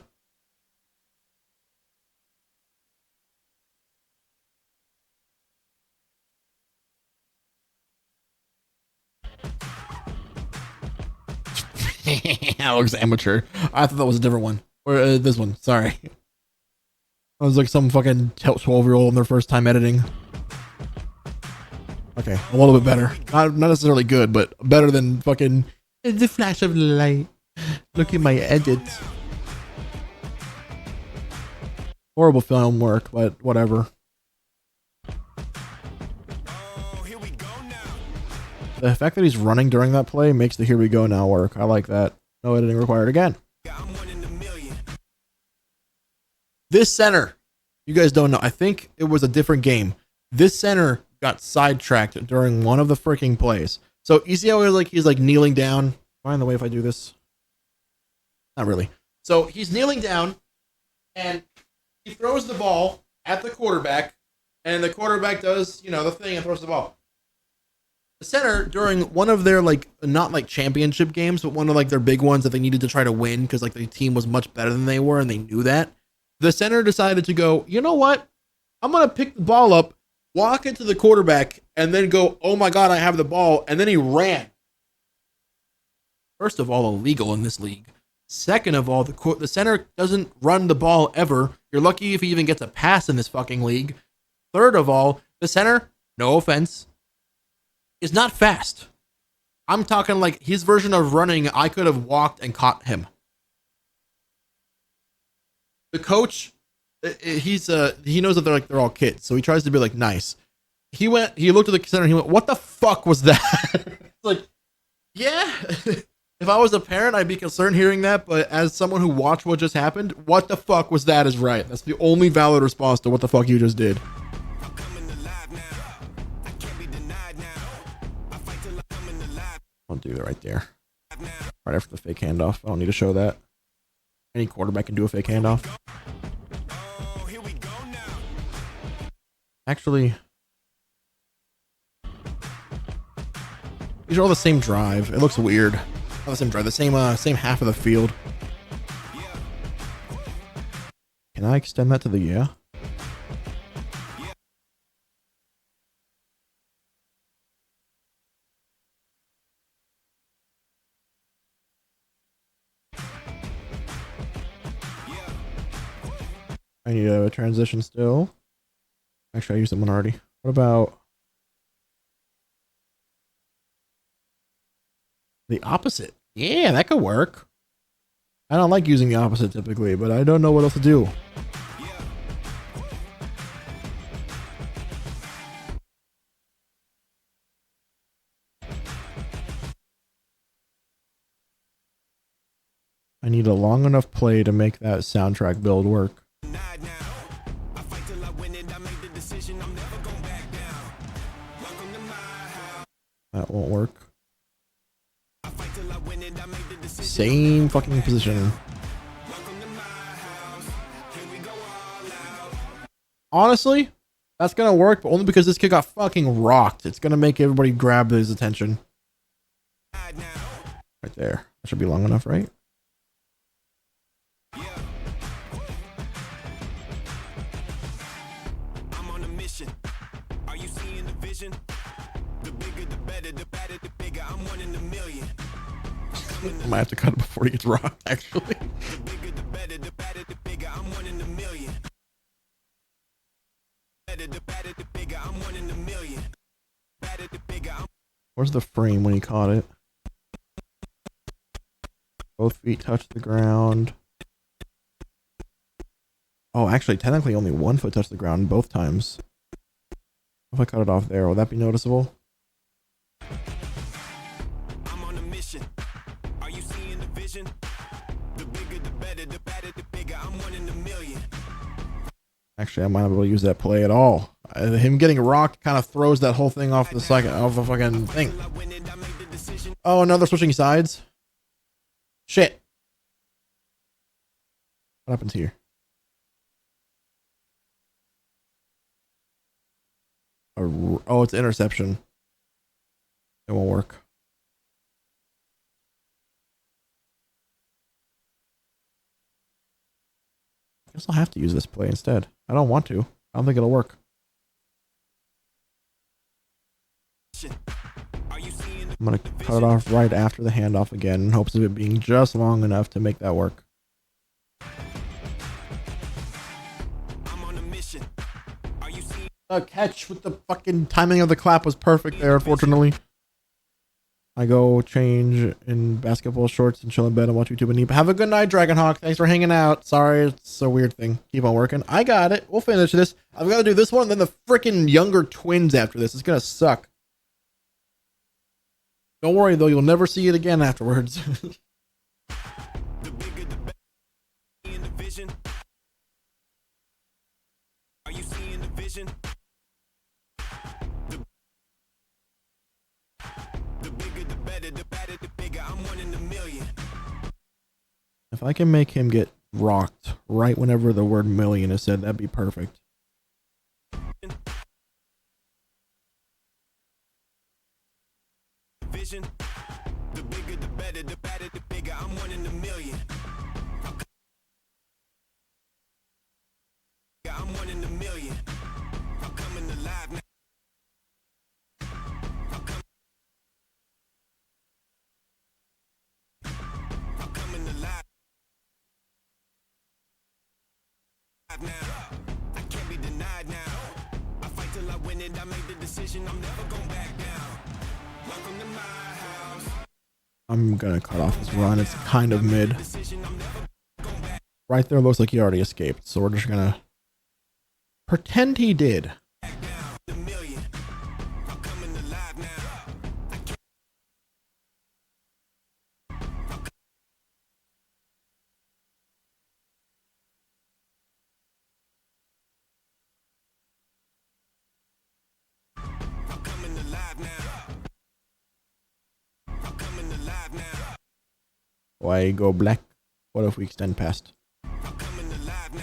That looks amateur. I thought that was a different one. Or this one, sorry. I was like some fucking 12-year-old on their first time editing. Okay, a little bit better. Not necessarily good, but better than fucking the flash of light. Look at my edits. Horrible film work, but whatever. The fact that he's running during that play makes the here we go now work. I like that. No editing required again. This center, you guys don't know. I think it was a different game. This center got sidetracked during one of the freaking plays. So you see how he's like kneeling down. Mind the way if I do this? Not really. So he's kneeling down and he throws the ball at the quarterback, and the quarterback does, you know, the thing and throws the ball. The center, during one of their like not like championship games, but one of like their big ones that they needed to try to win because like the team was much better than they were and they knew that. The center decided to go, you know what? I'm gonna pick the ball up, walk into the quarterback, and then go, oh my god, I have the ball, and then he ran. First of all, illegal in this league. Second of all, the center doesn't run the ball ever. You're lucky if he even gets a pass in this fucking league. Third of all, the center, no offense, is not fast. I'm talking like his version of running, I could have walked and caught him. The coach, he knows that they're all kids, so he tries to be like nice. He looked at the center and he went, what the fuck was that? Like, yeah. If I was a parent, I'd be concerned hearing that, but as someone who watched what just happened, what the fuck was that is right. That's the only valid response to what the fuck you just did. I'll do that right there. right after the fake handoff. I don't need to show that. Any quarterback can do a fake handoff. Oh, here we go now. Actually, these are all the same drive. It looks weird. Not the same drive, the same half of the field. Can I extend that to the yeah? I need a transition still. Actually, I used one already. What about the opposite? Yeah, that could work. I don't like using the opposite typically, but I don't know what else to do. I need a long enough play to make that soundtrack build work. That won't work. Same fucking position. Honestly, that's gonna work, but only because this kid got fucking rocked. It's gonna make everybody grab his attention. Right there. That should be long enough, right? I'm on a mission. Are you seeing the vision? The bigger, the better, the better, the bigger. I'm one in a million. I might have to cut it before he gets rocked, actually. The bigger, the better, the better, the bigger. I'm one in a million. Better, the better, the bigger. I'm one in a million. Better, the bigger. Where's the frame when he caught it? Both feet touch the ground. Oh, actually, technically only 1 foot touched the ground both times. If I cut it off there, will that be noticeable? I'm on a mission. Are you seeing the vision? The bigger, the better, the better, the bigger. I'm one in a million. Actually, I might not be able to use that play at all. Him getting rocked kind of throws that whole thing off the fucking thing. Oh, no, they're switching sides. Shit. What happens here? Oh, it's interception. It won't work. I guess I'll have to use this play instead. I don't want to. I don't think it'll work. I'm going to cut it off right after the handoff again in hopes of it being just long enough to make that work. The catch with the fucking timing of the clap was perfect there, unfortunately. I go change in basketball shorts and chill in bed and watch YouTube and eat. Have a good night, Dragonhawk. Thanks for hanging out. Sorry, it's a weird thing. Keep on working. I got it. We'll finish this. I've got to do this one and then the freaking younger twins after this. It's going to suck. Don't worry, though. You'll never see it again afterwards. The bigger, the better. In the vision. Are you seeing the vision? The bigger, the better, the better, the bigger. I'm one in a million. If I can make him get rocked right whenever the word million is said, that'd be perfect. Vision. The bigger, the better, the better, the bigger. I'm one in a million. I'm one in a million. I'm coming alive now. I'm coming alive now. I can't be denied now. I fight till I win it. I made the decision. I'm never going back down. Welcome to my house. I'm going to cut off his run. It's kind of mid. Right there looks like he already escaped. So we're just going to pretend he did. Why go black? What if we extend past? I'm coming alive now.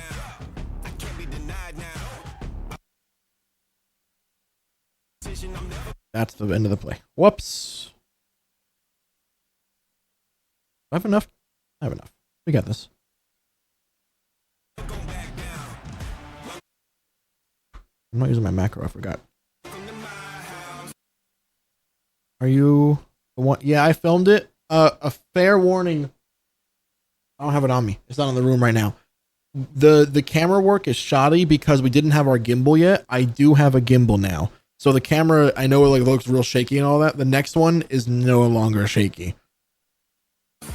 I can't be denied now. Decision I'm never That's the end of the play. Whoops. I have enough. I have enough. We got this. going back down. I'm not using my macro. I forgot. Welcome to my house. Are you the one? Yeah, I filmed it. A fair warning. I don't have it on me. It's not in the room right now. The camera work is shoddy because we didn't have our gimbal yet. I do have a gimbal now. So the camera, I know it like looks real shaky and all that. The next one is no longer shaky. You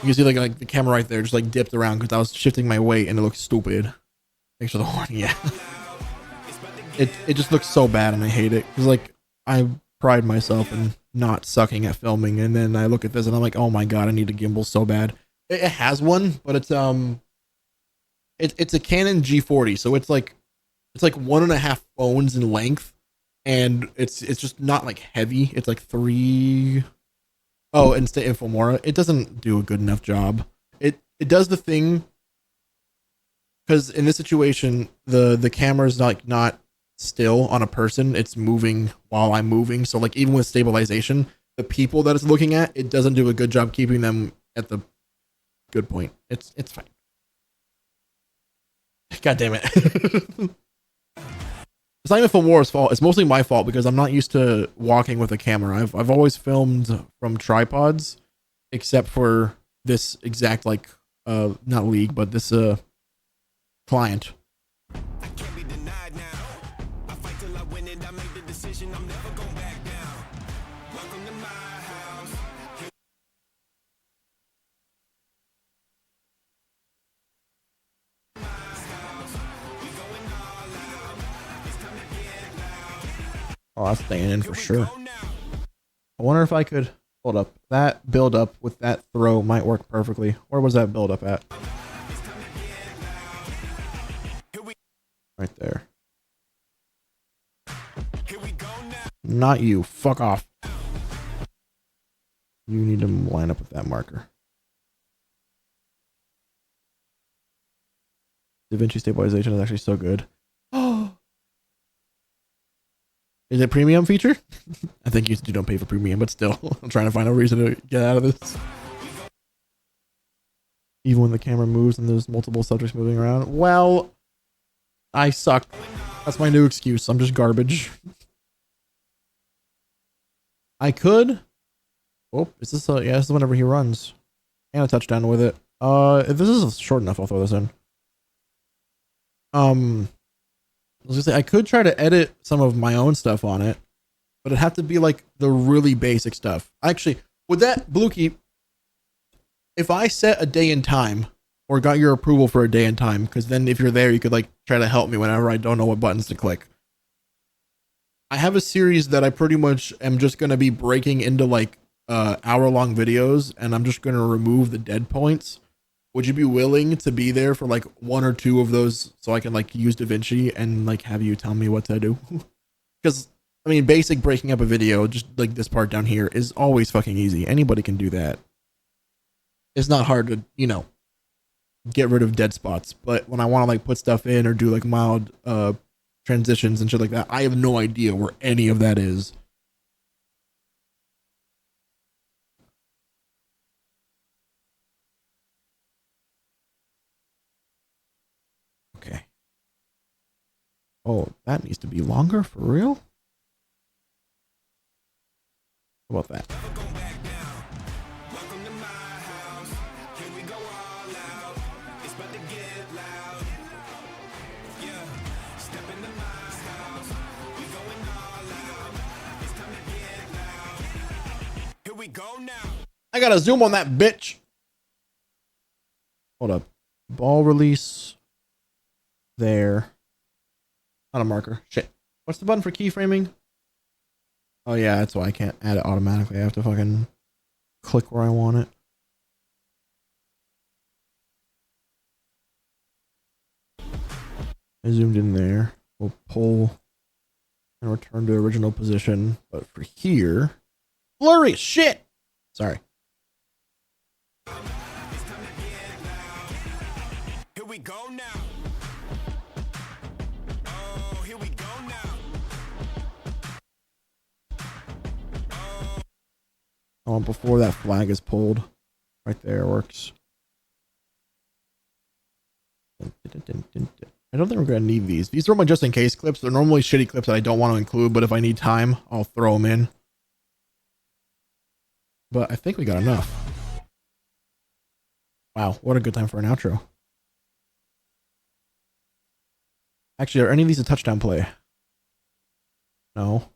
can see like the camera right there just like dipped around because I was shifting my weight and it looks stupid. Thanks for the warning. Yeah. It just looks so bad and I hate it. Cause like I pride myself in not sucking at filming. And then I look at this and I'm like, oh my God, I need a gimbal so bad. It has one, but it's a Canon G40. So it's like 1.5 phones in length. And it's just not like heavy. It's like 3. Oh, and it's the Infomora. It doesn't do a good enough job. It does the thing because in this situation, the camera's not still on a person. It's moving while I'm moving. So like even with stabilization, the people that it's looking at, it doesn't do a good job keeping them at the good point. It's fine. God damn it. It's not even Filmora's fault. It's mostly my fault because I'm not used to walking with a camera. I've always filmed from tripods, except for this exact like not league, but this client. I can't be denied now. I fight till I win it. I make the decision. I'm never going back down. Welcome to my house. Oh, that's staying in for sure. Go now. I wonder if I could hold up. That build up with that throw might work perfectly. Where was that build up at? Right there. Here we go now. Not you. Fuck off. You need to line up with that marker. DaVinci stabilization is actually so good. Oh. Is it premium feature? I think you don't pay for premium, but still, I'm trying to find a reason to get out of this. Even when the camera moves and there's multiple subjects moving around. Well, I suck. That's my new excuse. I'm just garbage. I could. Oh, is this yeah, this is whenever he runs. And a touchdown with it. If this is short enough, I'll throw this in. I was gonna say I could try to edit some of my own stuff on it, but it'd have to be like the really basic stuff. Actually, would that Bluekey, if I set a day and time or got your approval for a day and time, because then if you're there, you could like try to help me whenever I don't know what buttons to click. I have a series that I pretty much am just gonna be breaking into like hour-long videos, and I'm just gonna remove the dead points. Would you be willing to be there for like 1 or 2 of those so I can like use DaVinci and like have you tell me what to do? Because I mean, basic breaking up a video, just like this part down here, is always fucking easy. Anybody can do that. It's not hard to, you know, get rid of dead spots. But when I want to like put stuff in or do like mild transitions and shit like that, I have no idea where any of that is. Okay. Oh, that needs to be longer for real? How about that? I gotta zoom on that bitch. Hold up. Ball release. There. Not a marker. Shit. What's the button for keyframing? Oh yeah, that's why I can't add it automatically. I have to fucking click where I want it. I zoomed in there. We'll pull and return to original position. But for here, blurry as shit. Sorry. Here we go now. Oh, here we go now. Oh, before that flag is pulled. Right there works. I don't think we're going to need these. These are my just in case clips. They're normally shitty clips that I don't want to include, but if I need time, I'll throw them in. But I think we got enough. Wow, what a good time for an outro. Actually, are any of these a touchdown play? No.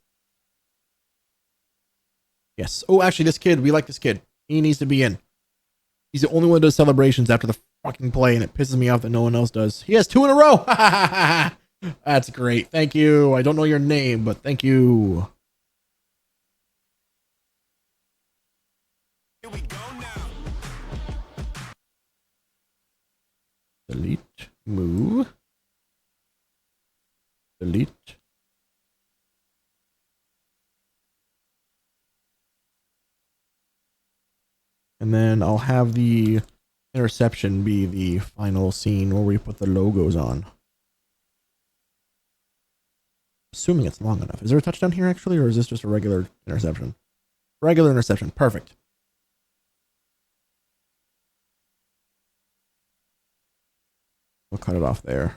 Yes. Oh, actually, this kid, we like this kid. He needs to be in. He's the only one that does celebrations after the fucking play, and it pisses me off that no one else does. He has 2 in a row. That's great. Thank you. I don't know your name, but thank you. Here we go now. Delete. Move. Delete. And then I'll have the interception be the final scene where we put the logos on. Assuming it's long enough. Is there a touchdown here actually, or is this just a regular interception? Regular interception. Perfect. We'll cut it off there.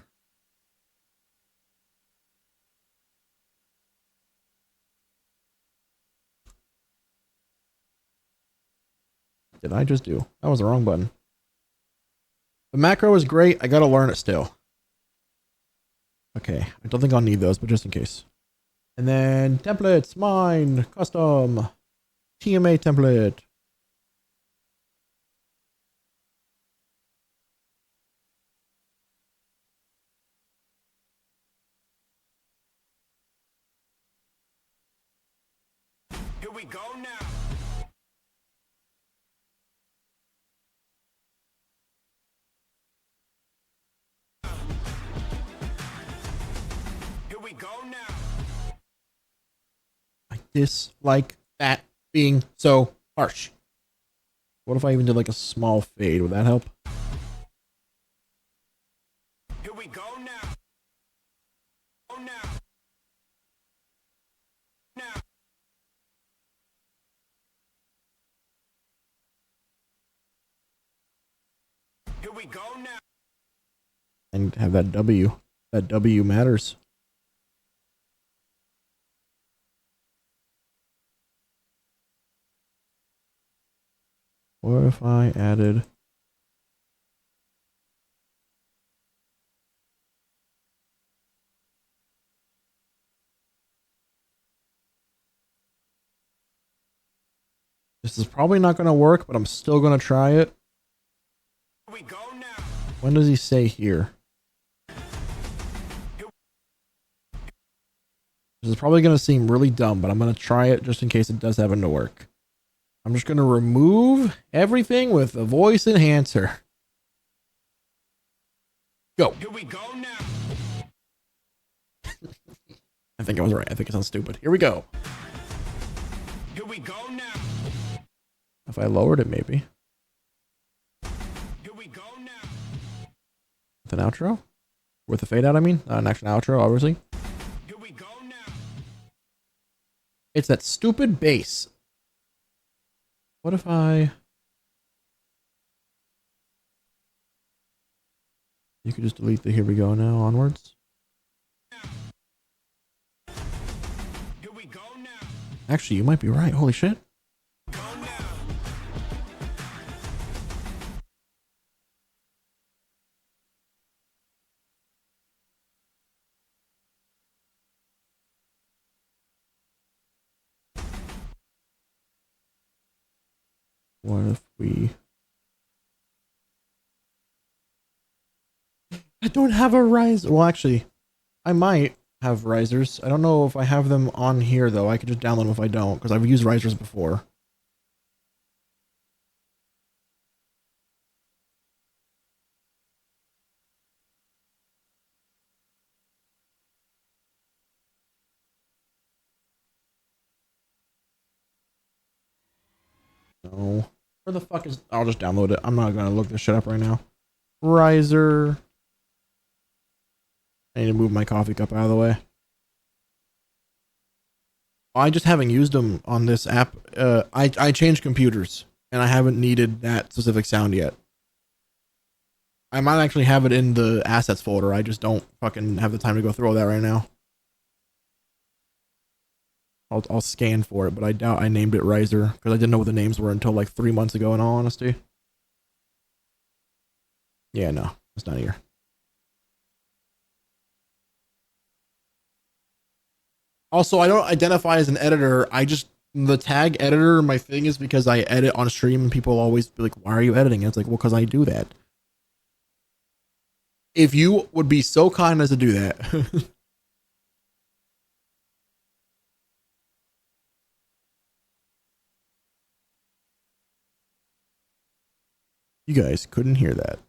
Did I just do? That was the wrong button. The macro is great. I gotta learn it still. Okay, I don't think I'll need those, but just in case. And then templates, mine, custom, TMA template. Here we go now. Here we go now. I dislike that being so harsh. What if I even did like a small fade? Would that help? Here we go now. Go now. Now. Here we go now. And have that W. That W matters. What if I added... This is probably not going to work, but I'm still going to try it. Here we go now. When does he say here? This is probably going to seem really dumb, but I'm going to try it just in case it does happen to work. I'm just going to remove everything with a voice enhancer. Go. Here we go now. I think I was right. I think it sounds stupid. Here we go. Here we go now. If I lowered it, maybe. Here we go now. With an outro? With a fade out, I mean? An action outro, obviously. Here we go now. It's that stupid bass. What if I... You could just delete the here we go now onwards. Here we go now. Actually, you might be right. Holy shit. Go now. What if we... I don't have a rise. Well, actually, I might have risers. I don't know if I have them on here, though. I could just download them if I don't, because I've used risers before. No. Where the fuck is... I'll just download it. I'm not going to look this shit up right now. Riser. I need to move my coffee cup out of the way. I just haven't used them on this app. I changed computers, and I haven't needed that specific sound yet. I might actually have it in the assets folder. I just don't fucking have the time to go through all that right now. I'll scan for it, but I doubt I named it Riser because I didn't know what the names were until like 3 months ago, in all honesty. Yeah, no, it's not here. Also, I don't identify as an editor. I just, the tag editor, my thing is because I edit on stream and people always be like, why are you editing? And it's like, well, because I do that. If you would be so kind as to do that. You guys couldn't hear that.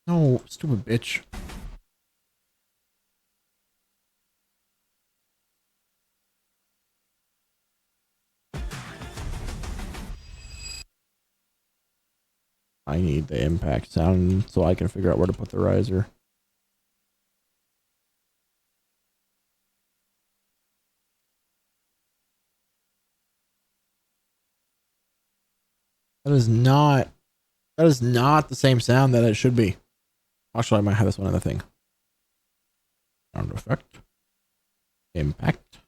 No, stupid bitch. I need the impact sound so I can figure out where to put the riser. That is not the same sound that it should be. Actually, I might have this one other thing. Sound effect. Impact.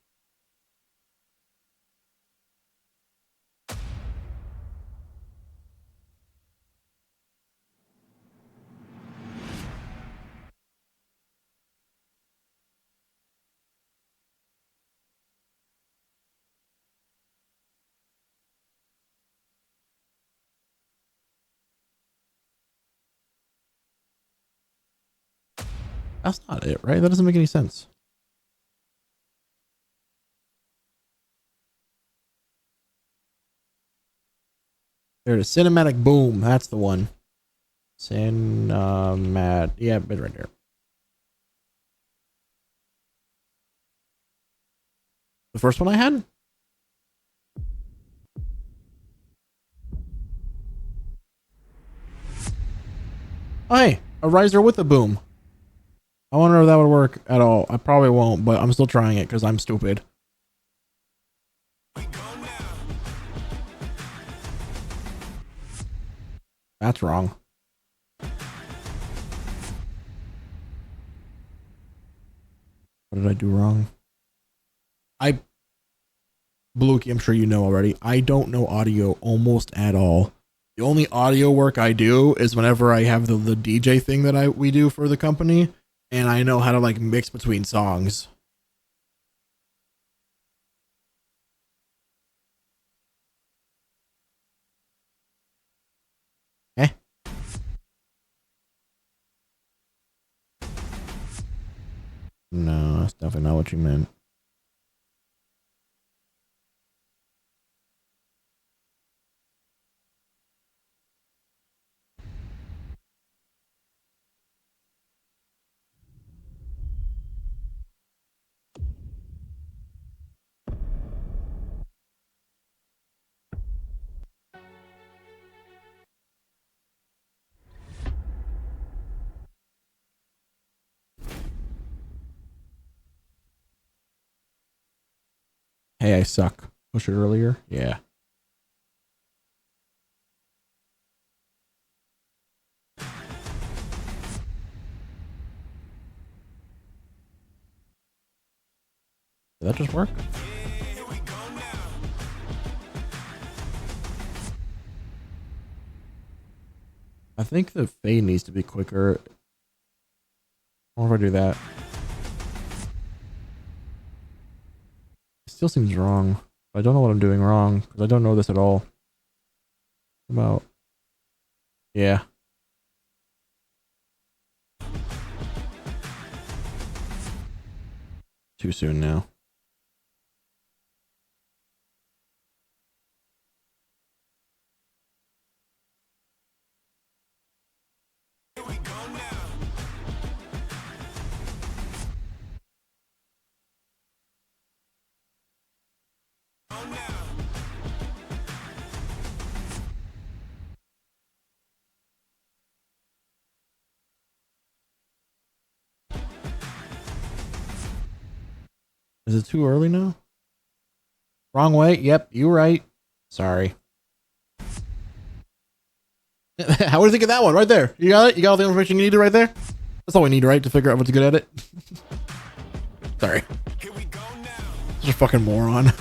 That's not it, right? That doesn't make any sense. There's a cinematic boom. That's the one. Cinematic. Yeah, it's right there. The first one I had? Oh, hey, a riser with a boom. I wonder if that would work at all. I probably won't, but I'm still trying it because I'm stupid. That's wrong. What did I do wrong? Bluey, I'm sure you know already. I don't know audio almost at all. The only audio work I do is whenever I have the DJ thing that we do for the company, and I know how to like mix between songs. Eh? No, that's definitely not what you meant. Hey, I suck. Push it earlier? Yeah. Did that just work? I think the fade needs to be quicker. Or if I do that. It still seems wrong, I don't know what I'm doing wrong because I don't know this at all. About yeah. Too soon now. Is it too early now? Wrong way. Yep, you're right. Sorry. How would you think of that one right there? You got it? You got all the information you needed right there? That's all we need, right? To figure out what's good at it. Sorry. Such a fucking moron.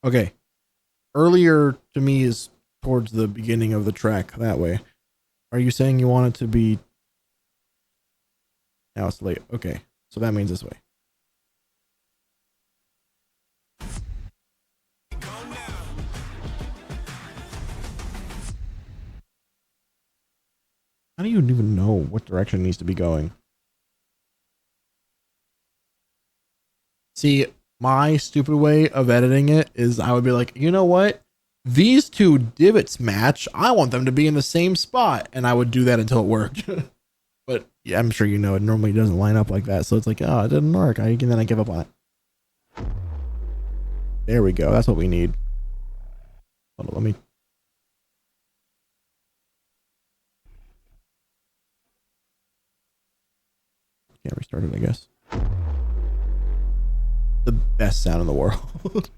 Okay. Earlier to me is towards the beginning of the track that way. Are you saying you want it to be now it's late? Okay. So that means this way. How do you even know what direction it needs to be going? See, my stupid way of editing it is I would be like, you know what? These two divots match. I want them to be in the same spot. And I would do that until it worked. But yeah, I'm sure you know it normally doesn't line up like that. So it's like, oh, it didn't work. And then I give up on it. There we go. That's what we need. Hold on, let me. Can't restart it, I guess. The best sound in the world.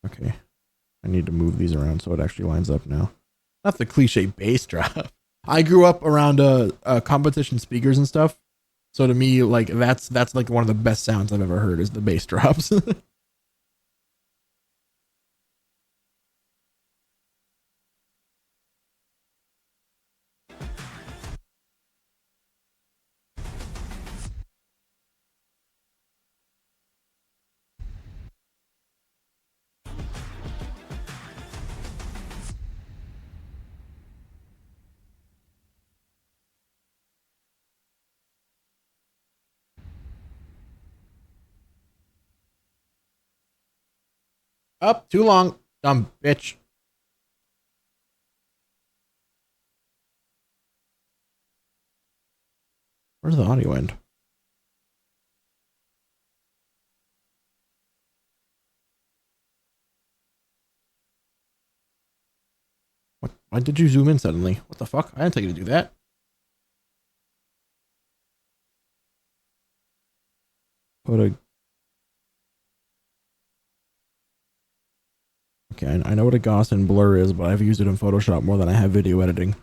Okay. I need to move these around so it actually lines up now. Not the cliche bass drop. I grew up around competition speakers and stuff. So to me, like that's like one of the best sounds I've ever heard is the bass drops. Up too long, dumb bitch. Where's the audio end? What? Why did you zoom in suddenly? What the fuck? I didn't tell you to do that. Put a. Okay, I know what a Gaussian blur is, but I've used it in Photoshop more than I have video editing.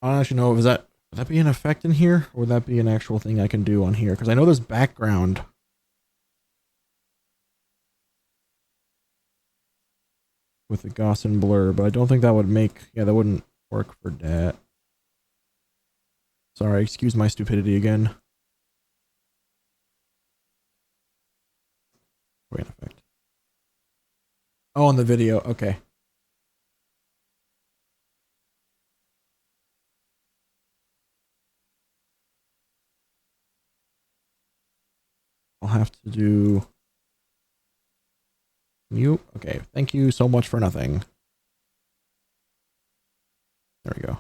I don't actually know. Would that be an effect in here, or would that be an actual thing I can do on here? Because I know there's background with the Gaussian blur, but I don't think that would make. Yeah, that wouldn't work for that. Sorry, excuse my stupidity again. Wait, effect. Oh, on the video. Okay. I'll have to do mute. Okay. Thank you so much for nothing. There we go.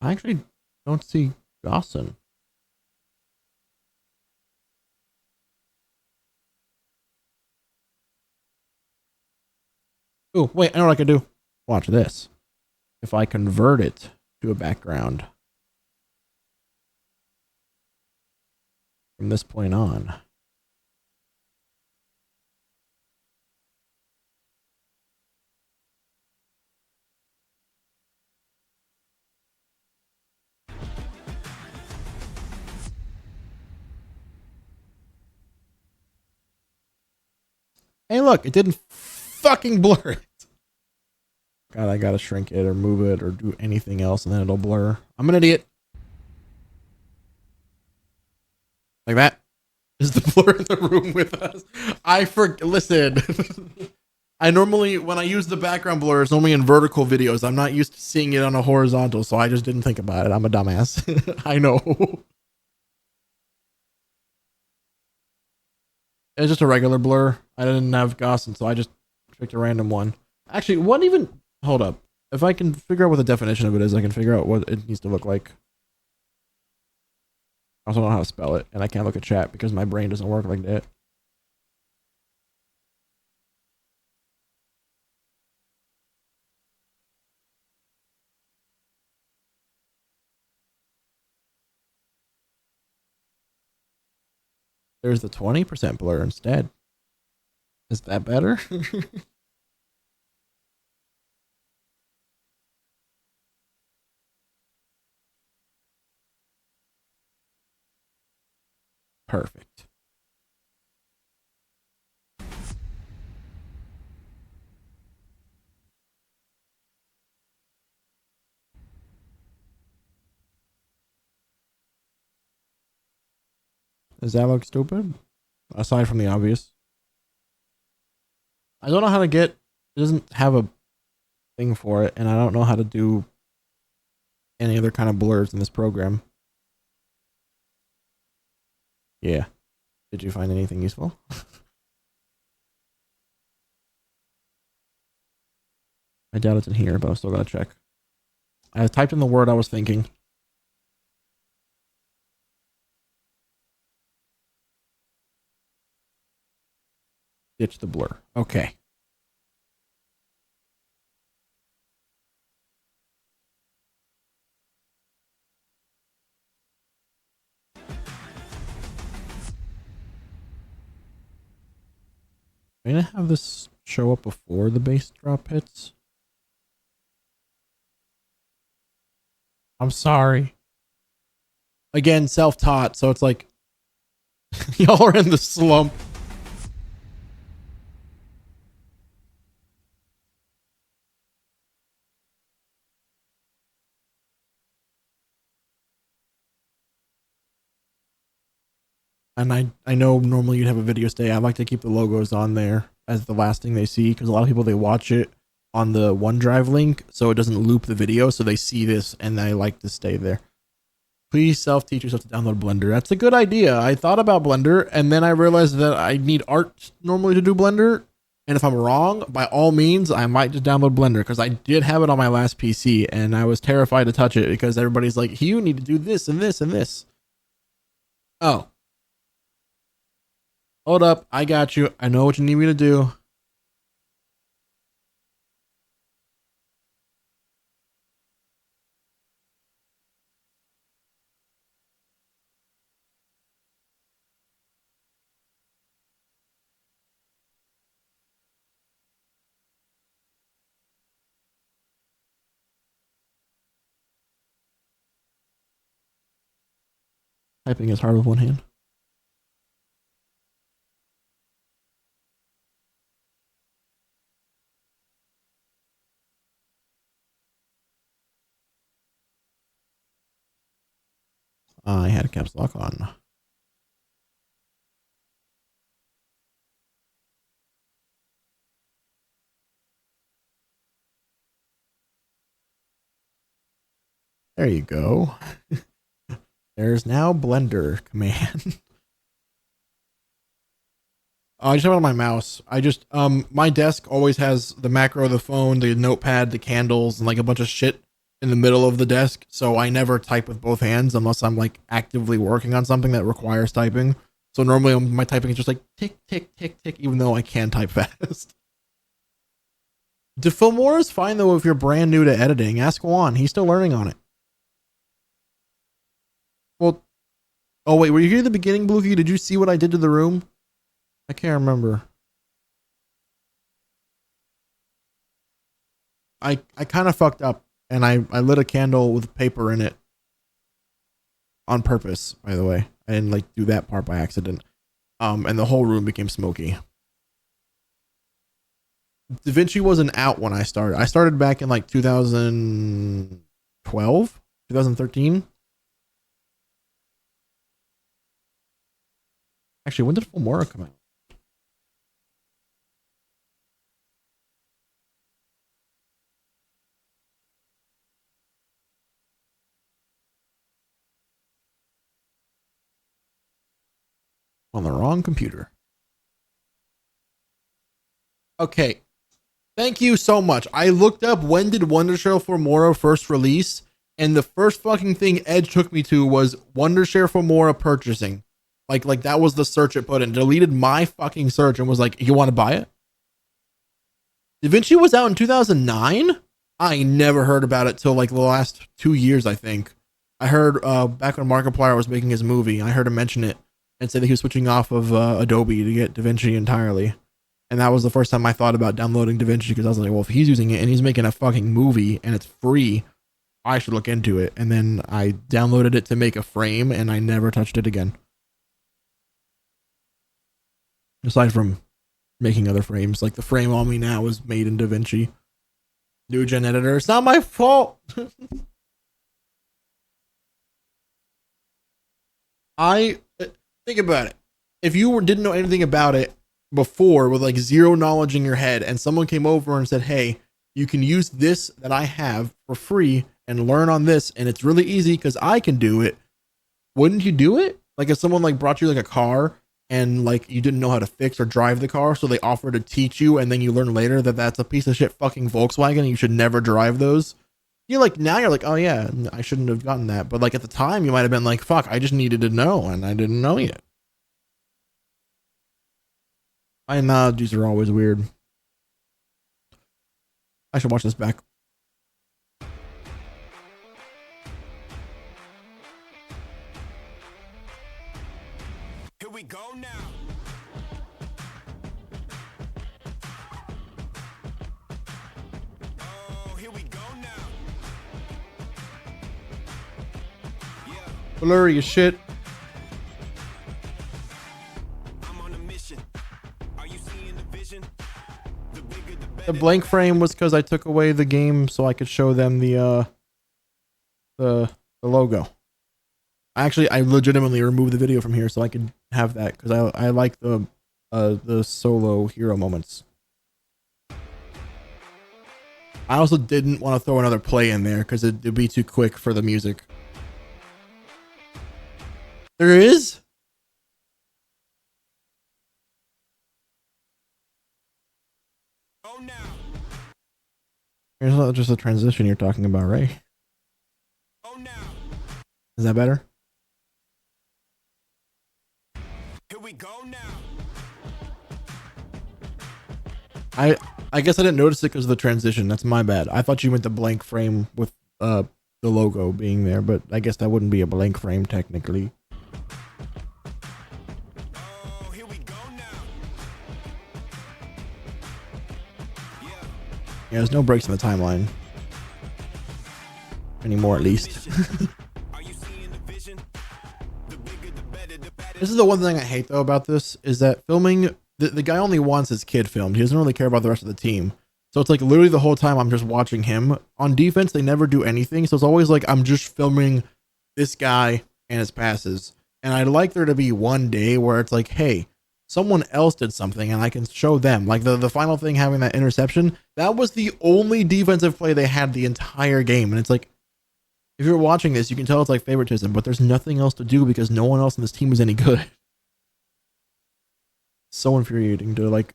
I actually don't see Gaussian. Oh, wait, I know what I can do. Watch this. If I convert it to a background from this point on. Hey, look, it didn't fucking blur it. God, I gotta shrink it or move it or do anything else and then it'll blur. I'm an idiot. Like that is the blur in the room with us. Listen. I normally, when I use the background blur, it's only in vertical videos. I'm not used to seeing it on a horizontal, so I just didn't think about it. I'm a dumbass. I know. It's just a regular blur. I didn't have Gaussian, so I just picked a random one. Actually, what even... Hold up. If I can figure out what the definition of it is, I can figure out what it needs to look like. I also don't know how to spell it, and I can't look at chat because my brain doesn't work like that. There's the 20% blur instead. Is that better? Perfect. Does that look stupid? Aside from the obvious. I don't know how to get... It doesn't have a thing for it, and I don't know how to do any other kind of blurs in this program. Yeah. Did you find anything useful? I doubt it's in here, but I'm still gotta check. I typed in the word I was thinking. Ditch the blur. Okay. I'm gonna have this show up before the bass drop hits. I'm sorry. Again, self-taught, so it's like y'all are in the slump. And I know normally you'd have a video stay. I like to keep the logos on there as the last thing they see because a lot of people, they watch it on the OneDrive link so it doesn't loop the video, so they see this and they like to stay there. Please self-teach yourself to download Blender. That's a good idea. I thought about Blender and then I realized that I need art normally to do Blender. And if I'm wrong, by all means, I might just download Blender because I did have it on my last PC and I was terrified to touch it because everybody's like, you need to do this and this and this. Oh. Hold up. I got you. I know what you need me to do. Typing is hard with one hand. I had a caps lock on. There you go. There's now Blender command. I just have it on my mouse. I just my desk always has the macro, the phone, the notepad, the candles, and like a bunch of shit in the middle of the desk. So I never type with both hands unless I'm like actively working on something that requires typing. So normally my typing is just like tick, tick, tick, tick, even though I can type fast. Defilmore is fine though if you're brand new to editing. Ask Juan. He's still learning on it. Well, oh wait, were you here at the beginning, Bluekey? Did you see what I did to the room? I can't remember. I kind of fucked up and I lit a candle with paper in it on purpose, by the way. I didn't like do that part by accident. And the whole room became smoky. DaVinci wasn't out when I started. I started back in like 2012, 2013. Actually, when did Filmora come out? On the wrong computer. Okay. Thank you so much. I looked up when did Wondershare Filmora first release, and the first fucking thing Edge took me to was Wondershare Filmora purchasing. Like that was the search it put in. Deleted my fucking search and was like, you want to buy it? DaVinci was out in 2009? I never heard about it till like the last 2 years, I think. I heard back when Markiplier was making his movie, I heard him mention it and say that he was switching off of Adobe to get DaVinci entirely. And that was the first time I thought about downloading DaVinci, because I was like, well, if he's using it and he's making a fucking movie and it's free, I should look into it. And then I downloaded it to make a frame and I never touched it again. Aside from making other frames, like the frame on me now is made in DaVinci. New gen editor. It's not my fault. I think about it. If you didn't know anything about it before, with like zero knowledge in your head, and someone came over and said, hey, you can use this that I have for free and learn on this, and it's really easy because I can do it, wouldn't you do it? Like if someone like brought you like a car and like you didn't know how to fix or drive the car, so they offered to teach you, and then you learn later that that's a piece of shit fucking Volkswagen and you should never drive those. You're like, now you're like, oh yeah, I shouldn't have gotten that. But like at the time you might have been like, fuck, I just needed to know and I didn't know yet. My analogies are always weird. I should watch this back. Here we go now. Oh, here we go now. Yeah. Blurry as shit. I'm on a mission. Are you seeing the vision? The bigger the better. The blank frame was because I took away the game so I could show them the logo. Actually, I legitimately removed the video from here so I could have that, because I like the solo hero moments. I also didn't want to throw another play in there because it'd be too quick for the music. There is? Oh now. It's not just a transition you're talking about, right? Oh now. Is that better? Here we go now. I guess I didn't notice it because of the transition. That's my bad. I thought you meant the blank frame with the logo being there, but I guess that wouldn't be a blank frame technically. Oh, here we go now. Yeah. Yeah, there's no breaks in the timeline. Anymore, at least. Are you seeing the vision? The bigger the better, the better. This is the one thing I hate though about this, is that filming, the guy only wants his kid filmed. He doesn't really care about the rest of the team. So it's like literally the whole time I'm just watching him. On defense, they never do anything. So it's always like I'm just filming this guy and his passes. And I'd like there to be one day where it's like, hey, someone else did something and I can show them. Like the final thing, having that interception, that was the only defensive play they had the entire game. And it's like, if you're watching this, you can tell it's like favoritism, but there's nothing else to do because no one else in this team is any good. So infuriating to like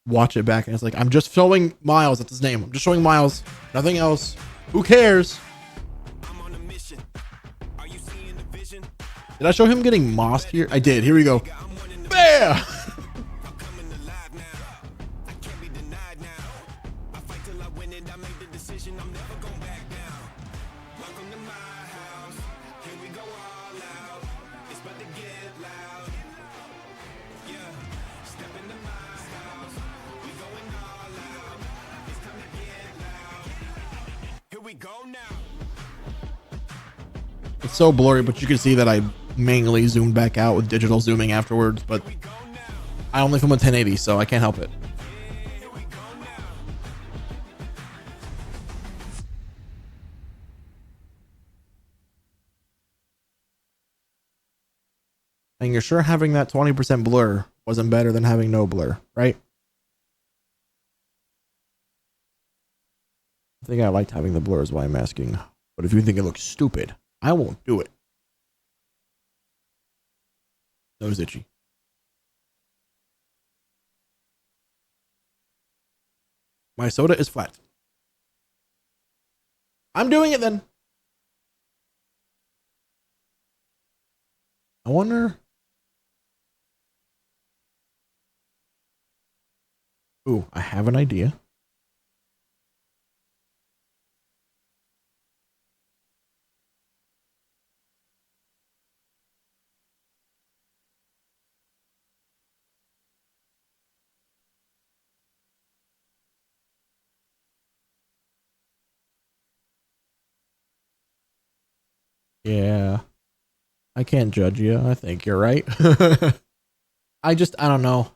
watch it back, and it's like, I'm just showing Miles, that's his name. I'm just showing Miles, nothing else. Who cares? I'm on a mission. Are you seeing the vision? Did I show him getting mossed here? I did. Here we go. I'm winning the Bam! I'm coming alive now. I can't be denied now. I fight till I win it. I make the decision. I'm never going back down. Welcome to my house. Here we go all out. It's about to get loud. Yeah. Step into my house. We going all out. It's time to get loud. Here we go now. It's so blurry, but you can see that I manually zoomed back out with digital zooming afterwards, but We go now. I only film at 1080, so I can't help it. Here we go now. And you're sure having that 20% blur wasn't better than having no blur, right? I think I liked having the blur is why I'm asking. But if you think it looks stupid, I won't do it. Nose itchy. My soda is flat. I'm doing it then. I wonder. Ooh, I have an idea. Yeah. I can't judge you. I think you're right. I don't know.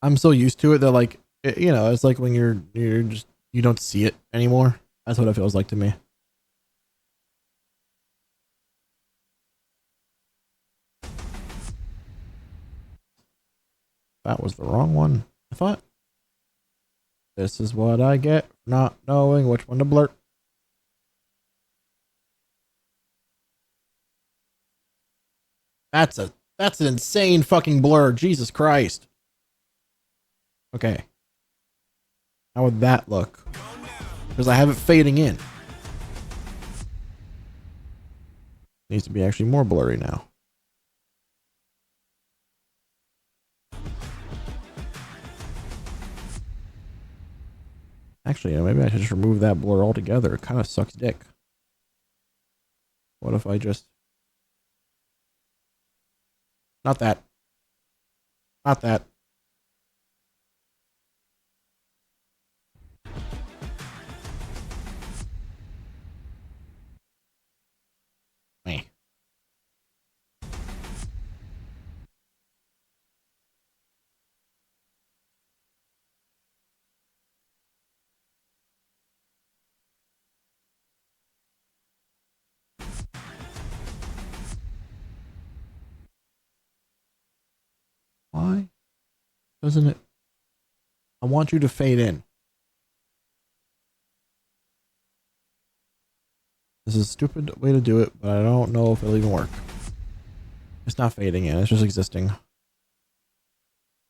I'm so used to it that like, it's like when you're just, you don't see it anymore. That's what it feels like to me. That was the wrong one. I thought. This is what I get for not knowing which one to blur. That's an insane fucking blur. Jesus Christ. Okay. How would that look? Because I have it fading in. Needs to be actually more blurry now. Actually, maybe I should just remove that blur altogether. It kind of sucks dick. What if I just... Not that. Not that. Meh. Why doesn't it... I want you to fade in. This is a stupid way to do it, but I don't know if it'll even work. It's not fading in, it's just existing.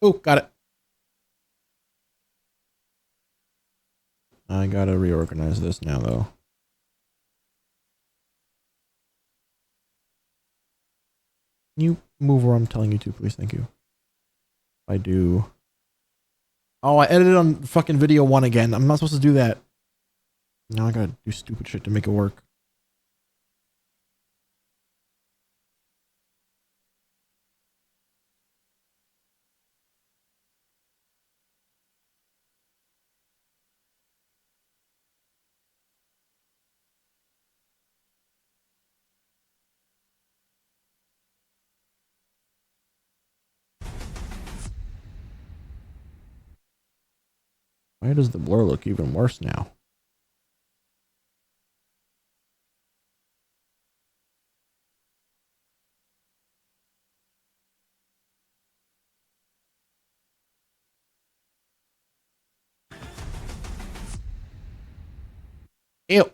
Oh, got it. I gotta reorganize this now, though. Can you move where I'm telling you to, please? Thank you. I do. Oh, I edited on fucking video 1 again. I'm not supposed to do that. Now I gotta do stupid shit to make it work. Why does the blur look even worse now? Ew.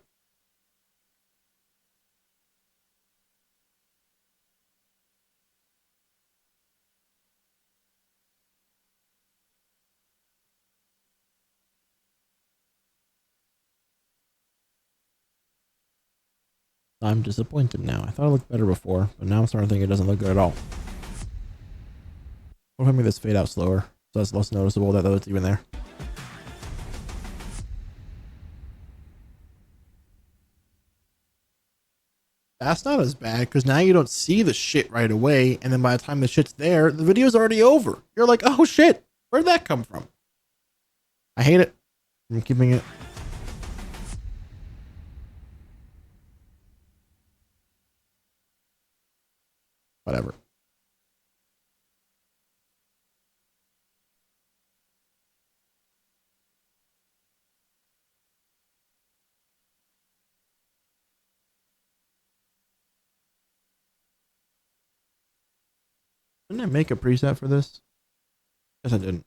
I'm disappointed now. I thought it looked better before, but now I'm starting to think it doesn't look good at all. What if I make this fade out slower so it's less noticeable that it's even there? That's not as bad because now you don't see the shit right away, and then by the time the shit's there, the video's already over. You're like, oh shit, where'd that come from? I hate it. I'm keeping it. Whatever. Didn't I make a preset for this? Yes, I didn't.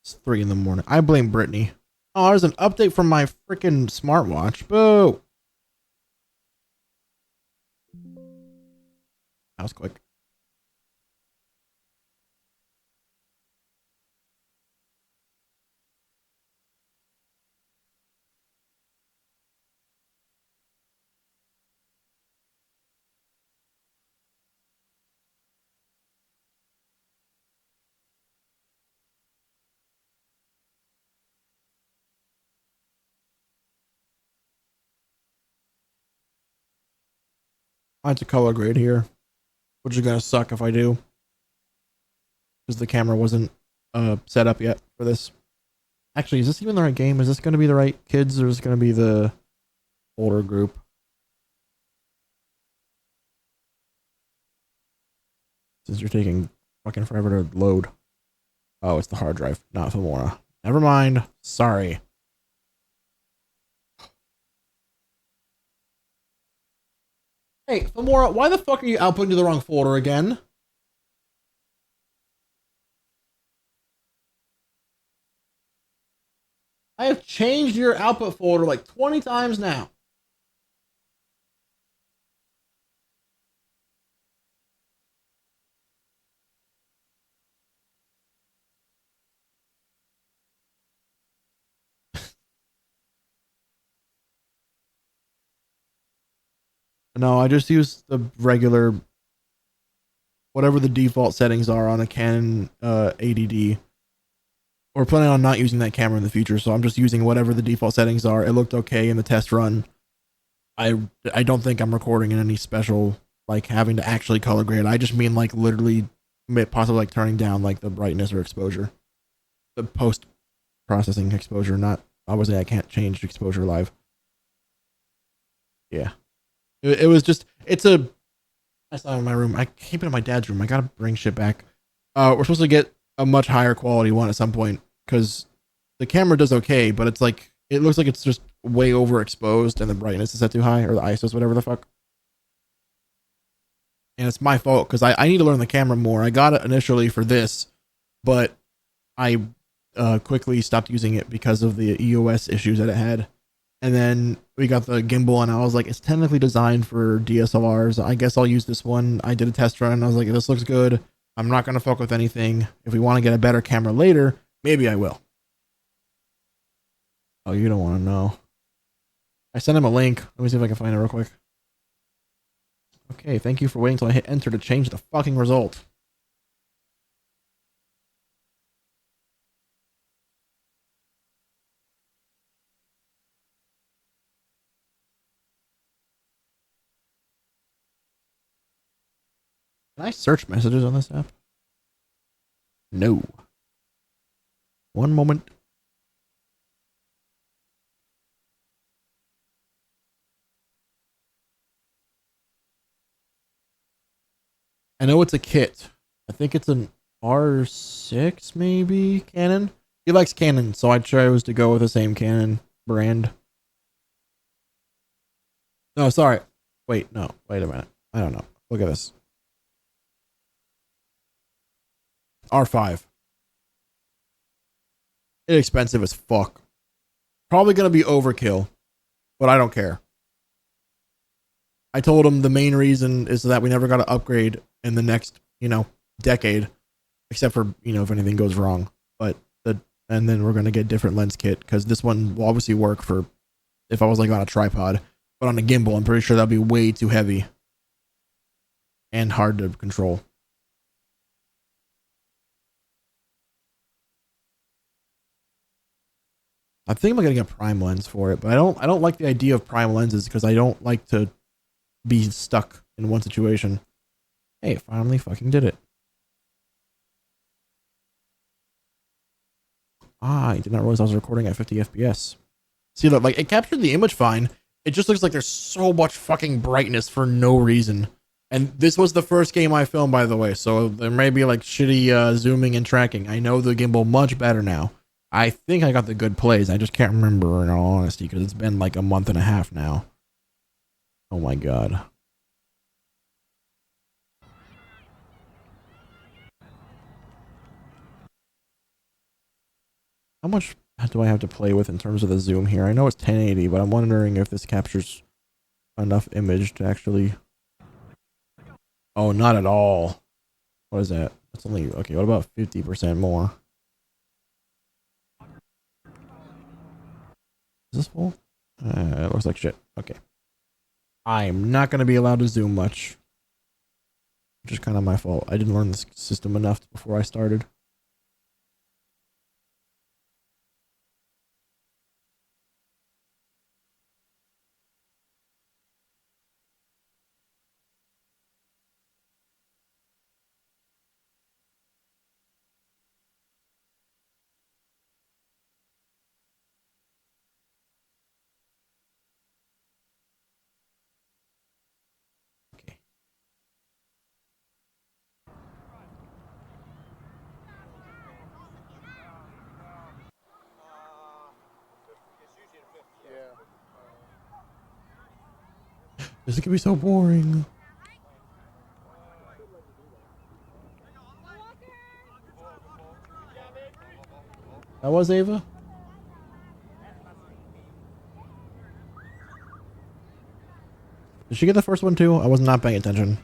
It's 3 in the morning. I blame Brittany. Oh, there's an update from my freaking smartwatch. Boo! That was quick. I had to color grade here, which is gonna suck if I do, because the camera wasn't set up yet for this. Actually, is this even the right game? Is this gonna be the right kids, or is it gonna be the older group? Since you're taking fucking forever to load. Oh, it's the hard drive, not Filmora. Never mind. Sorry. Hey, Filmora, why the fuck are you outputting to the wrong folder again? I have changed your output folder like 20 times now. No, I just use the regular, whatever the default settings are on a Canon 80D. We're planning on not using that camera in the future, so I'm just using whatever the default settings are. It looked okay in the test run. I don't think I'm recording in any special, like having to actually color grade. I just mean like literally, possibly like turning down like the brightness or exposure, the post processing exposure. Not obviously I can't change exposure live. Yeah. It was just, it's a, I saw it in my room. I keep it in my dad's room. I gotta bring shit back. We're supposed to get a much higher quality one at some point because the camera does okay, but it's like, it looks like it's just way overexposed and the brightness is set too high, or the ISOs, whatever the fuck. And it's my fault because I need to learn the camera more. I got it initially for this, but I quickly stopped using it because of the EOS issues that it had. And then we got the gimbal and I was like, it's technically designed for DSLRs. I guess I'll use this one. I did a test run and I was like, this looks good. I'm not going to fuck with anything. If we want to get a better camera later, maybe I will. Oh, you don't want to know. I sent him a link. Let me see if I can find it real quick. Okay, thank you for waiting until I hit enter to change the fucking result. Can I search messages on this app? No. One moment. I know it's a kit. I think it's an R6 maybe Canon. He likes Canon, so I chose to go with the same Canon brand. No, sorry. Wait, no. Wait a minute. I don't know. Look at this. R5. It's expensive as fuck. Probably gonna be overkill, but I don't care. I told him the main reason is that we never got to upgrade in the next, decade, except for, if anything goes wrong. But and then we're gonna get a different lens kit because this one will obviously work for if I was like on a tripod, but on a gimbal, I'm pretty sure that'd be way too heavy and hard to control. I think I'm getting a prime lens for it, but I don't like the idea of prime lenses because I don't like to be stuck in one situation. Hey, finally fucking did it. I did not realize I was recording at 50 FPS. See, look, like it captured the image fine. It just looks like there's so much fucking brightness for no reason. And this was the first game I filmed, by the way, so there may be like shitty zooming and tracking. I know the gimbal much better now. I think I got the good plays. I just can't remember in all honesty because it's been like a month and a half now. Oh my god. How much do I have to play with in terms of the zoom here? I know it's 1080, but I'm wondering if this captures enough image to actually... Oh, not at all. What is that? That's only... Okay, what about 50% more? Is this full? It looks like shit. Okay. I'm not going to be allowed to zoom much. Which is kind of my fault. I didn't learn this system enough before I started. Okay. This could be so boring. That was Ava? Did she get the first one too? I was not paying attention.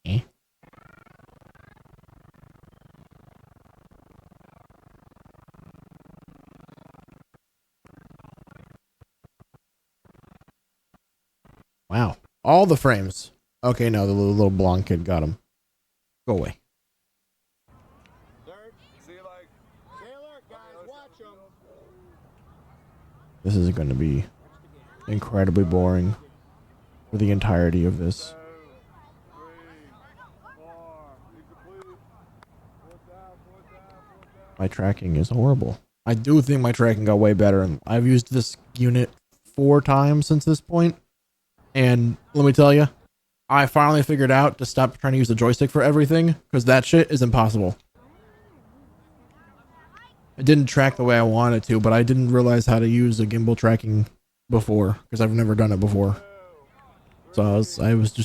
Eh? Wow. All the frames. Okay, no, the little blonde kid got him. Go away. This is going to be incredibly boring for the entirety of this. My tracking is horrible. I do think my tracking got way better, and I've used this unit 4 times since this point. And let me tell you, I finally figured out to stop trying to use the joystick for everything, because that shit is impossible. It didn't track the way I wanted to, but I didn't realize how to use the gimbal tracking before, because I've never done it before. So I was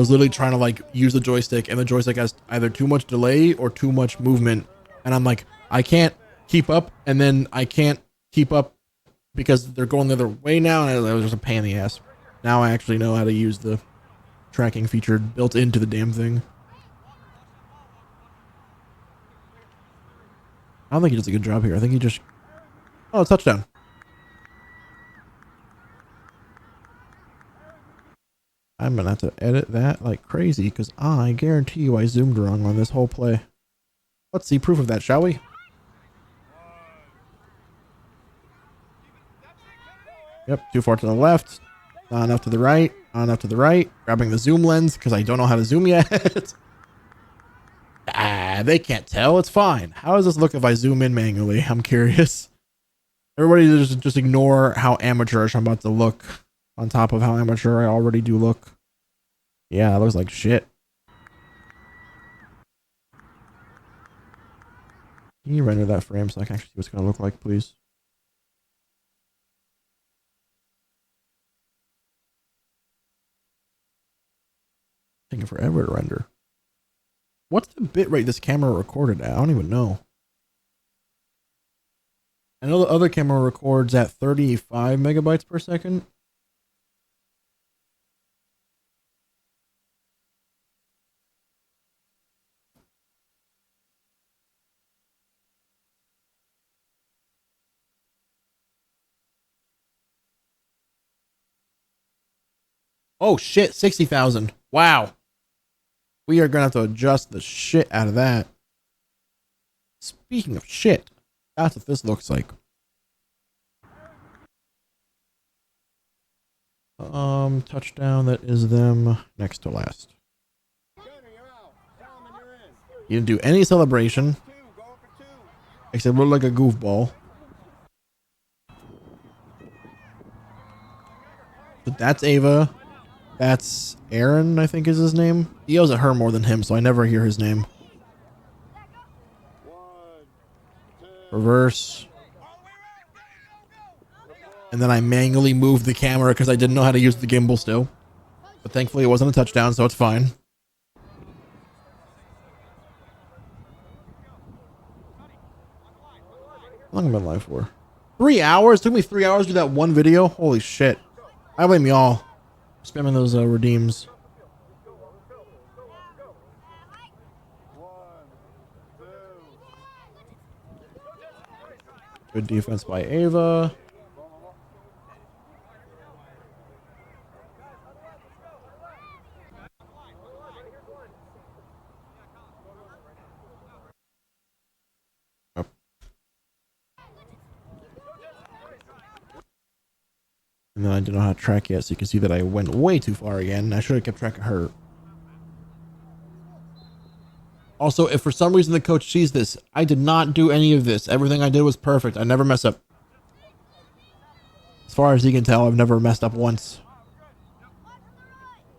literally trying to like use the joystick, and the joystick has either too much delay or too much movement, and I'm like, I can't keep up, and then I can't keep up because they're going the other way now, and it was just a pain in the ass. Now I actually know how to use the tracking feature built into the damn thing. I don't think he does a good job here. I think he just... Oh, touchdown. I'm gonna have to edit that like crazy because I guarantee you I zoomed wrong on this whole play. Let's see proof of that, shall we? Yep, too far to the left. Not enough to the right. Not enough to the right. Grabbing the zoom lens because I don't know how to zoom yet. They can't tell. It's fine. How does this look if I zoom in manually? I'm curious. Everybody just ignore how amateurish I'm about to look on top of how amateur I already do look. Yeah, it looks like shit. Can you render that frame so I can actually see what it's going to look like, please? Taking forever to render. What's the bitrate this camera recorded at? I don't even know. I know the other camera records at 35 megabytes per second. Oh shit, 60,000. Wow. We are going to have to adjust the shit out of that. Speaking of shit, that's what this looks like. Touchdown, that is them next to last. He didn't do any celebration. Except look like a goofball. But that's Ava. That's Aaron, I think is his name. He yells at her more than him, so I never hear his name. Reverse. And then I manually moved the camera because I didn't know how to use the gimbal still. But thankfully it wasn't a touchdown, so it's fine. How long have I been live for? 3 hours? It took me 3 hours to do that one video? Holy shit. I blame y'all. Spamming those redeems. Good defense by Ava. And then I don't know how to track yet, so you can see that I went way too far again. I should have kept track of her. Also, if for some reason the coach sees this, I did not do any of this. Everything I did was perfect. I never mess up. As far as he can tell, I've never messed up once.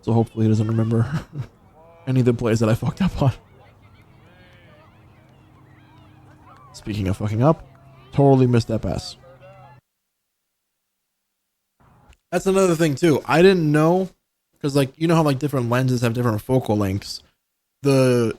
So hopefully he doesn't remember any of the plays that I fucked up on. Speaking of fucking up, totally missed that pass. That's another thing too. I didn't know, because like, you know how like different lenses have different focal lengths. The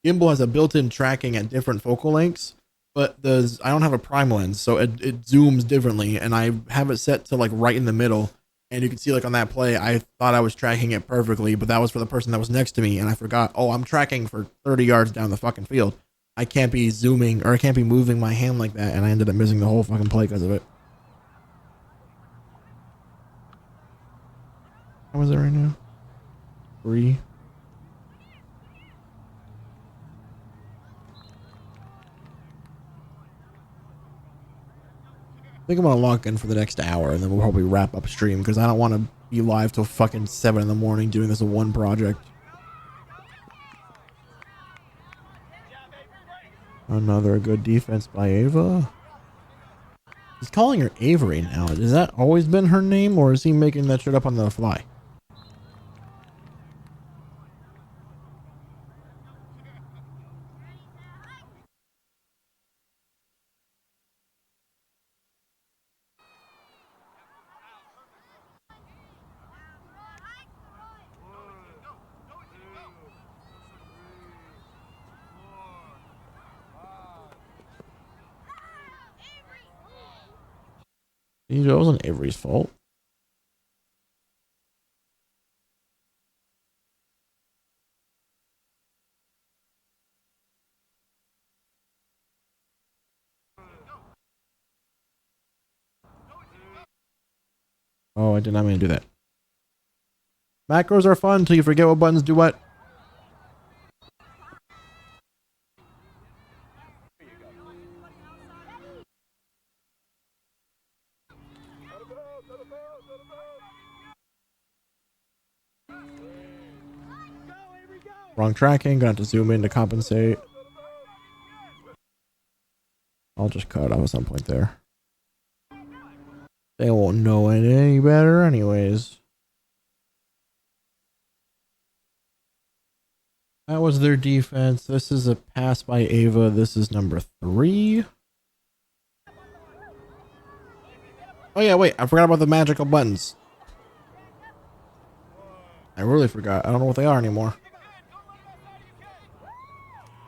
gimbal has a built-in tracking at different focal lengths, but I don't have a prime lens, so it zooms differently, and I have it set to like right in the middle. And you can see like on that play, I thought I was tracking it perfectly, but that was for the person that was next to me, and I forgot, oh, I'm tracking for 30 yards down the fucking field. I can't be zooming, or I can't be moving my hand like that, and I ended up missing the whole fucking play because of it. How is it right now? 3. I think I'm gonna lock in for the next hour, and then we'll probably wrap up stream because I don't want to be live till fucking 7 in the morning doing this one project. Another good defense by Ava. He's calling her Avery now. Has that always been her name, or is he making that shit up on the fly? It wasn't Avery's fault. Oh, I did not mean to do that. Macros are fun until you forget what buttons do what. Wrong tracking, gonna have to zoom in to compensate. I'll just cut off at some point there. They won't know it any better anyways. That was their defense. This is a pass by Ava. This is number 3. Oh yeah, wait, I forgot about the magical buttons. I really forgot. I don't know what they are anymore.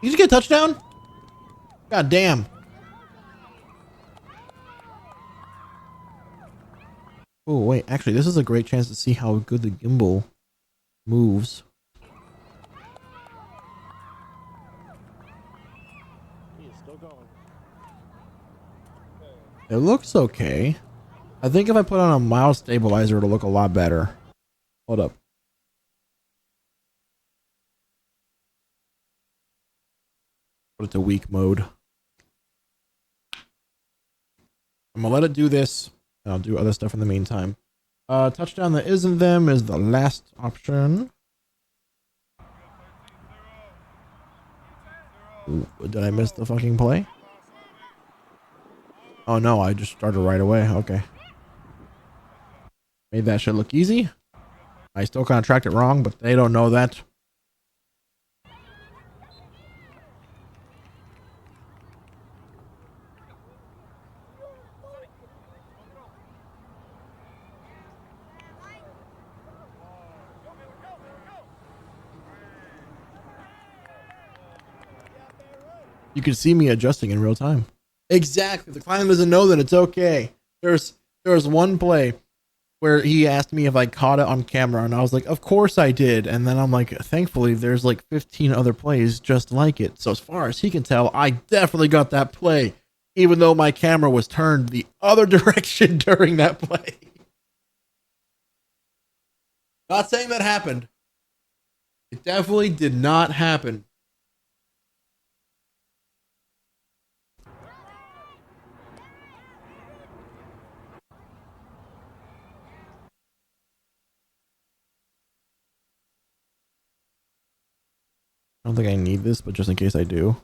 Did you get a touchdown? God damn. Oh, wait. Actually, this is a great chance to see how good the gimbal moves. It looks okay. I think if I put on a mouse stabilizer, it'll look a lot better. Hold up. Put it to weak mode. I'm gonna let it do this, and I'll do other stuff in the meantime. Touchdown that isn't them is the last option. Did I miss the fucking play? Oh no, I just started right away. Okay. Made that shit look easy. I still kind of tracked it wrong, but they don't know that. You can see me adjusting in real time. Exactly. The client doesn't know that it's okay. There's one play where he asked me if I caught it on camera, and I was like, of course I did. And then I'm like, thankfully there's like 15 other plays just like it. So as far as he can tell, I definitely got that play, even though my camera was turned the other direction during that play. Not saying that happened. It definitely did not happen. I don't think I need this, but just in case I do.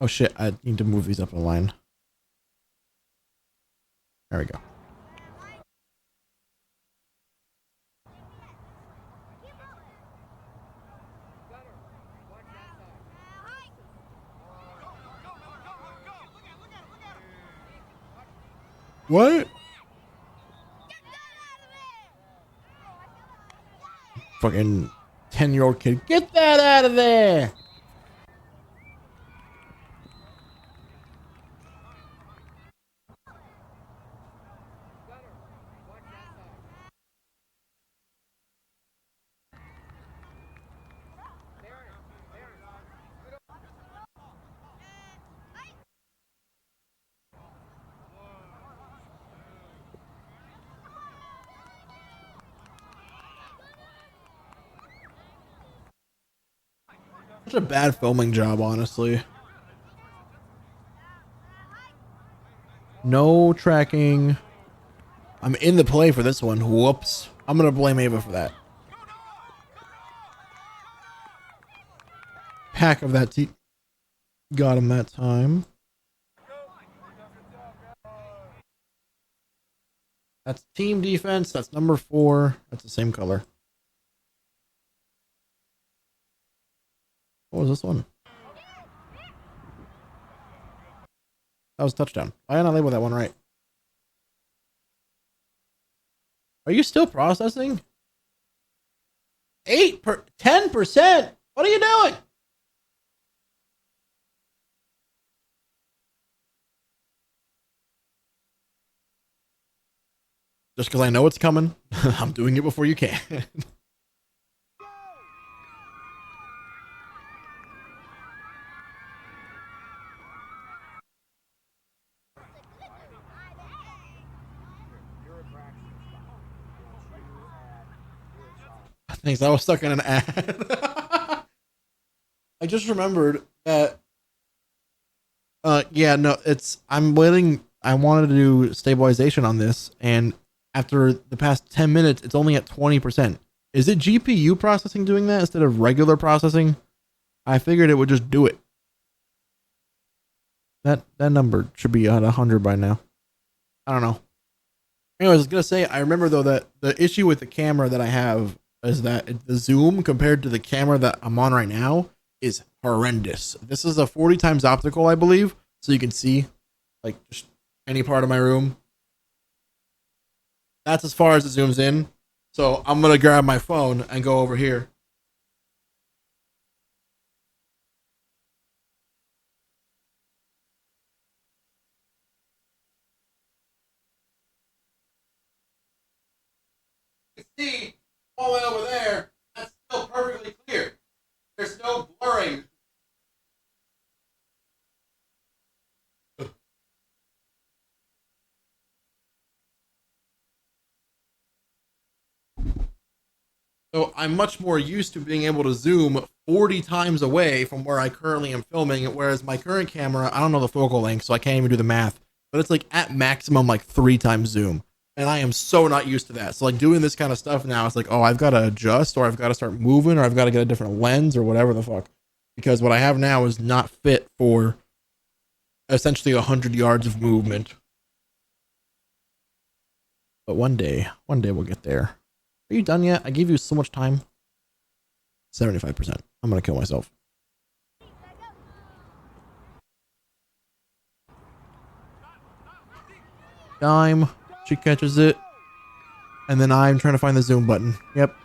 Oh shit, I need to move these up a line. There we go. What? Fucking 10-year-old kid. Get that out of there. Such a bad filming job, honestly. No tracking. I'm in the play for this one. Whoops. I'm gonna blame Ava for that. Pack of that team. Got him that time. That's team defense. That's number 4. That's the same color. What was this one? That was touchdown. Why didn't I label that one right? Are you still processing? 10%? What are you doing? Just because I know it's coming, I'm doing it before you can. Thanks, I was stuck in an ad. I just remembered that yeah, no, I'm waiting. I wanted to do stabilization on this, and after the past 10 minutes, it's only at 20%. Is it GPU processing doing that instead of regular processing? I figured it would just do it. That number should be at 100 by now. I don't know. Anyways, I was gonna say, I remember though that the issue with the camera that I have is that the zoom compared to the camera that I'm on right now is horrendous. This is a 40 times optical, I believe, so you can see like just any part of my room. That's as far as it zooms in. So I'm gonna grab my phone and go over here. See all the way over there, that's still perfectly clear. There's no blurring. So I'm much more used to being able to zoom 40 times away from where I currently am filming, whereas my current camera, I don't know the focal length, so I can't even do the math, but it's like at maximum like 3 times zoom. And I am so not used to that. So like doing this kind of stuff now, it's like, oh, I've got to adjust, or I've got to start moving, or I've got to get a different lens, or whatever the fuck. Because what I have now is not fit for essentially 100 yards of movement. But one day we'll get there. Are you done yet? I gave you so much time. 75%. I'm gonna kill myself. Dime. She catches it. And then I'm trying to find the zoom button. Yep.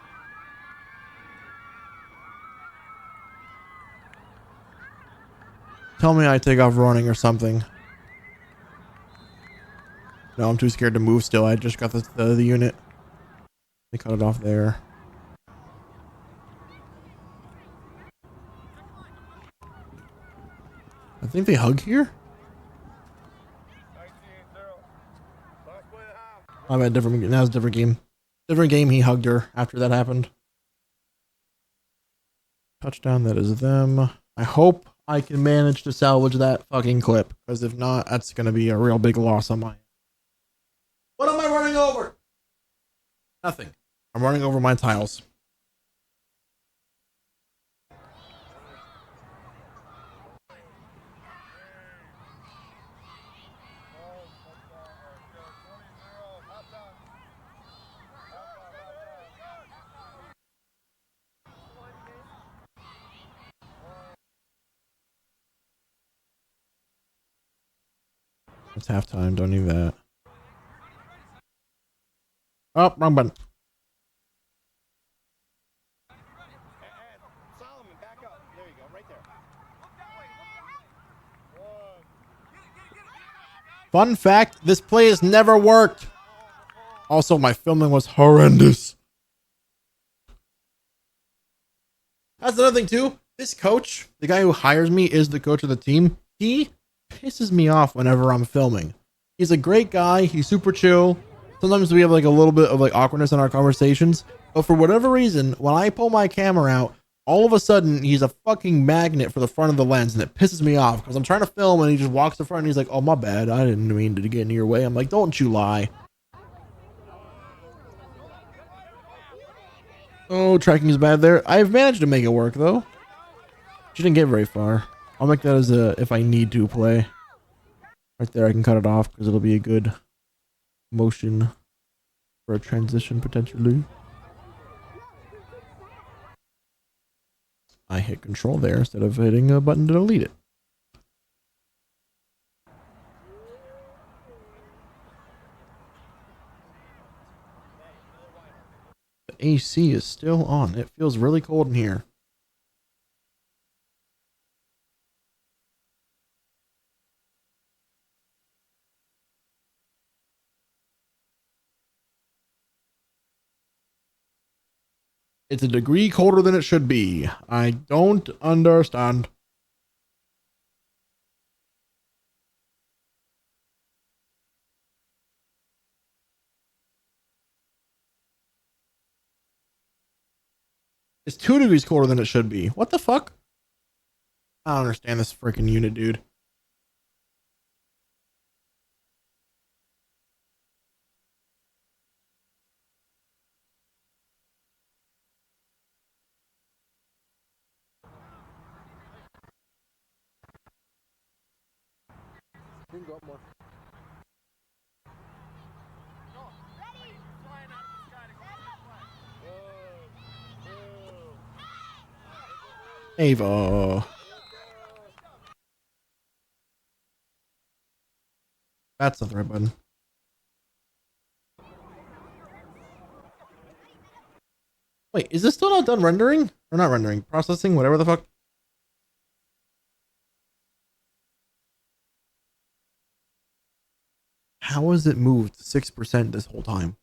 Tell me I take off running or something. No, I'm too scared to move still. I just got the unit. They cut it off there. I think they hug here. I'm at different. That was a different game. Different game. He hugged her after that happened. Touchdown. That is them. I hope I can manage to salvage that fucking clip, because if not, that's gonna be a real big loss on my. What am I running over? Nothing. I'm running over my tiles. It's halftime. Don't need that. Oh, wrong button. Solomon, back up. There you go, right there. Fun fact, this play has never worked. Also, my filming was horrendous. That's another thing too. This coach, the guy who hires me, is the coach of the team. He pisses me off whenever I'm filming. He's a great guy. He's super chill. Sometimes we have like a little bit of like awkwardness in our conversations. But for whatever reason, when I pull my camera out, all of a sudden he's a fucking magnet for the front of the lens, and it pisses me off because I'm trying to film and he just walks to the front and he's like, "Oh, my bad. I didn't mean to get in your way." I'm like, "Don't you lie." Oh, tracking is bad there. I've managed to make it work though. She didn't get very far. I'll make that as a if I need to play. Right there, I can cut it off because it'll be a good motion for a transition potentially. I hit control there instead of hitting a button to delete it. The AC is still on. It feels really cold in here. It's a degree colder than it should be. I don't understand. It's 2 degrees colder than it should be. What the fuck? I don't understand this freaking unit, dude. Ava. That's not the right button. Wait, is this still not done rendering? Or not rendering? Processing? Whatever the fuck? How has it moved 6% this whole time?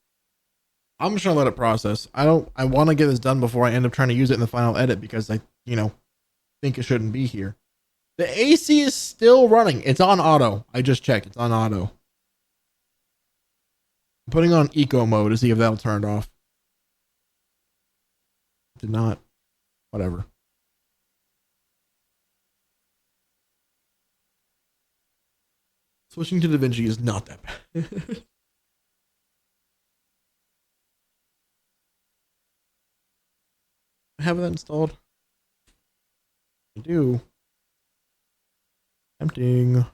I'm just gonna let it process. I want to get this done before I end up trying to use it in the final edit because I, think it shouldn't be here. The AC is still running. It's on auto. I just checked. It's on auto. I'm putting on eco mode to see if that'll turn it off. Did not. Whatever. Switching to DaVinci is not that bad. have that installed? I do. Tempting. It's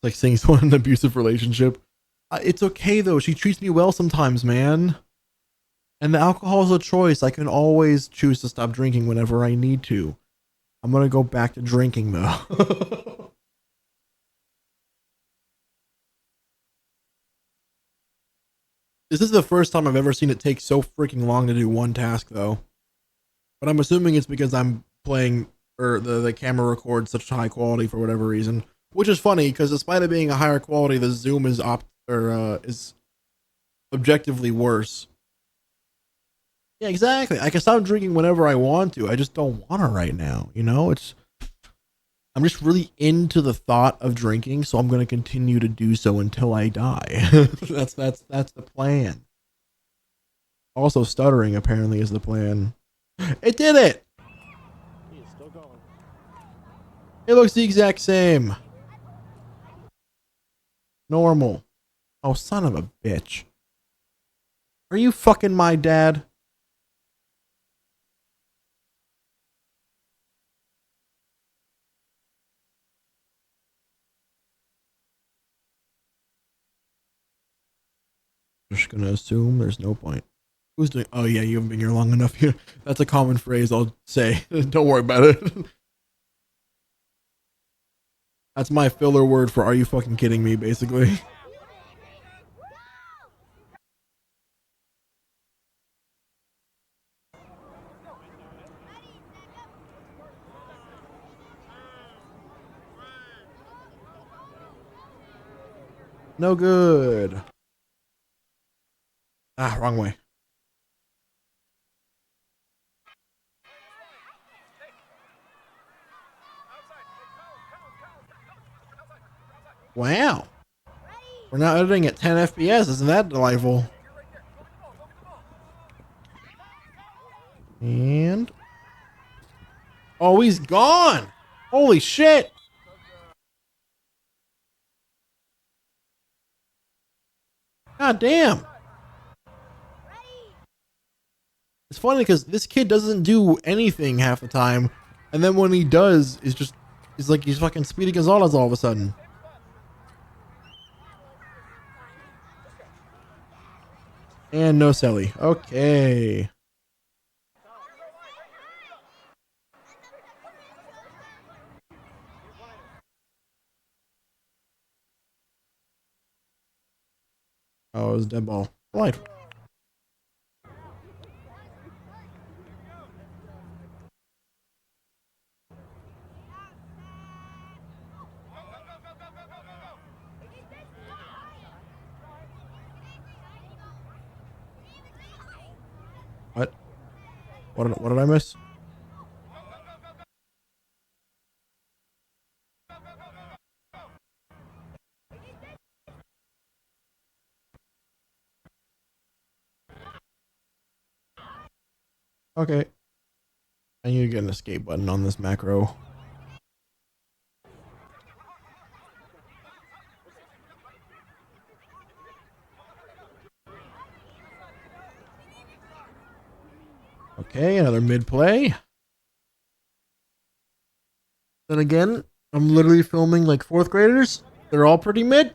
like saying someone in an abusive relationship. It's okay though. She treats me well sometimes, man. And the alcohol is a choice. I can always choose to stop drinking whenever I need to. I'm gonna go back to drinking though. This is the first time I've ever seen it take so freaking long to do one task though. But I'm assuming it's because I'm playing or the camera records such high quality for whatever reason. Which is funny because despite it being a higher quality, the zoom is is objectively worse. Yeah, exactly. I can stop drinking whenever I want to. I just don't want to right now. You know, I'm just really into the thought of drinking, so I'm going to continue to do so until I die. that's the plan. Also, stuttering apparently is the plan. It did it. He's still going. It looks the exact same. Normal. Oh, son of a bitch. Are you fucking my dad? Just gonna assume there's no point. Who's doing? Oh yeah, you haven't been here long enough. Here, that's a common phrase I'll say. Don't worry about it. That's my filler word for "Are you fucking kidding me?" Basically. No good. Ah, wrong way. Wow. We're now editing at 10 FPS. Isn't that delightful? And oh, he's gone. Holy shit. God damn. It's funny because this kid doesn't do anything half the time, and then when he does, it's like he's fucking Speedy Gonzalez all of a sudden. And no Selly. Okay. Oh, it was a dead ball. Right. What? What did I miss? Okay. I need to get an escape button on this macro. Okay, another mid play. Then again, I'm literally filming like fourth graders. They're all pretty mid.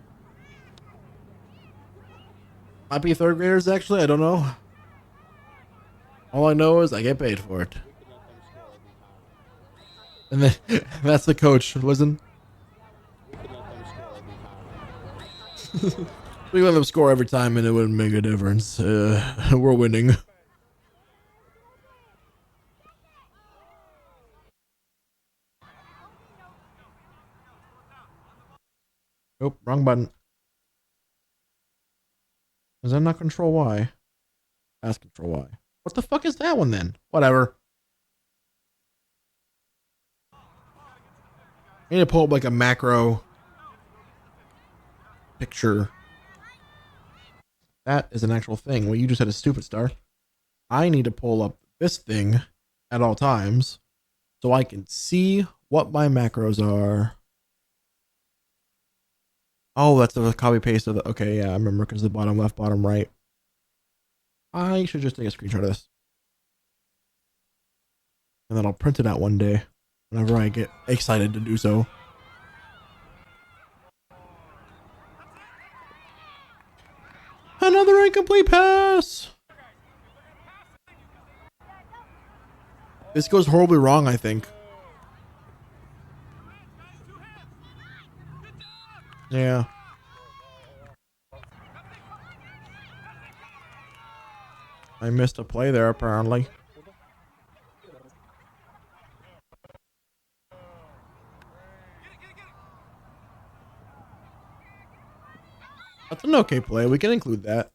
Might be third graders actually. I don't know. All I know is I get paid for it. And then that's the coach. Listen. We let them score every time and it wouldn't make a difference. We're winning. Nope, wrong button. Is that not control Y? That's control Y. What the fuck is that one then? Whatever. I need to pull up like a macro picture. That is an actual thing. Well, you just had a stupid star. I need to pull up this thing at all times. so I can see what my macros are. Oh, that's a copy paste of the. Okay, yeah, I remember because the bottom left, bottom right. I should just take a screenshot of this. And then I'll print it out one day whenever I get excited to do so. Another incomplete pass. This goes horribly wrong, I think. Yeah. I missed a play there, apparently. That's an okay play. We can include that.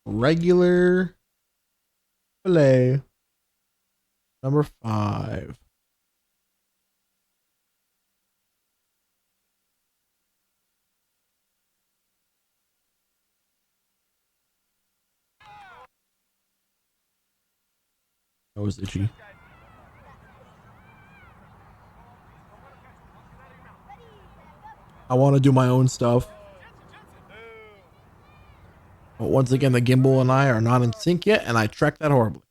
Regular play. Number 5. That was itchy. I want to do my own stuff. But once again, the gimbal and I are not in sync yet, and I tracked that horribly.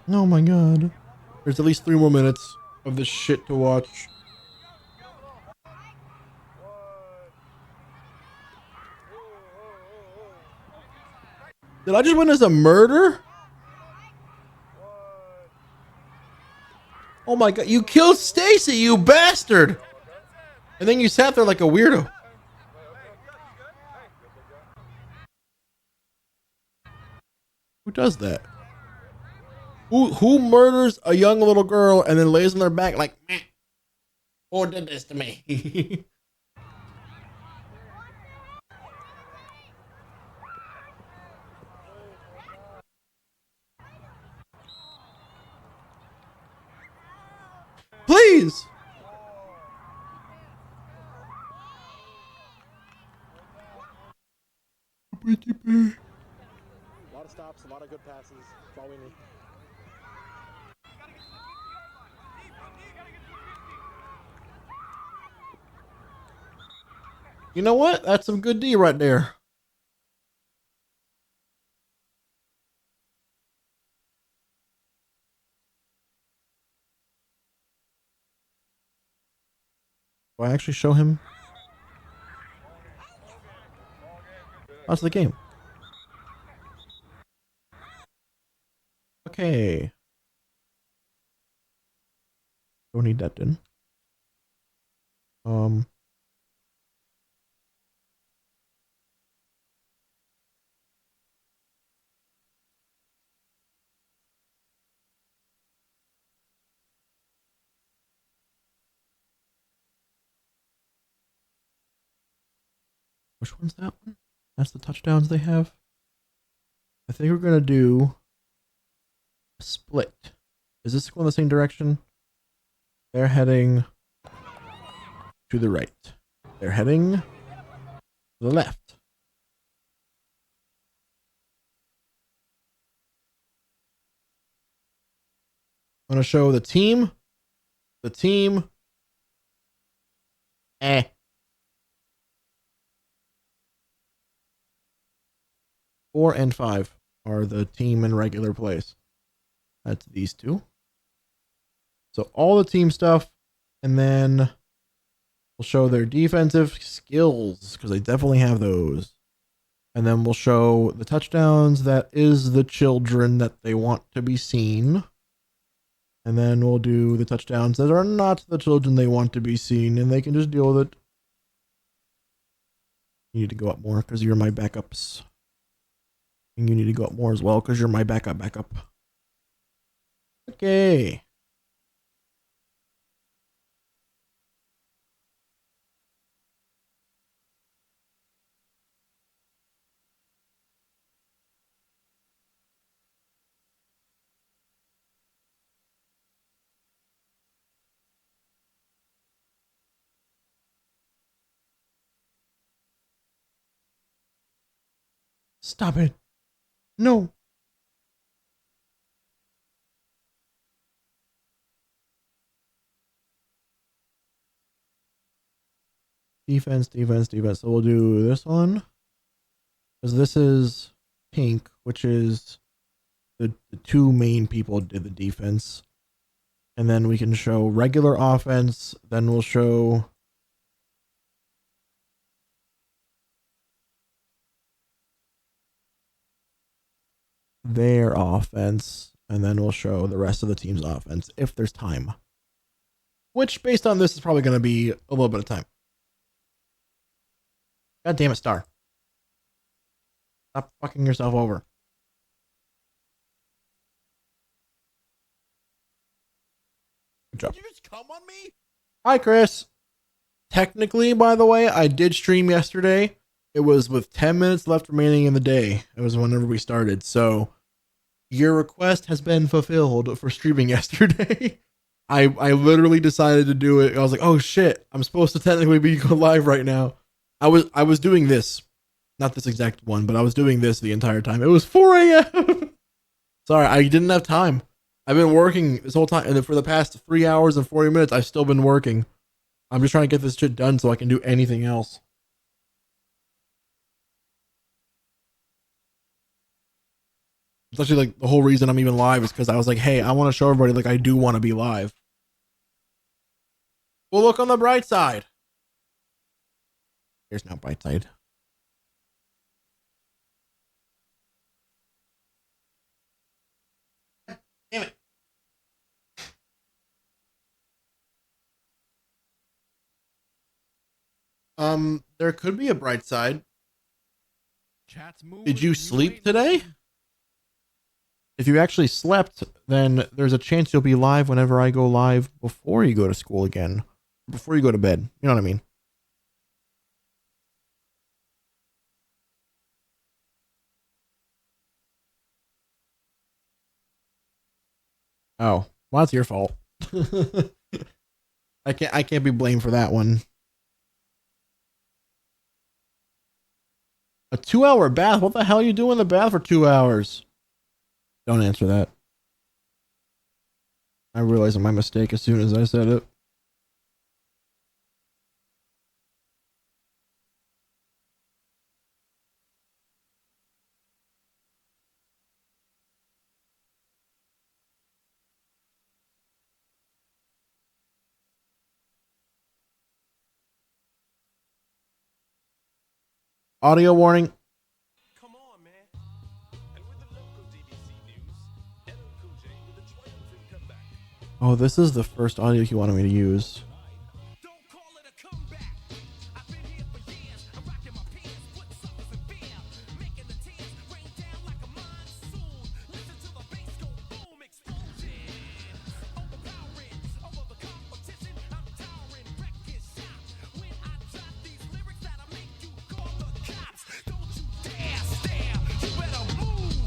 Oh my god. There's at least 3 more minutes of this shit to watch. Did I just witness a murder? Oh my god, you killed Stacy, you bastard! And then you sat there like a weirdo. Who does that? Who murders a young little girl and then lays on their back like, meh, who did this to me? Please! A lot of stops, a lot of good passes. That's all we need. You know what? That's some good D right there. Do I actually show him? How's the game? Okay. Don't need that then. Which one's that one? That's the touchdowns they have. I think we're gonna do a split. Is this going the same direction? They're heading to the right. They're heading to the left. I'm gonna show the team. The team. 4 and 5 are the team in regular place. That's these two. So all the team stuff, and then we'll show their defensive skills because they definitely have those. And then we'll show the touchdowns. That is the children that they want to be seen. And then we'll do the touchdowns that are not the children they want to be seen, and they can just deal with it. You need to go up more because you're my backups. And you need to go up more as well because you're my backup. Okay. Stop it. No. Defense, defense, defense. So we'll do this one. Because this is pink, which is the two main people did the defense. And then we can show regular offense. Then we'll show their offense. And then we'll show the rest of the team's offense if there's time. Which, based on this, is probably going to be a little bit of time. God damn it, Star. Stop fucking yourself over. Good job. Did you just come on me? Hi, Chris. Technically, by the way, I did stream yesterday. It was with 10 minutes left remaining in the day. It was whenever we started. So your request has been fulfilled for streaming yesterday. I literally decided to do it. I was like, oh shit, I'm supposed to technically be live right now. I was doing this. Not this exact one, but I was doing this the entire time. It was 4 a.m. Sorry, I didn't have time. I've been working this whole time, and for the past 3 hours and 40 minutes, I've still been working. I'm just trying to get this shit done so I can do anything else. It's actually like the whole reason I'm even live is because I was like, hey, I want to show everybody like I do want to be live. Well, look on the bright side. There's no bright side. Damn it. There could be a bright side. Chat's moving. Did you sleep ain't today? moving. If you actually slept, then there's a chance you'll be live whenever I go live before you go to school again. Before you go to bed. You know what I mean? Oh, well, that's your fault. I can't be blamed for that one. A 2-hour bath? What the hell are you doing in the bath for 2 hours? Don't answer that. I realized my mistake as soon as I said it. Audio warning. Come on, man. And with the local DBC news, LL Cool J with a triumphant comeback. Oh, this is the first audio he wanted me to use. Don't call it a comeback. I've been here for years. I'm rocking my pants, putting suckers in fear, making the tears rain down like a monsoon. Listen to the bass go boom, explosion. Overpowering over the competition. I'm towering, wrecking shop. When I drop these lyrics that'll make you call the cops. Don't you dare stare. You better move.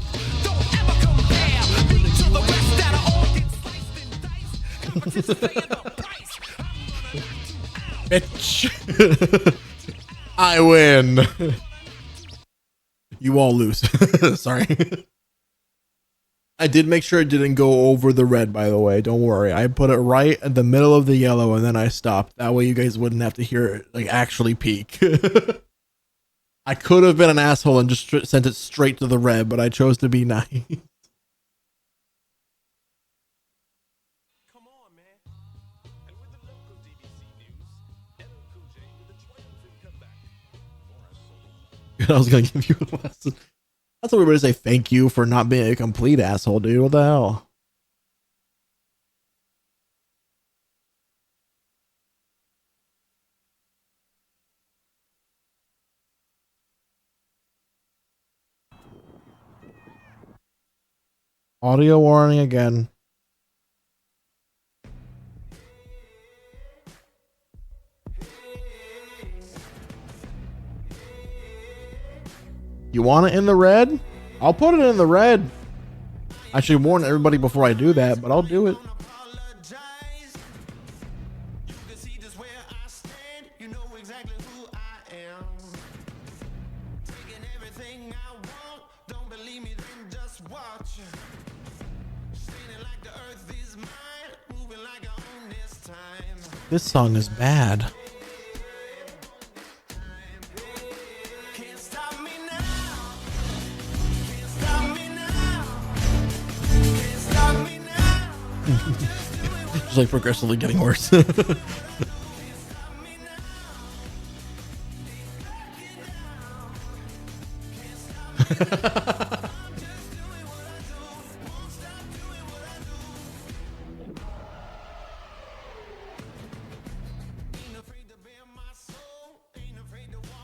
Don't ever compare me to the rest that are all get sliced and diced. Competition paying the price. Bitch. I win. You all lose. Sorry. I did make sure it didn't go over the red, by the way. Don't worry. I put it right in the middle of the yellow and then I stopped. That way you guys wouldn't have to hear it like actually peak. I could have been an asshole and just sent it straight to the red, but I chose to be nice. Come on, man. And with the local DBC news, LL Cool J with a triumphant comeback. I was gonna give you a lesson. That's what we're gonna say. Thank you for not being a complete asshole, dude. What the hell? Audio warning again. You want it in the red? I'll put it in the red. I should warn everybody before I do that, but I'll do it. Apologize. You can see just where I stand. You know exactly who I am. Taking everything I want. just watching. Spinning like the earth is mine, moving like I own this time. This song is bad. Can't stop me now. Can't stop me now. Can't stop me now. It's like progressively getting worse.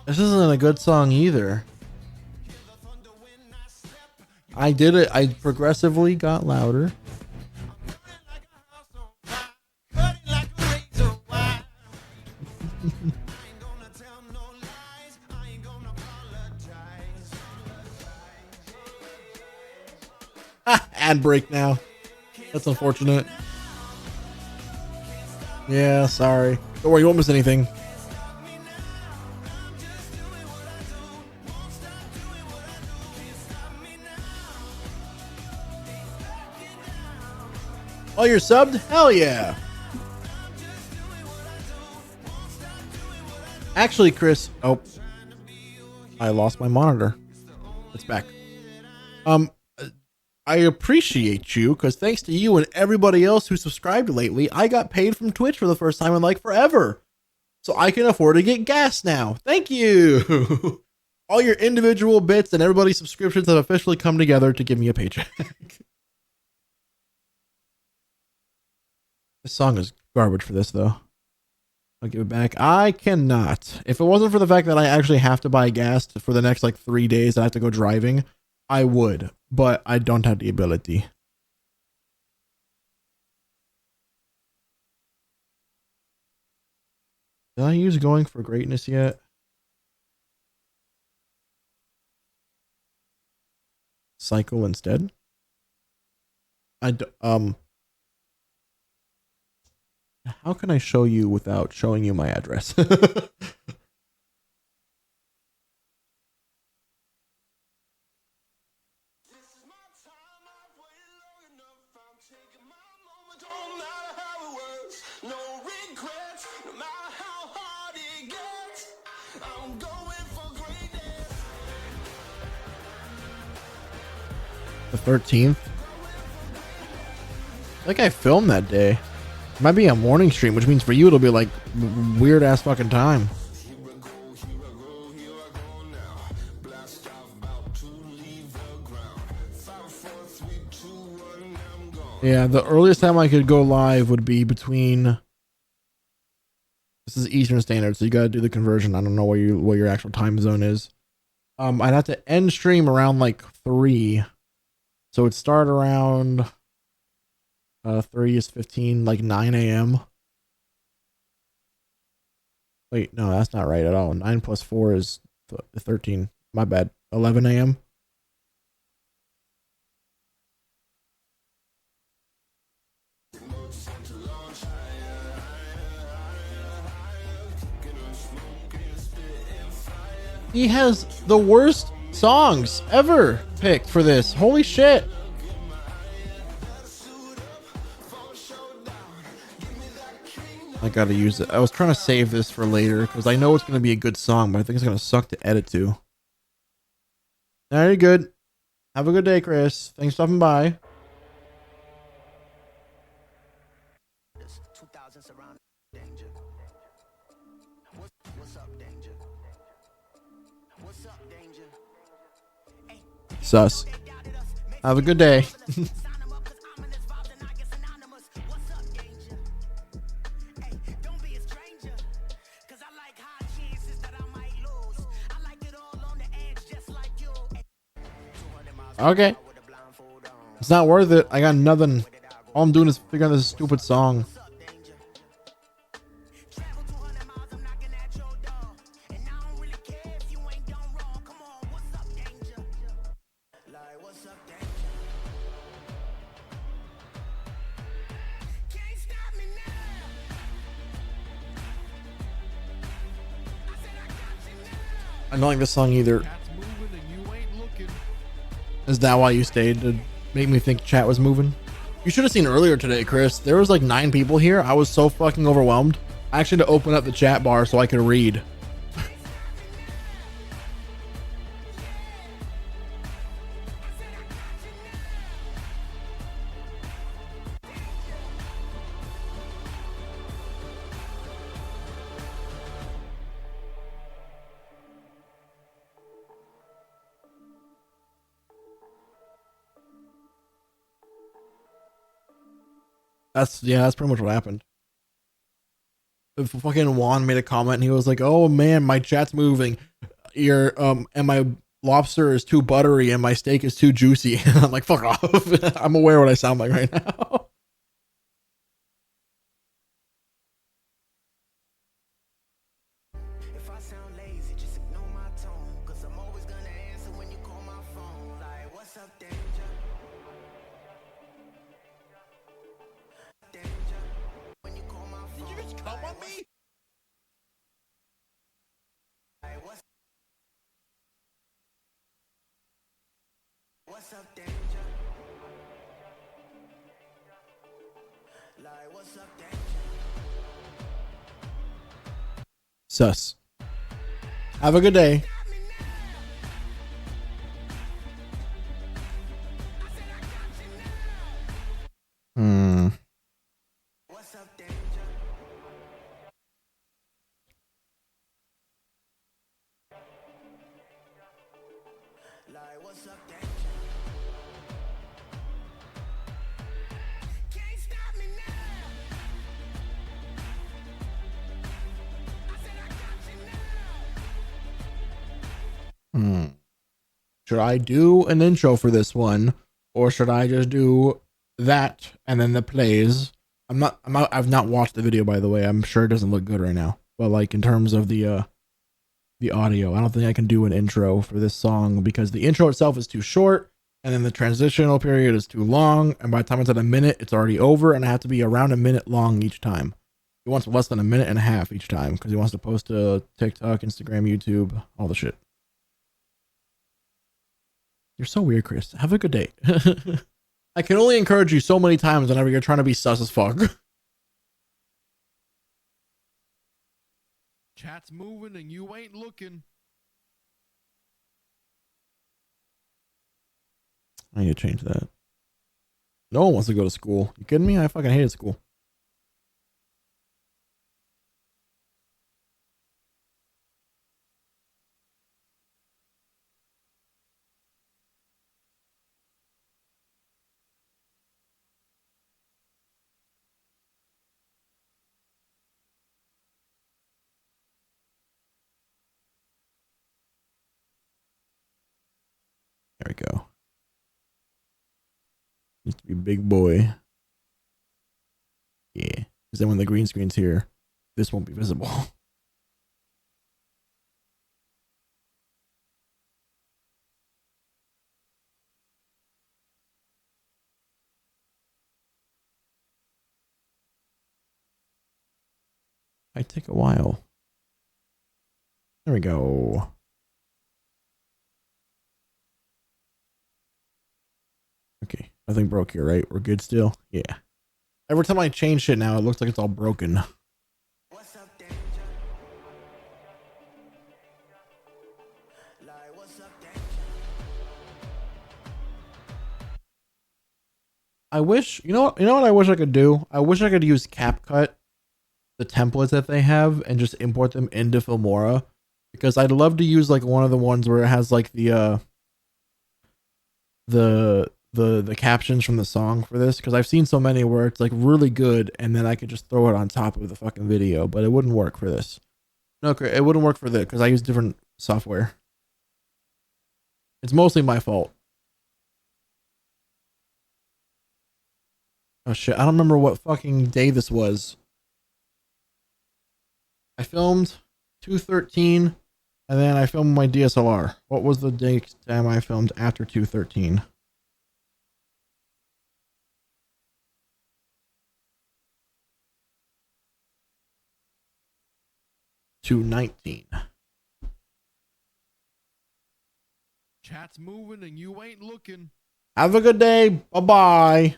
This isn't a good song either. I did it. I progressively got louder. Ad break now. That's unfortunate. Yeah, sorry. Don't worry, you won't miss anything. Oh, you're subbed? Hell yeah. Actually, Chris. Oh, I lost my monitor. It's back. I appreciate you because thanks to you and everybody else who subscribed lately, I got paid from Twitch for the first time in like forever. So I can afford to get gas now. Thank you. All your individual bits and everybody's subscriptions have officially come together to give me a paycheck. This song is garbage for this though. I'll give it back. I cannot. If it wasn't for the fact that I actually have to buy gas for the next like 3 days, I have to go driving, I would, but I don't have the ability. Did I use Going for Greatness yet? Cycle instead? How can I show you without showing you my address? The 13th. I think I filmed that day. It might be a morning stream, which means for you it'll be like weird ass fucking time. Yeah, the earliest time I could go live would be between. This is Eastern Standard, so you got to do the conversion. I don't know what your actual time zone is. I'd have to end stream around like 3, so it'd start around 3 is 15, like 9 a.m. Wait, no, that's not right at all. 9 plus 4 is 13. My bad. 11 a.m. He has the worst songs ever picked for this. Holy shit. I gotta use it. I was trying to save this for later because I know it's gonna be a good song, but I think it's gonna suck to edit to. Now you're good. Have a good day, Chris. Thanks for stopping by. Sus. Have a good day. Okay. It's not worth it. I got nothing. All I'm doing is figuring out this stupid song. I don't like this song either. Cat's moving and you ain't looking. Is that why you stayed, to make me think chat was moving? You should have seen earlier today, Chris. There was like 9 people here. I was so fucking overwhelmed. I actually had to open up the chat bar so I could read. That's pretty much what happened. If fucking Juan made a comment and he was like, "Oh man, my chat's moving. Your and my lobster is too buttery and my steak is too juicy." And I'm like, "Fuck off." I'm aware what I sound like right now. If I sound lazy, just ignore my tone. Cause I'm always gonna answer when you call my phone. Like, what's up, danger? Danger. When you call my phone. Did you just come on me? Like, what's up, danger? Like, what's up, danger? Sus. Have a good day. What's up, danger? Like, what's up, danger? Can't stop me now. I said I got you now. Should I do an intro for this one, or should I just do that and then the plays? I've not watched the video, by the way. I'm sure it doesn't look good right now, but like in terms of the audio, I don't think I can do an intro for this song because the intro itself is too short, and then the transitional period is too long, and by the time it's at a minute, it's already over, and I have to be around a minute long each time. He wants less than a minute and a half each time because he wants to post to TikTok, Instagram, YouTube, all the shit. You're so weird, Chris. Have a good day. I can only encourage you so many times whenever you're trying to be sus as fuck. Chat's moving and you ain't looking. I need to change that. No one wants to go to school. You kidding me? I fucking hated school. There we go. Needs to be big boy. Yeah. Because then when the green screen's here, this won't be visible. Might take a while. There we go. Okay. Nothing broke here, right? We're good still? Yeah. Every time I change shit now, it looks like it's all broken. What's up, danger? Like, what's up, danger? I wish, you know what I wish I could do? I wish I could use CapCut, the templates that they have, and just import them into Filmora, because I'd love to use like one of the ones where it has like the captions from the song for this, because I've seen so many where it's like really good and then I could just throw it on top of the fucking video, but it wouldn't work for this. No, it wouldn't work for this because I use different software. It's mostly my fault. Oh shit, I don't remember what fucking day this was. I filmed 213 and then I filmed my DSLR. What was the date time I filmed after 213? 219. Chat's moving and you ain't looking. Have a good day. Bye-bye.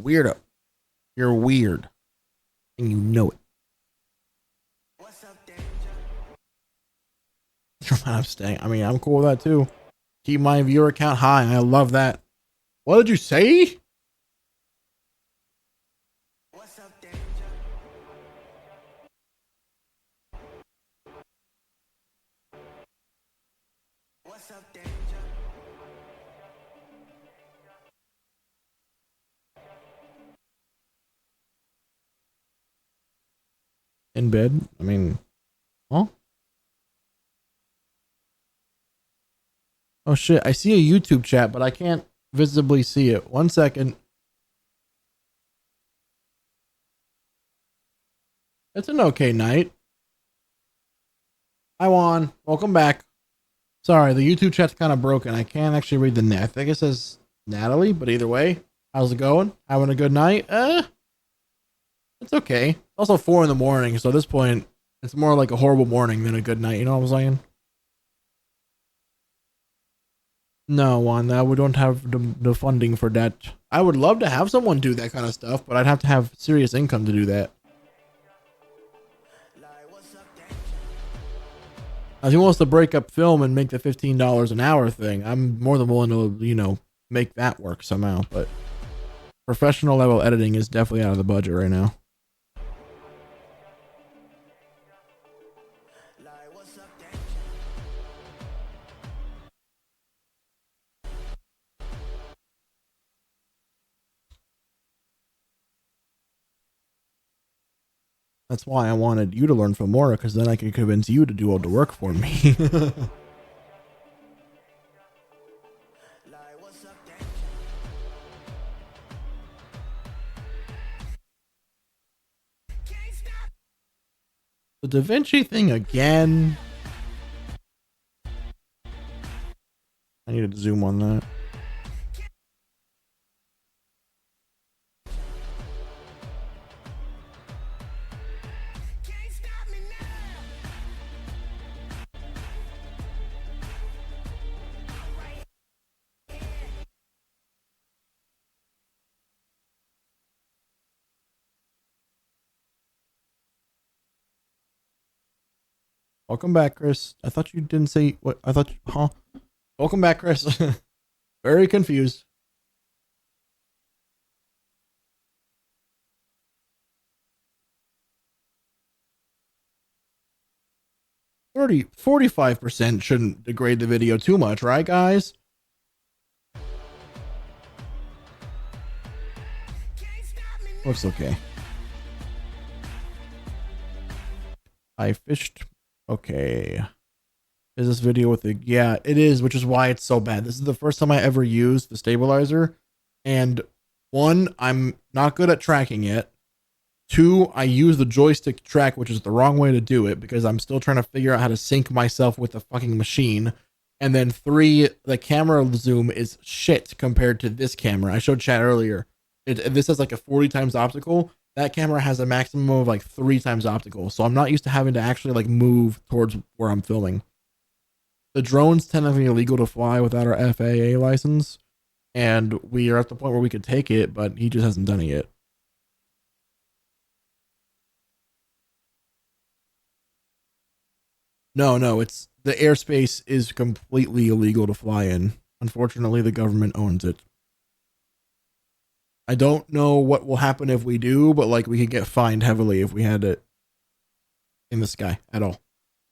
Weirdo. You're weird. And you know it. I'm staying. I mean, I'm cool with that too. Keep my viewer count high. I love that. What did you say? In bed? I mean, huh? Oh shit, I see a YouTube chat, but I can't visibly see it. 1 second. It's an okay night. Hi Juan, welcome back. Sorry, the YouTube chat's kind of broken. I can't actually read the net. I think it says Natalie, but either way, how's it going? Having a good night? It's okay. Also 4 in the morning, so at this point, it's more like a horrible morning than a good night. You know what I'm saying? No, Juan, we don't have the funding for that. I would love to have someone do that kind of stuff, but I'd have to have serious income to do that. If he wants to break up film and make the $15 an hour thing, I'm more than willing to, you know, make that work somehow. But professional level editing is definitely out of the budget right now. That's why I wanted you to learn Filmora, because then I could convince you to do all the work for me. The Da Vinci thing again. I needed to zoom on that. Welcome back, Chris. I thought you didn't say what I thought. Huh? Welcome back, Chris. Very confused. 45% shouldn't degrade the video too much, right, guys? Looks okay. I fished. Okay. Is this video with the, yeah, it is, which is why it's so bad. This is the first time I ever used the stabilizer. And 1, I'm not good at tracking it. 2, I use the joystick to track, which is the wrong way to do it because I'm still trying to figure out how to sync myself with the fucking machine. And then 3, the camera zoom is shit compared to this camera. I showed chat earlier. This has like a 40 times optical. That camera has a maximum of like 3 times optical. So I'm not used to having to actually like move towards where I'm filming. The drones tend to be illegal to fly without our FAA license. And we are at the point where we could take it, but he just hasn't done it yet. No, it's the airspace is completely illegal to fly in. Unfortunately, the government owns it. I don't know what will happen if we do, but like we could get fined heavily if we had it in the sky at all.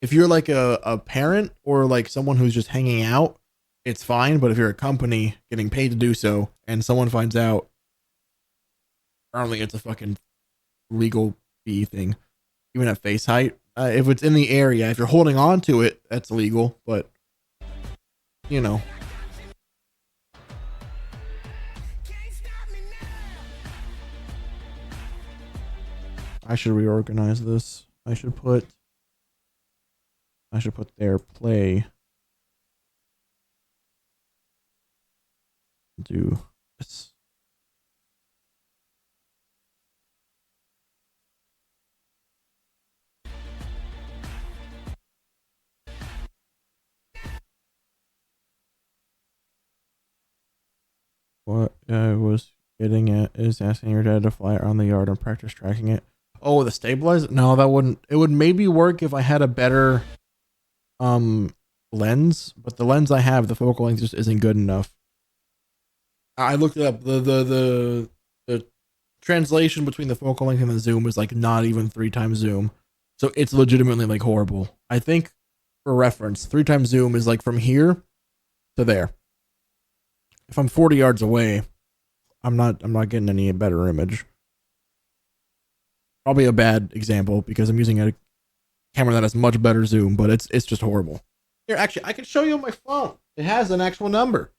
If you're like a parent or like someone who's just hanging out, it's fine. But if you're a company getting paid to do so and someone finds out, apparently it's a fucking legal fee thing, even at face height. If it's in the area, if you're holding on to it, that's legal. But, you know. I should reorganize this. I should put their play. Do this. What I was getting at is asking your dad to fly around the yard and practice tracking it. Oh, the stabilizer? No, that wouldn't. It would maybe work if I had a better lens, but the lens I have, the focal length just isn't good enough. I looked it up. The translation between the focal length and the zoom is like not even 3 times zoom. So it's legitimately like horrible. I think for reference, 3 times zoom is like from here to there. If I'm 40 yards away, I'm not getting any better image. Probably a bad example because I'm using a camera that has much better zoom, but it's just horrible. Here, actually, I can show you on my phone. It has an actual number.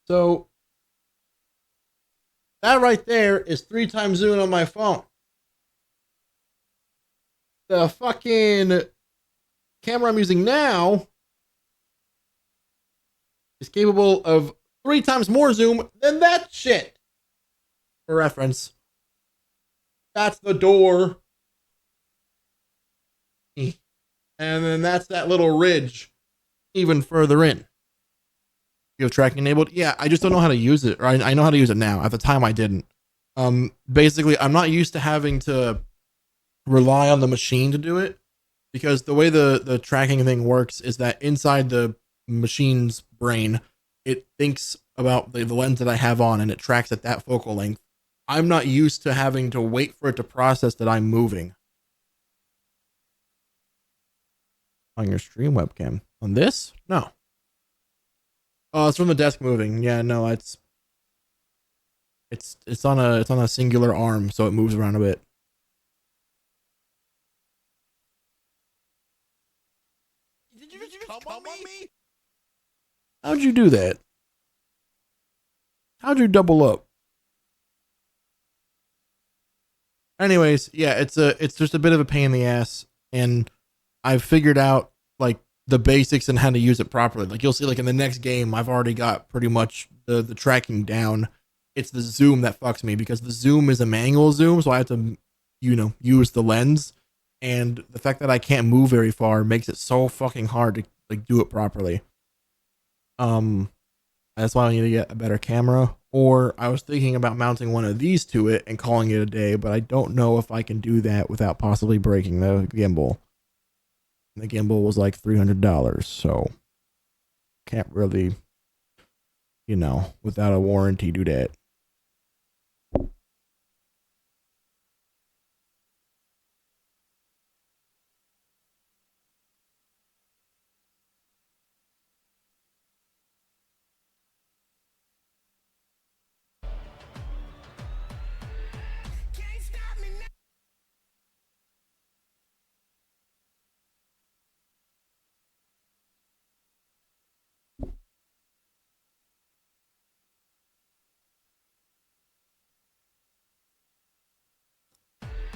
So that right there is 3 times zoom on my phone. The fucking camera I'm using now is capable of 3 times more zoom than that shit. For reference, that's the door. And then that's that little ridge even further in. You have tracking enabled? Yeah, I just don't know how to use it. Or I know how to use it now. At the time, I didn't. Basically, I'm not used to having to rely on the machine to do it, because the way the tracking thing works is that inside the machine's brain, it thinks about the lens that I have on and it tracks at that focal length. I'm not used to having to wait for it to process that I'm moving. On your stream webcam. On this? No. Oh, it's from the desk moving. Yeah, no, it's on a singular arm, so it moves around a bit. Did you just come on me? How'd you do that? How'd you double up? Anyways, yeah, it's just a bit of a pain in the ass, and I've figured out like the basics and how to use it properly. Like you'll see, like in the next game, I've already got pretty much the tracking down. It's the zoom that fucks me, because the zoom is a manual zoom, so I have to, use the lens, and the fact that I can't move very far makes it so fucking hard to like do it properly. That's why I need to get a better camera. Or I was thinking about mounting one of these to it and calling it a day, but I don't know if I can do that without possibly breaking the gimbal. The gimbal was like $300, so can't really, without a warranty do that.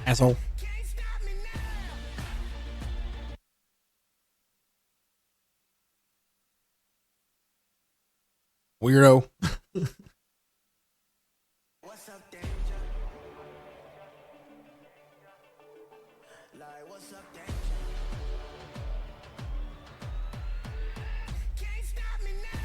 Asshole. Weirdo. What's up, danger? Like, what's up, danger? Can't stop me now.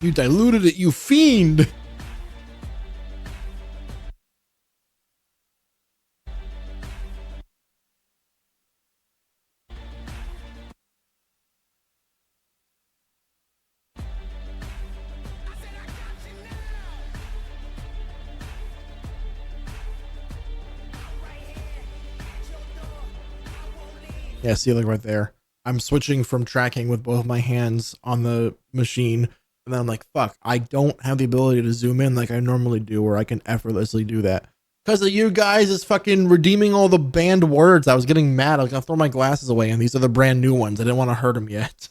You diluted it, you fiend. Yeah, see, like right there. I'm switching from tracking with both my hands on the machine, and then I'm like, fuck, I don't have the ability to zoom in like I normally do, where I can effortlessly do that. Because of you guys is fucking redeeming all the banned words. I was getting mad. I was gonna throw my glasses away, and these are the brand new ones. I didn't want to hurt them yet.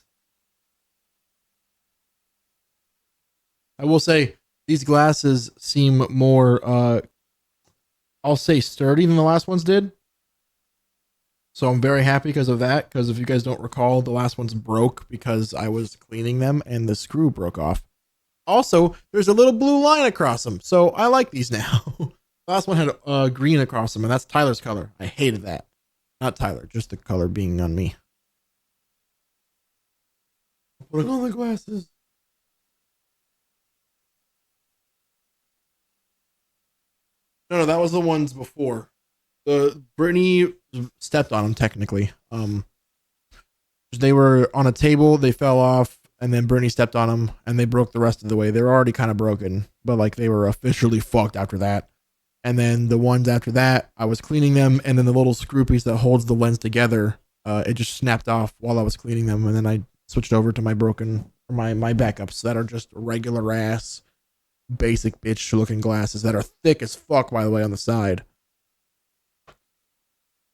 I will say, these glasses seem more, I'll say sturdy than the last ones did. So I'm very happy because of that, because if you guys don't recall, the last ones broke because I was cleaning them and the screw broke off. Also, there's a little blue line across them, so I like these now. The last one had green across them, and that's Tyler's color. I hated that. Not Tyler, just the color being on me. Putting on the glasses. No, that was the ones before. The Brittany stepped on them technically. They were on a table, they fell off, and then Brittany stepped on them, and they broke the rest of the way. They were already kind of broken, but like they were officially fucked after that. And then the ones after that, I was cleaning them, and then the little screw piece that holds the lens together, it just snapped off while I was cleaning them, and then I switched over to my backups that are just regular ass, basic bitch looking glasses that are thick as fuck, by the way, on the side.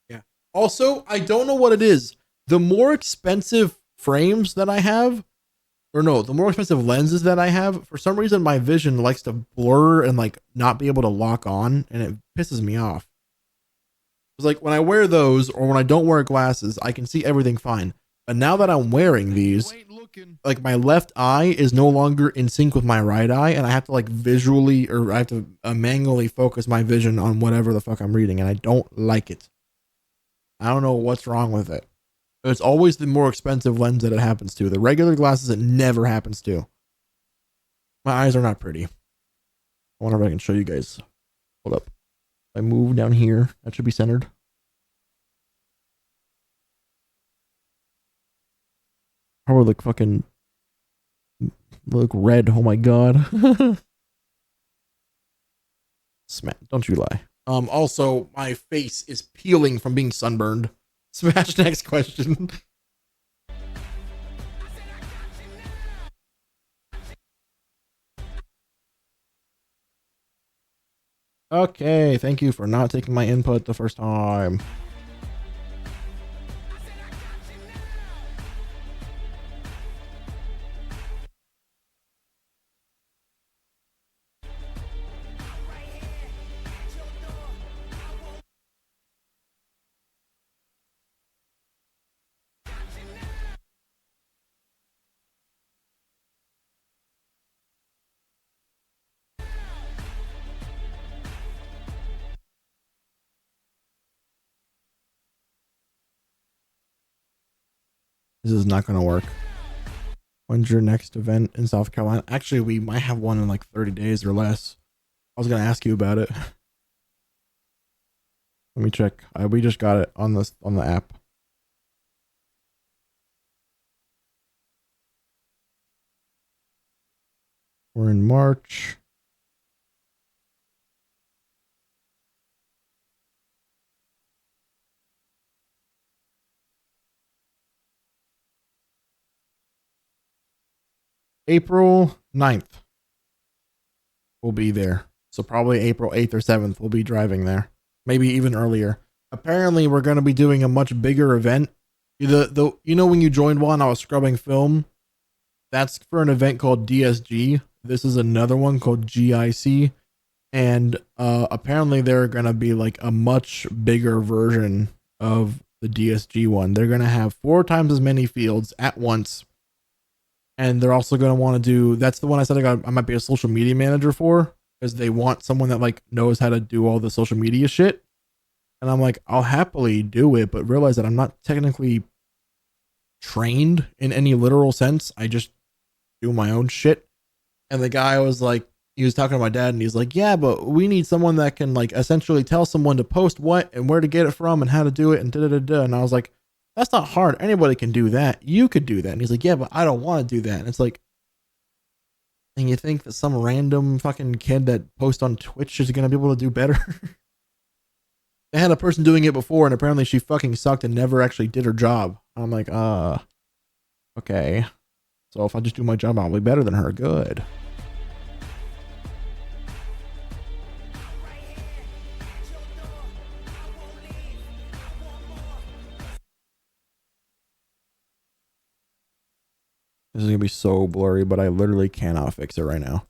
Yeah. Also, I don't know what it is. The more expensive frames that I have, or no, the more expensive lenses that I have, for some reason my vision likes to blur and like not be able to lock on, and it pisses me off. It's like when I wear those or when I don't wear glasses, I can see everything fine. But now that I'm wearing these, like my left eye is no longer in sync with my right eye, and I have to like visually, or I have to manually focus my vision on whatever the fuck I'm reading, and I don't like it. I don't know what's wrong with it. It's always the more expensive lens that it happens to. The regular glasses, it never happens to. My eyes are not pretty. I wonder if I can show you guys. Hold up. If I move down here, that should be centered. I would look fucking look red. Oh my god. Smash, don't you lie. Also, my face is peeling from being sunburned. Smash, next question. Okay, thank you for not taking my input the first time. This is not going to work. When's your next event in South Carolina? Actually, we might have one in like 30 days or less. I was going to ask you about it. Let me check. We just got it on the app. We're in March. April 9th. We'll be there. So probably April 8th or 7th we'll be driving there. Maybe even earlier. Apparently we're going to be doing a much bigger event. You know when you joined one, I was scrubbing film. That's for an event called DSG. This is another one called GIC. And apparently they're going to be like a much bigger version of the DSG one. They're going to have 4 times as many fields at once. And they're also going to want to do, that's the one I said I might be a social media manager for, because they want someone that like knows how to do all the social media shit. And I'm like, I'll happily do it, but realize that I'm not technically trained in any literal sense. I just do my own shit. And the guy was like, he was talking to my dad and he's like, yeah, but we need someone that can like essentially tell someone to post what and where to get it from and how to do it and da-da-da-da. And I was like, that's not hard. Anybody can do that. You could do that. And he's like, yeah, but I don't want to do that. And it's like, and you think that some random fucking kid that posts on Twitch is going to be able to do better? They had a person doing it before and apparently she fucking sucked and never actually did her job. I'm like, okay. So if I just do my job, I'll be better than her. Good. This is going to be so blurry, but I literally cannot fix it right now.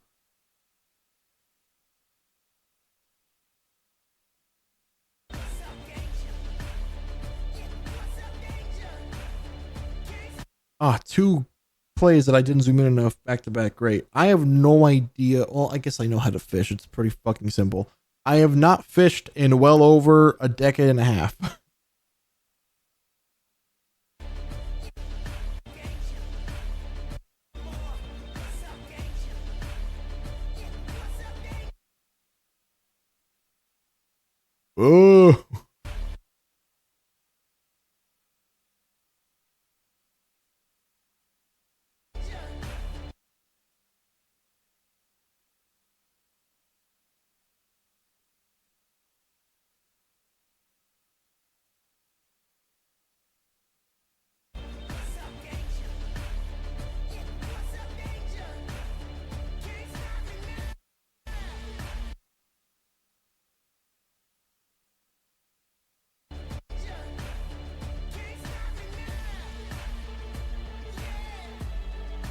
Two plays that I didn't zoom in enough back to back. Great. I have no idea. Well, I guess I know how to fish. It's pretty fucking simple. I have not fished in well over a decade and a half. Oh.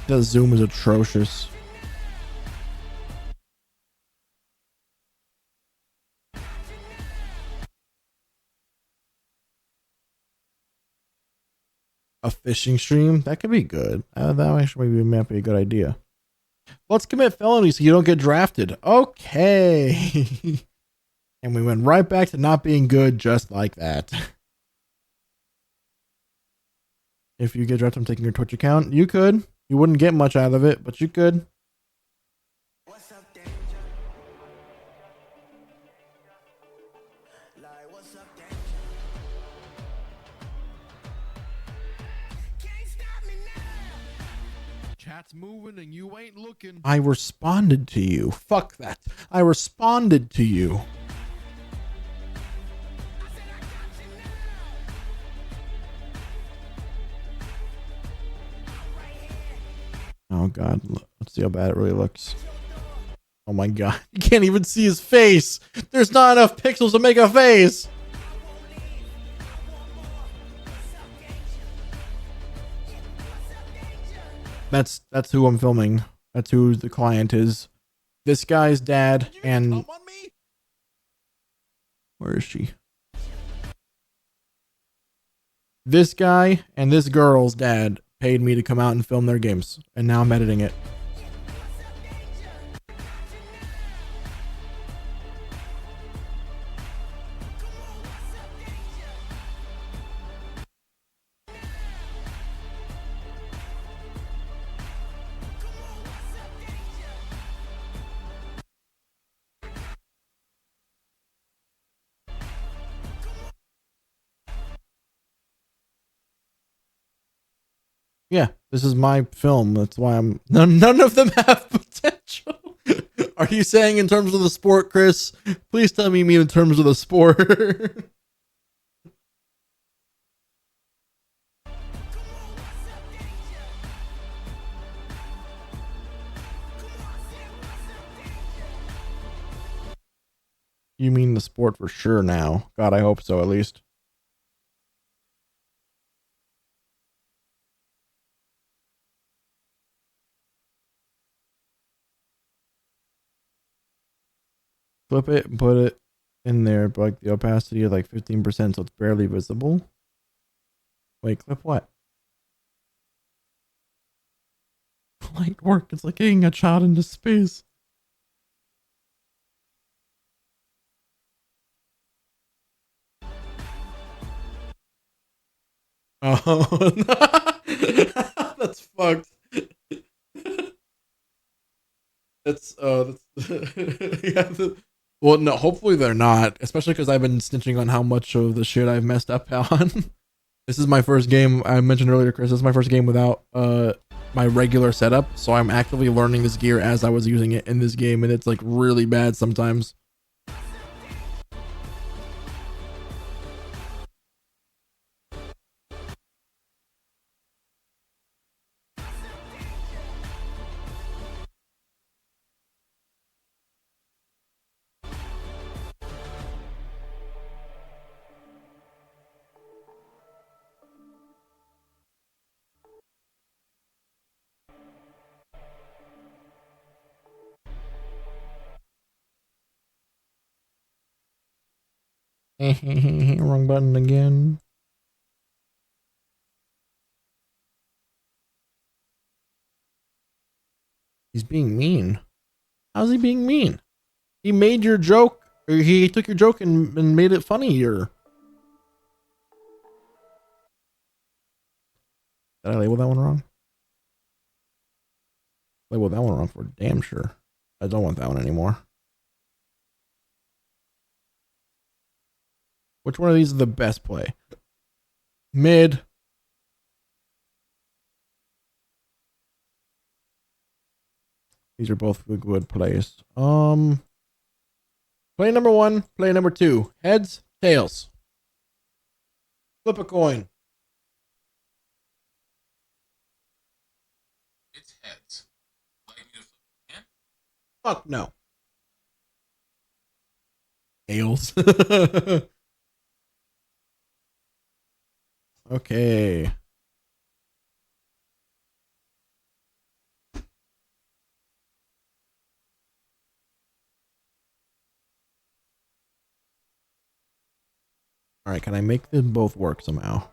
The zoom is atrocious. A fishing stream? That could be good. That actually might be a good idea. Let's commit felony so you don't get drafted. Okay. And we went right back to not being good just like that. If you get drafted, I'm taking your Twitch account. You could. You wouldn't get much out of it, but you could. What's up, danger? Like, what's up, danger? Can't stop me now. Chat's moving and you ain't looking. I responded to you. Fuck that. I responded to you. Oh god, let's see how bad it really looks. Oh my god, you can't even see his face. There's not enough pixels to make a face. That's who I'm filming. That's who the client is. This guy's dad and Come on me? where is she? This guy and this girl's dad paid me to come out and film their games, and now I'm editing it. Yeah, this is my film. That's why I'm none of them have potential. Are you saying in terms of the sport, Chris? Please tell me you mean in terms of the sport. You mean the sport for sure now. God, I hope so at least. Flip it and put it in there, but like the opacity of like 15%, so it's barely visible. Wait, clip what? Light work. It's like getting a child into space. Oh, that's fucked. That's yeah. Well, no, hopefully they're not, especially because I've been snitching on how much of the shit I've messed up on. This is my first game. I mentioned earlier, Chris. This is my first game without my regular setup, so I'm actively learning this gear as I was using it in this game, and it's like really bad sometimes. Wrong button again. He's being mean. How's he being mean? He made your joke He took your joke and made it funnier. Did I label that one wrong? Labeled that one wrong for damn sure. I don't want that one anymore. Which one of these is the best play? Mid. These are both good plays. Play number 1, play number 2. Heads, tails. Flip a coin. It's heads. Like me to flip again? Fuck no. Tails. Okay. All right, can I make them both work somehow?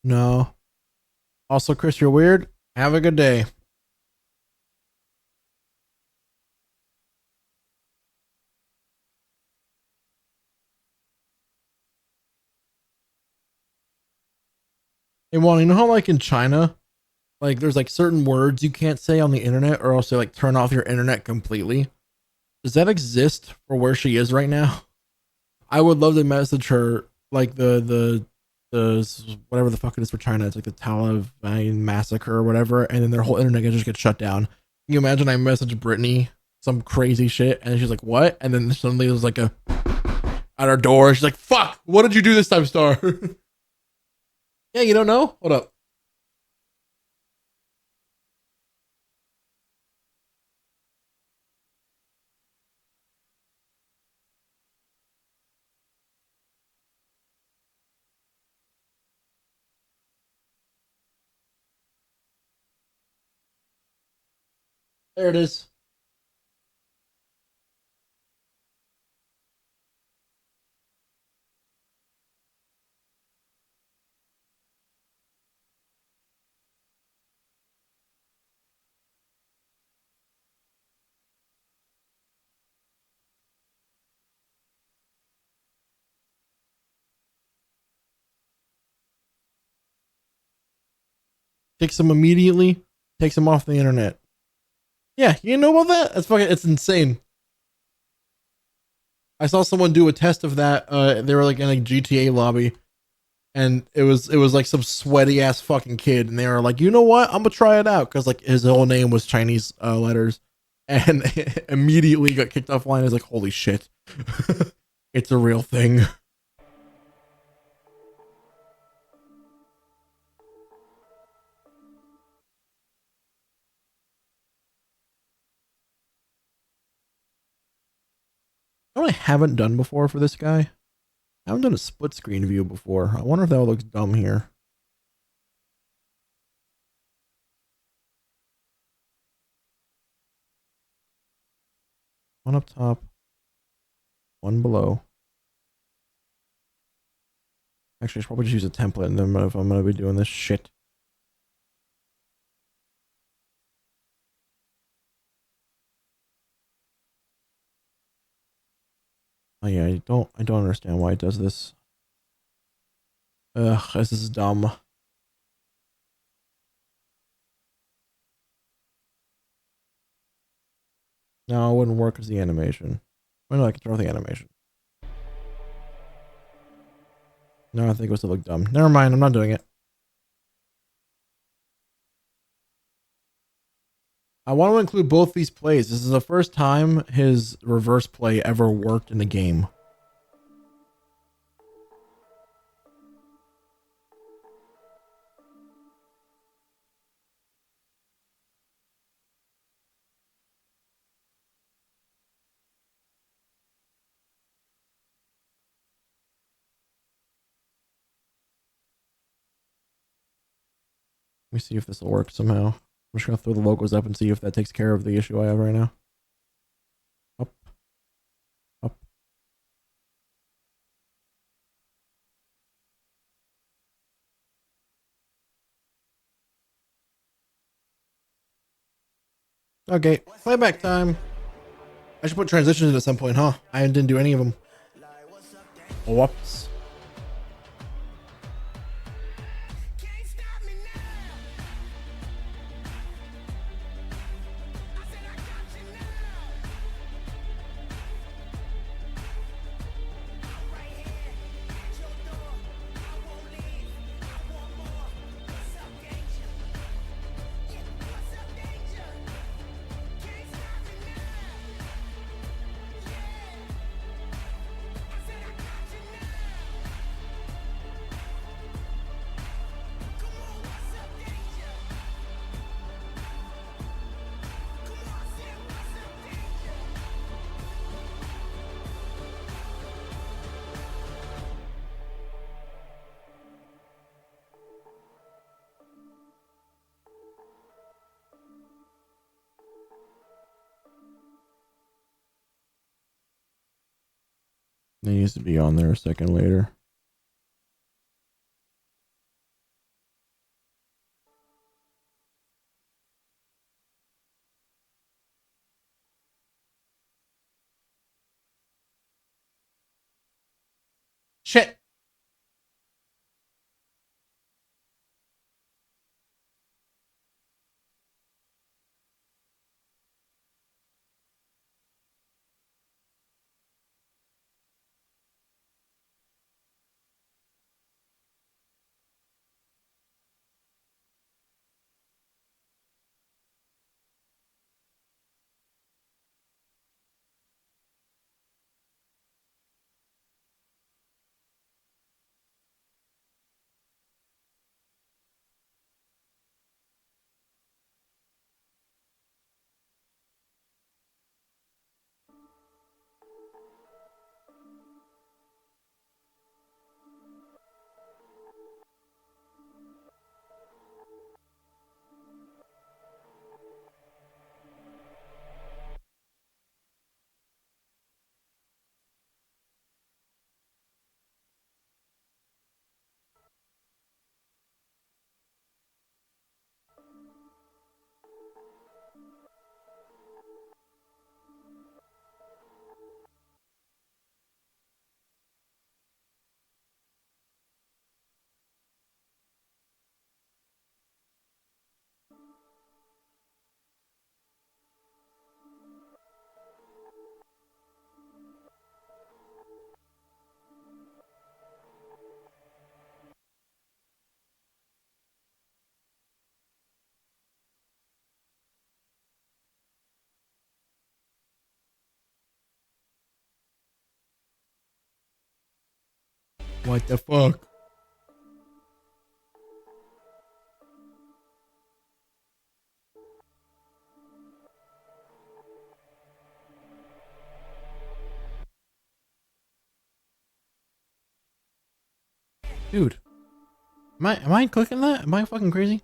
No. Also, Chris, you're weird. Have a good day. Hey, Juan, you know how like in China, like there's like certain words you can't say on the internet or else they like turn off your internet completely? Does that exist for where she is right now? I would love to message her like the whatever the fuck it is for China. It's like the Taliban massacre or whatever, and then their whole internet just gets shut down. Can you imagine I message Brittany some crazy shit and she's like, what? And then suddenly there's like a at our door. She's like, fuck, what did you do this time, Star? Yeah, you don't know? Hold up. There it is. Takes them immediately, takes them off the internet. Yeah, you know about that? That's fucking, it's insane. I saw someone do a test of that. They were like in a GTA lobby, and it was like some sweaty ass fucking kid, and they were like, you know what? I'm gonna try it out because like his whole name was Chinese letters, and immediately got kicked offline. I was like, holy shit, it's a real thing. You know what I haven't done before for this guy? I haven't done a split screen view before. I wonder if that looks dumb here. One up top, one below. Actually, I should probably just use a template and then if I'm gonna be doing this shit. Oh yeah, I don't understand why it does this. Ugh, this is dumb. No, it wouldn't work as the animation. Why not? I can throw the animation. No, I think it was to look dumb. Never mind, I'm not doing it. I want to include both these plays. This is the first time his reverse play ever worked in the game. me see if this will work somehow. I'm just gonna throw the logos up and see if that takes care of the issue I have right now. Up. Up. Okay, playback time. I should put transitions in at some point, huh? I didn't do any of them. Whoops. It needs to be on there a second later. Shit. What the fuck? Dude. Am I clicking that? Am I fucking crazy?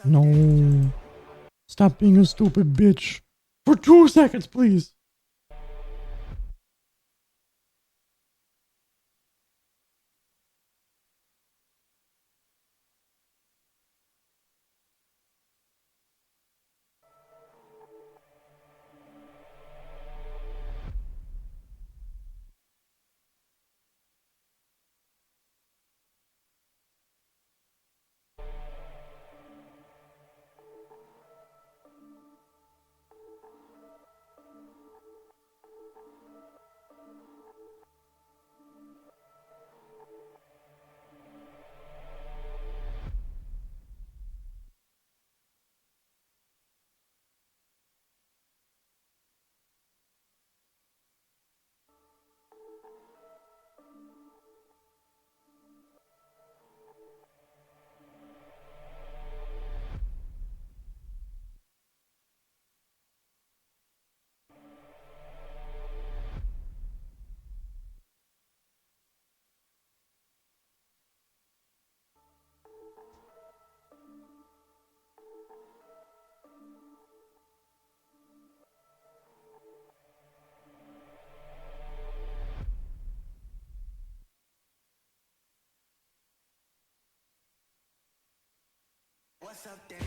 No. Stop being a stupid bitch. For 2 seconds, please. What's up, danger?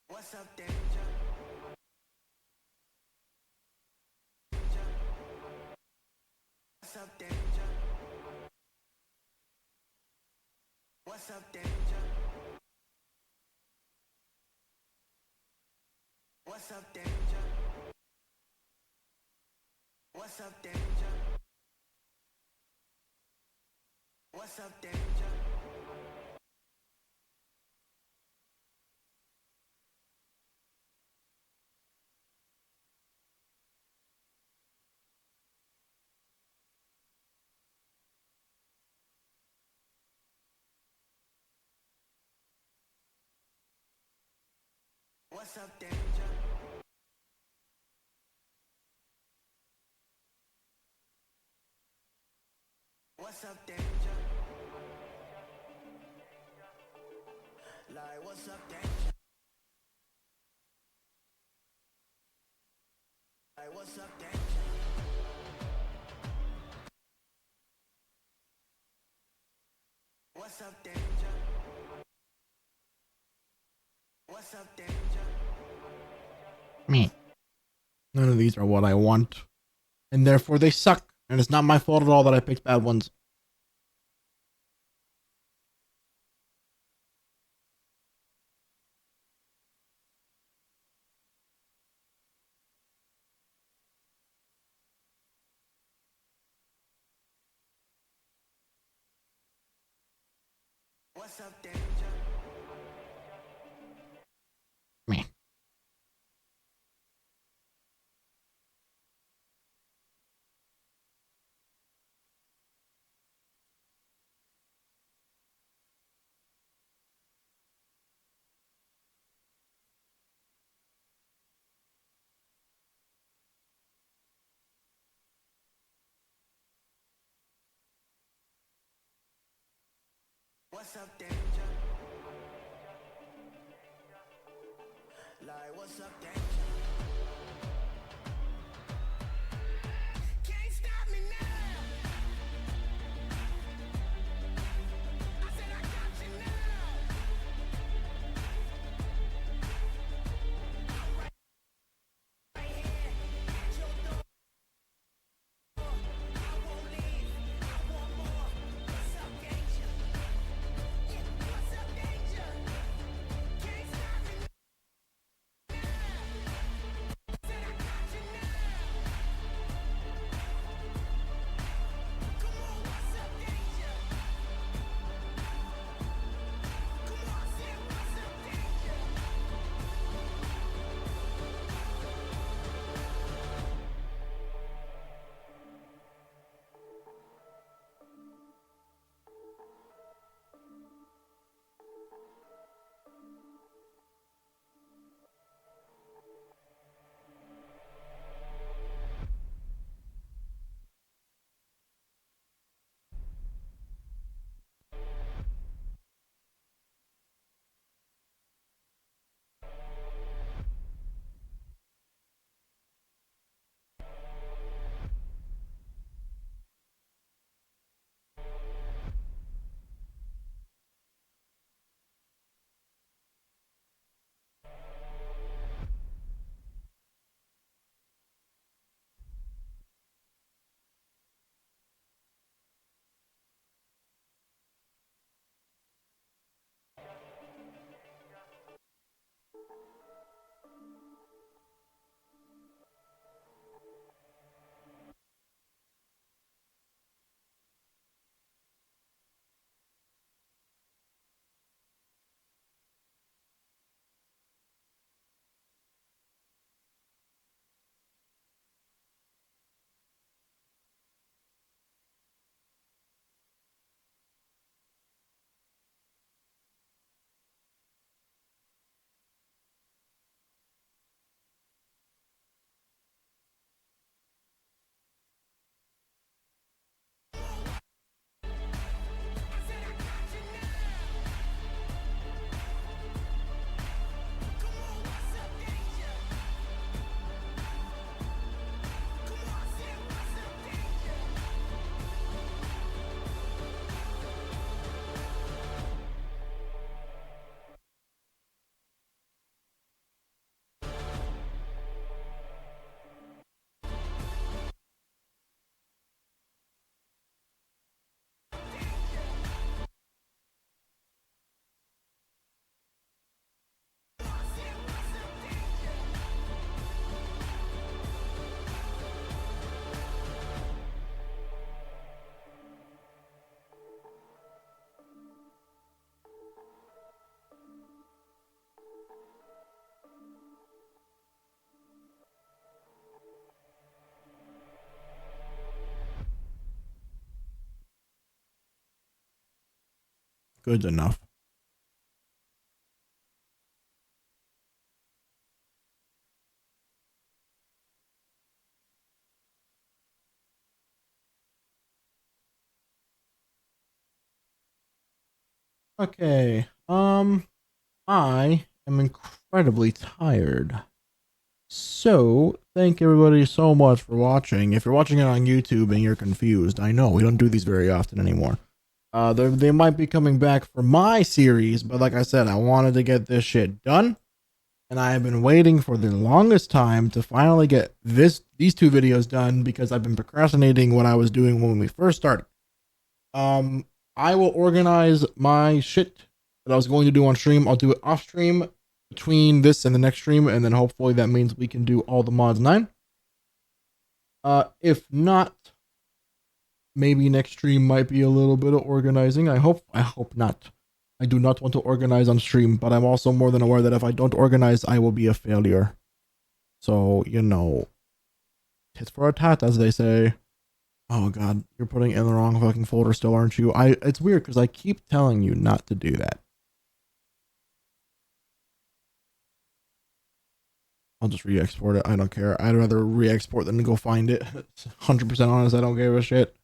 What's up, danger? What's up, danger? What's up, danger? What's up, danger? What's up, danger? What's up, danger? What's up, danger? What's up, danger? Like, what's up, danger? Like, what's up, danger? What's up, danger? What's up, danger? Me. None of these are what I want. And therefore they suck. And it's not my fault at all that I picked bad ones. What's up, danger? Me. What's up, danger? Like, what's up, danger? Can't stop me now. I said I got you now. Right here at your door. I won't leave. I want more. What's up, danger? Yeah, what's up, danger? Can't stop me now. good enough. Okay. I am incredibly tired. So, thank everybody so much for watching. If you're watching it on YouTube and you're confused, I know we don't do these very often anymore. They might be coming back for my series, but like I said, I wanted to get this shit done, and I have been waiting for the longest time to finally get these two videos done because I've been procrastinating what I was doing when we first started. I will organize my shit that I was going to do on stream. I'll do it off stream between this and the next stream, and then hopefully that means we can do all the mods 9. If not, maybe next stream might be a little bit of organizing. I hope not. I do not want to organize on stream, but I'm also more than aware that if I don't organize, I will be a failure. So, you know, tit for a tat, as they say. Oh god, you're putting it in the wrong fucking folder still, aren't you? It's weird because I keep telling you not to do that. I'll just re-export it. I don't care. I'd rather re-export than go find it. 100% honest, I don't give a shit.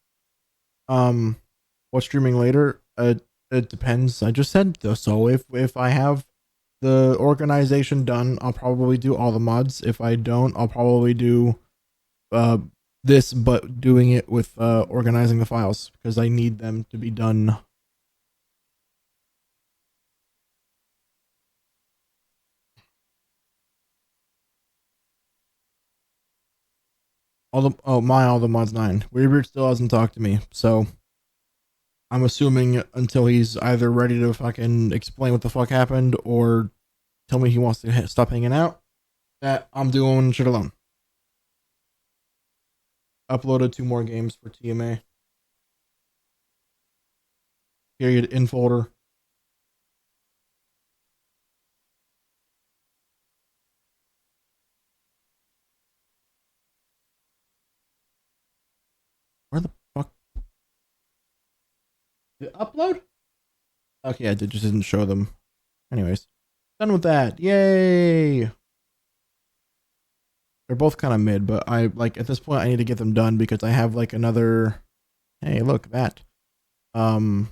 What's streaming later? It depends. I just said so. If I have the organization done, I'll probably do all the mods. If I don't, I'll probably do this, but doing it with organizing the files because I need them to be done. All the mods 9. Weird still hasn't talked to me, so I'm assuming until he's either ready to fucking explain what the fuck happened or tell me he wants to stop hanging out, that I'm doing shit alone. Uploaded 2 more games for TMA. Period in folder. Where the fuck? Did it upload? Okay, I just didn't show them. Anyways, done with that. Yay! They're both kind of mid, but I like at this point I need to get them done because I have like another. Hey, look at that. I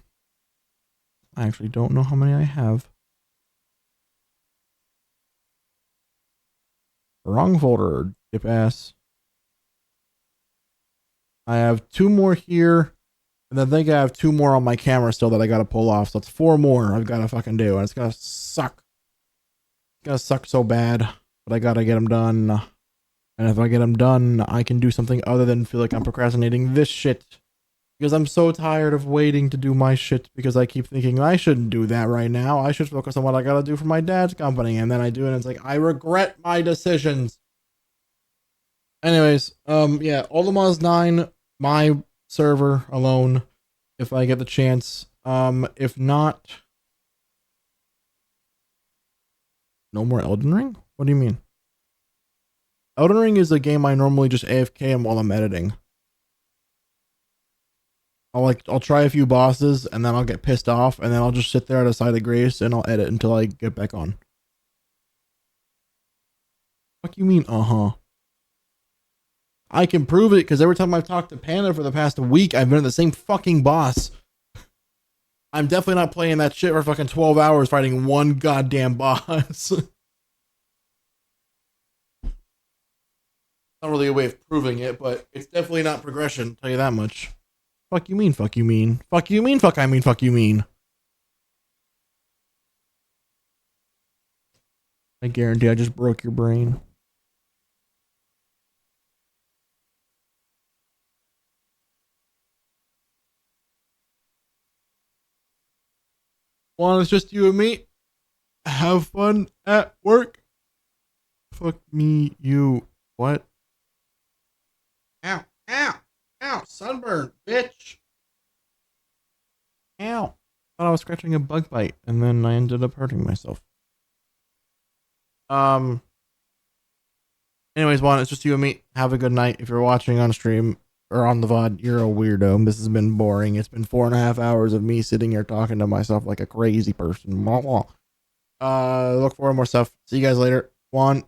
actually don't know how many I have. Wrong folder, dip ass. I have 2 more here, and I think I have 2 more on my camera still that I gotta pull off. So it's 4 more I've gotta fucking do, and it's gonna suck. It's gonna suck so bad, but I gotta get them done. And if I get them done, I can do something other than feel like I'm procrastinating this shit. Because I'm so tired of waiting to do my shit because I keep thinking I shouldn't do that right now. I should focus on what I gotta do for my dad's company. And then I do it and it's like, I regret my decisions. Anyways, yeah, all the mods 9, my server alone, if I get the chance. If not, no more Elden Ring? What do you mean? Elden Ring is a game I normally just AFK while I'm editing. I'll try a few bosses and then I'll get pissed off and then I'll just sit there at a side of grace and I'll edit until I get back on. Fuck you mean, I can prove it because every time I've talked to Panda for the past week, I've been at the same fucking boss. I'm definitely not playing that shit for fucking 12 hours fighting one goddamn boss. Not really a way of proving it, but it's definitely not progression, I'll tell you that much. Fuck you mean, fuck you mean. Fuck you mean, fuck I mean, fuck you mean. I guarantee I just broke your brain. Well, it's just you and me. Have fun at work. Fuck me, you. What? Ow, ow, ow, sunburn, bitch. Ow. Thought I was scratching a bug bite, and then I ended up hurting myself. Anyways, Juan, it's just you and me. Have a good night. If you're watching on stream, or on the VOD, you're a weirdo. This has been boring. It's been 4.5 hours of me sitting here talking to myself like a crazy person. Look for more stuff. See you guys later. Juan,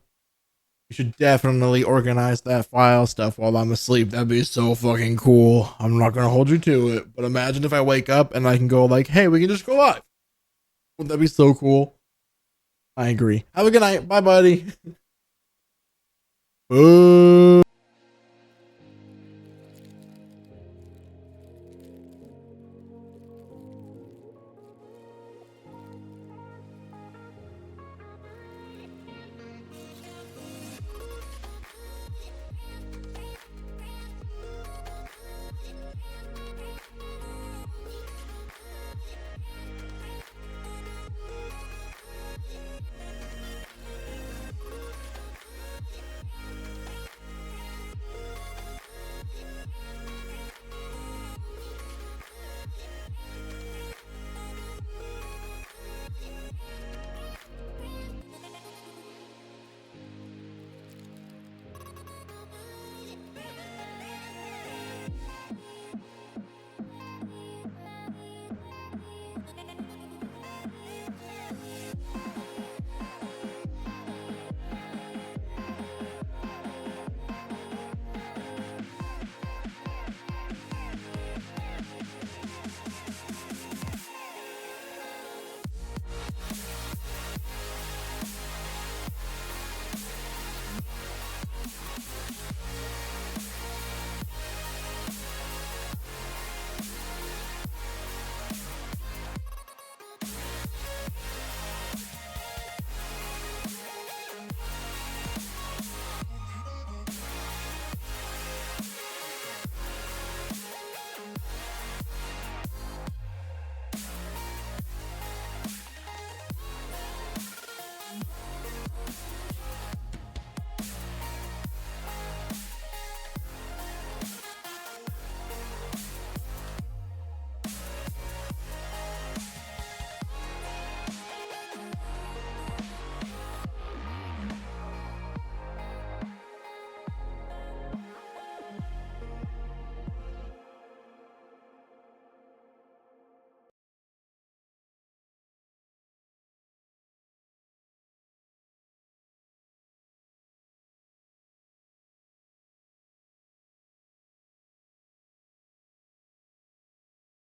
you should definitely organize that file stuff while I'm asleep. That'd be so fucking cool. I'm not gonna hold you to it, but imagine if I wake up and I can go like, hey, we can just go live. Wouldn't that be so cool? I agree. Have a good night. Bye, buddy. Boo.